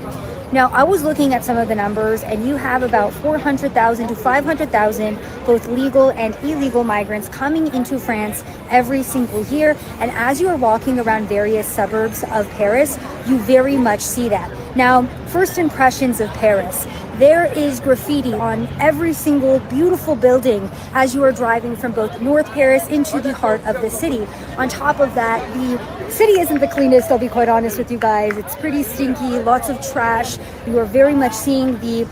Now, I was looking at some of the numbers, and you have about 400,000 to 500,000 both legal and illegal migrants coming into France every single year. And as you are walking around various suburbs of Paris, you very much see that. Now, first impressions of Paris. There is graffiti on every single beautiful building as you are driving from both North Paris into the heart of the city. On top of that, the city isn't the cleanest, I'll be quite honest with you guys. It's pretty stinky, lots of trash. You are very much seeing the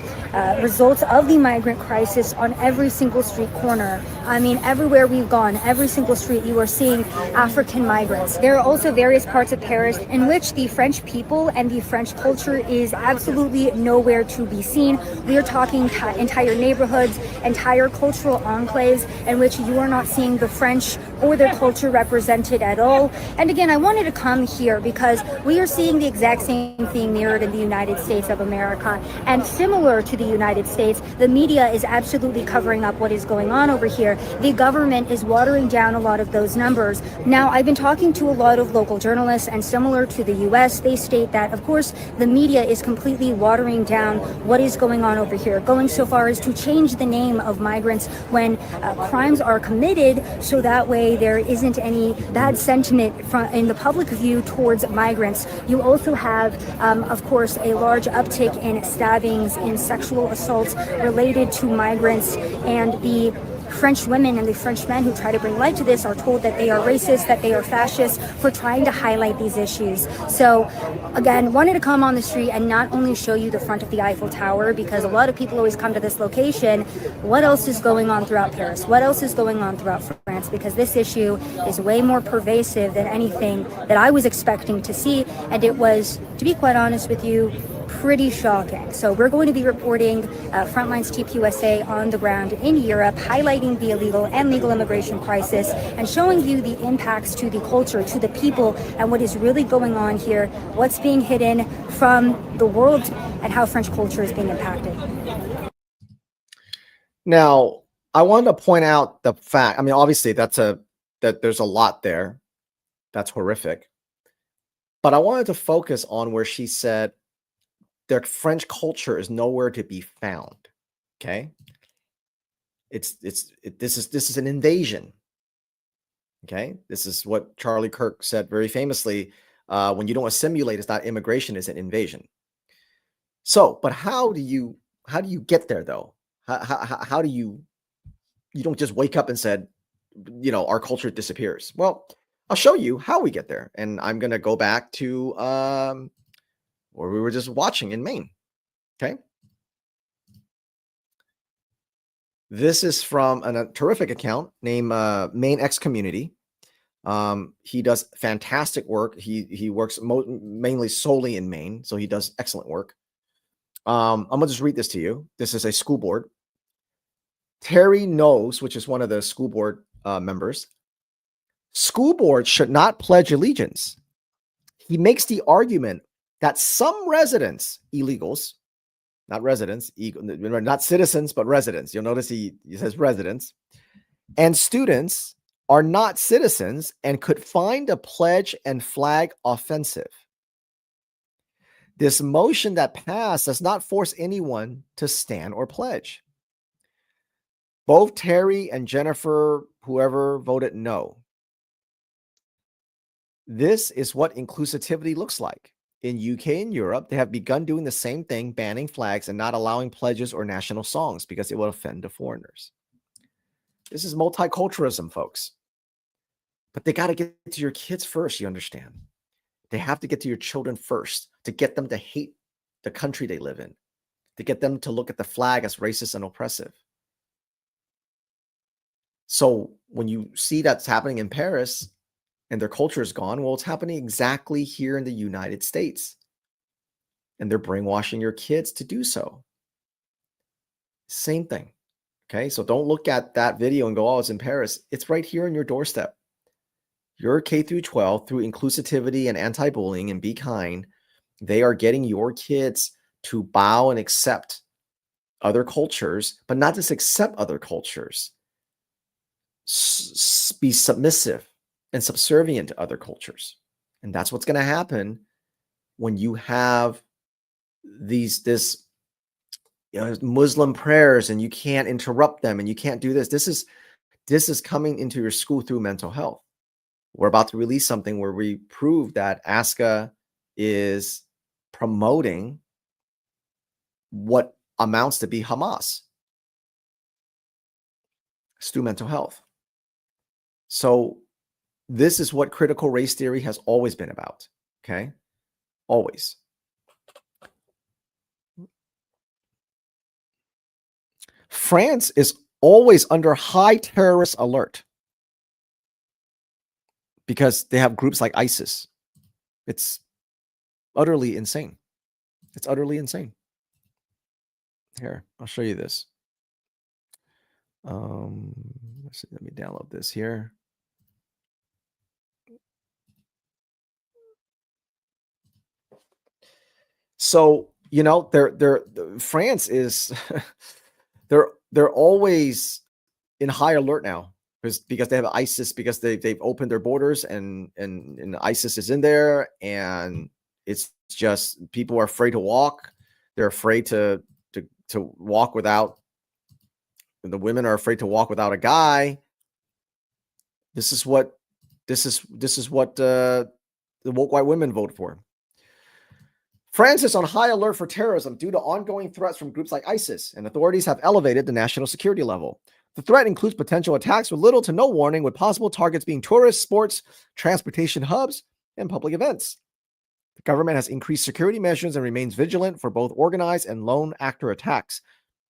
results of the migrant crisis on every single street corner. I mean, everywhere we've gone, every single street, you are seeing African migrants. There are also various parts of Paris in which the French people and the French culture is absolutely nowhere to be seen. We are talking entire neighborhoods, entire cultural enclaves in which you are not seeing the French or their culture represented at all. And again, I wanted to come here because we are seeing the exact same thing mirrored in the United States of America. And similar to the United States, the media is absolutely covering up what is going on over here. The government is watering down a lot of those numbers. Now, I've been talking to a lot of local journalists, and similar to the US, they state that, of course, the media is completely watering down what is going on over here, going so far as to change the name of migrants when crimes are committed, so that way there isn't any bad sentiment in the public view towards migrants. You also have, of course, a large uptick in stabbings, in sexual assaults related to migrants, and the French women and the French men who try to bring light to this are told that they are racist, that they are fascist for trying to highlight these issues. So again, wanted to come on the street and not only show you the front of the Eiffel Tower, because a lot of people always come to this location. What else is going on throughout Paris? What else is going on throughout France? Because this issue is way more pervasive than anything that I was expecting to see. And it was, to be quite honest with you, pretty shocking. So we're going to be reporting Frontlines TPUSA on the ground in Europe, highlighting the illegal and legal immigration crisis and showing you the impacts to the culture, to the people, and what is really going on here, what's being hidden from the world, and how French culture is being impacted. Now, I wanted to point out the fact, I mean, obviously that there's a lot there. That's horrific. But I wanted to focus on where she said their French culture is nowhere to be found. Okay. This is an invasion. Okay. This is what Charlie Kirk said very famously. When you don't assimilate, it's not immigration, it's an invasion. So, but how do you get there though? How do you don't just wake up and said, our culture disappears. Well, I'll show you how we get there. And I'm going to go back to, where we were just watching in Maine. Okay. This is from a terrific account named Maine X Community. He does fantastic work. He works mainly solely in Maine, so he does excellent work. I'm gonna just read this to you. This is a school board. Terry knows, which is one of the school board members. School boards should not pledge allegiance. He makes the argument that some residents, illegals, not residents, not citizens, but residents. You'll notice he says residents, and students are not citizens and could find a pledge and flag offensive. This motion that passed does not force anyone to stand or pledge. Both Terry and Jennifer, whoever, voted no. This is what inclusivity looks like. In UK and Europe, they have begun doing the same thing, banning flags and not allowing pledges or national songs because it will offend the foreigners. This is multiculturalism, folks. But they got to get to your kids first, you understand? They have to get to your children first to get them to hate the country they live in, to get them to look at the flag as racist and oppressive. So when you see that's happening in Paris, and their culture is gone, well, it's happening exactly here in the United States. And they're brainwashing your kids to do so. Same thing. Okay. So don't look at that video and go, oh, it's in Paris. It's right here on your doorstep. Your K through 12, through inclusivity and anti-bullying and Be Kind, they are getting your kids to bow and accept other cultures, but not just accept other cultures. Be submissive and subservient to other cultures. And that's what's going to happen when you have this Muslim prayers and you can't interrupt them and you can't do this. This is coming into your school through mental health. We're about to release something where we prove that ASCA is promoting what amounts to be Hamas. It's through mental health. So this is what critical race theory has always been about. Okay? Always. France is always under high terrorist alert because they have groups like ISIS. It's utterly insane. It's utterly insane. Here, I'll show you this. Let's see, let me download this here. So, France is they're always in high alert now because they have ISIS, because they've opened their borders and ISIS is in there, and it's just people are afraid to walk. They're afraid to walk without. The women are afraid to walk without a guy. This is what the woke white women vote for. France is on high alert for terrorism due to ongoing threats from groups like ISIS, and authorities have elevated the national security level. The threat includes potential attacks with little to no warning, with possible targets being tourists, sports, transportation hubs, and public events. The government has increased security measures and remains vigilant for both organized and lone actor attacks,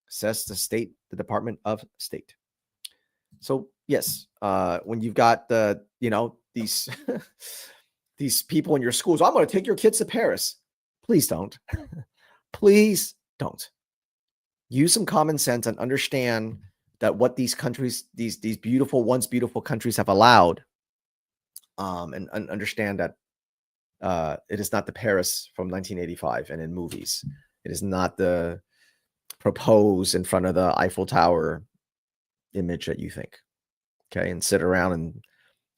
says the Department of State. So yes, when you've got these these people in your schools, I'm going to take your kids to Paris. Please don't. Please don't. Use some common sense and understand that what these countries, these beautiful, once beautiful countries have allowed, and understand that it is not the Paris from 1985 and in movies. It is not the propose in front of the Eiffel Tower image that you think. Okay, and sit around and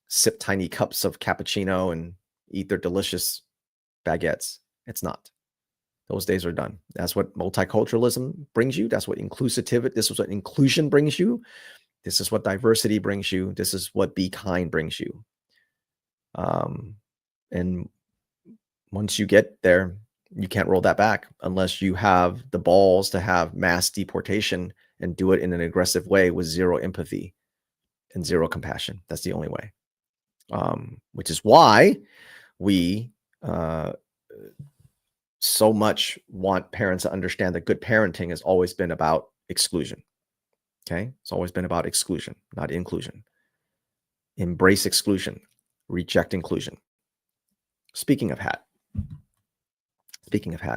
sip tiny cups of cappuccino and eat their delicious baguettes. It's not. Those days are done. That's what multiculturalism brings you. That's what inclusivity. This is what inclusion brings you. This is what diversity brings you. This is what Be Kind brings you. And once you get there, you can't roll that back unless you have the balls to have mass deportation and do it in an aggressive way with zero empathy and zero compassion. That's the only way. Which is why we so much want parents to understand that good parenting has always been about exclusion. Okay? It's always been about exclusion, not inclusion. Embrace exclusion, reject inclusion. Speaking of hat,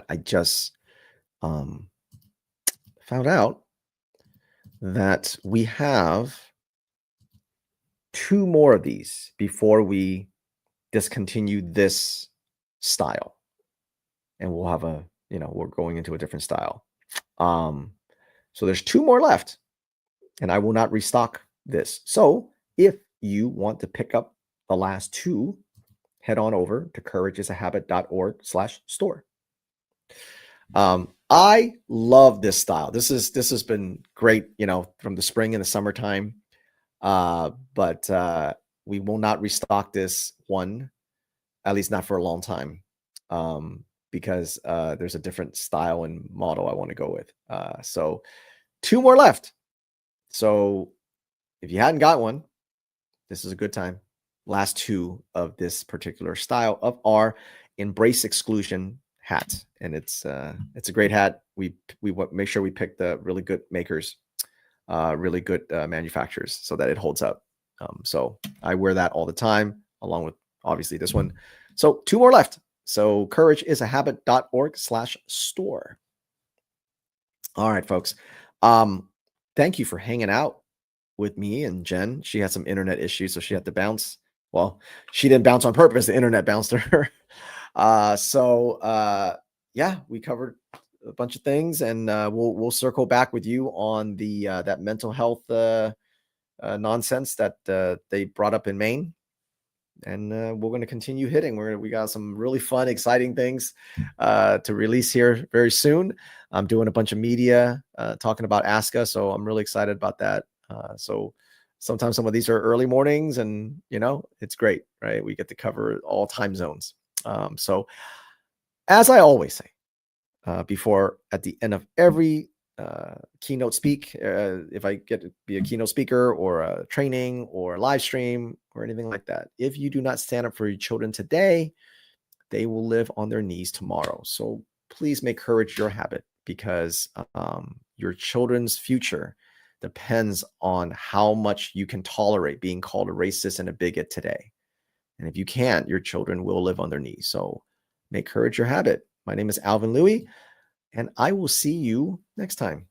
I just found out that we have 2 more of these before we discontinue this style. And we'll have we're going into a different style. So there's 2 more left, and I will not restock this. So if you want to pick up the last 2, head on over to courageisahabit.org/store. I love this style. This has been great, from the spring and the summertime. But we will not restock this one, at least not for a long time. Because there's a different style and model I want to go with. So 2 more left. So if you hadn't got one, this is a good time. Last 2 of this particular style of our Embrace Exclusion hat. And it's a great hat. We make sure we pick the really good makers, really good manufacturers, so that it holds up. So I wear that all the time, along with obviously this one. So 2 more left. So courageisahabit.org/store. All right, folks. Thank you for hanging out with me and Jen. She had some internet issues, so she had to bounce. Well, she didn't bounce on purpose. The internet bounced her. Yeah, we covered a bunch of things, and we'll circle back with you on the that mental health nonsense that they brought up in Maine. And we're going to continue hitting. We got some really fun, exciting things to release here very soon. I'm doing a bunch of media talking about ASCA, so I'm really excited about that. So sometimes some of these are early mornings, and it's great, right? We get to cover all time zones. So as I always say, before at the end of every keynote speak, if I get to be a keynote speaker or a training or live stream or anything like that, if you do not stand up for your children today, they will live on their knees tomorrow. So please make courage your habit, because your children's future depends on how much you can tolerate being called a racist and a bigot today. And if you can't, your children will live on their knees. So make courage your habit. My name is Alvin Louie, and I will see you next time.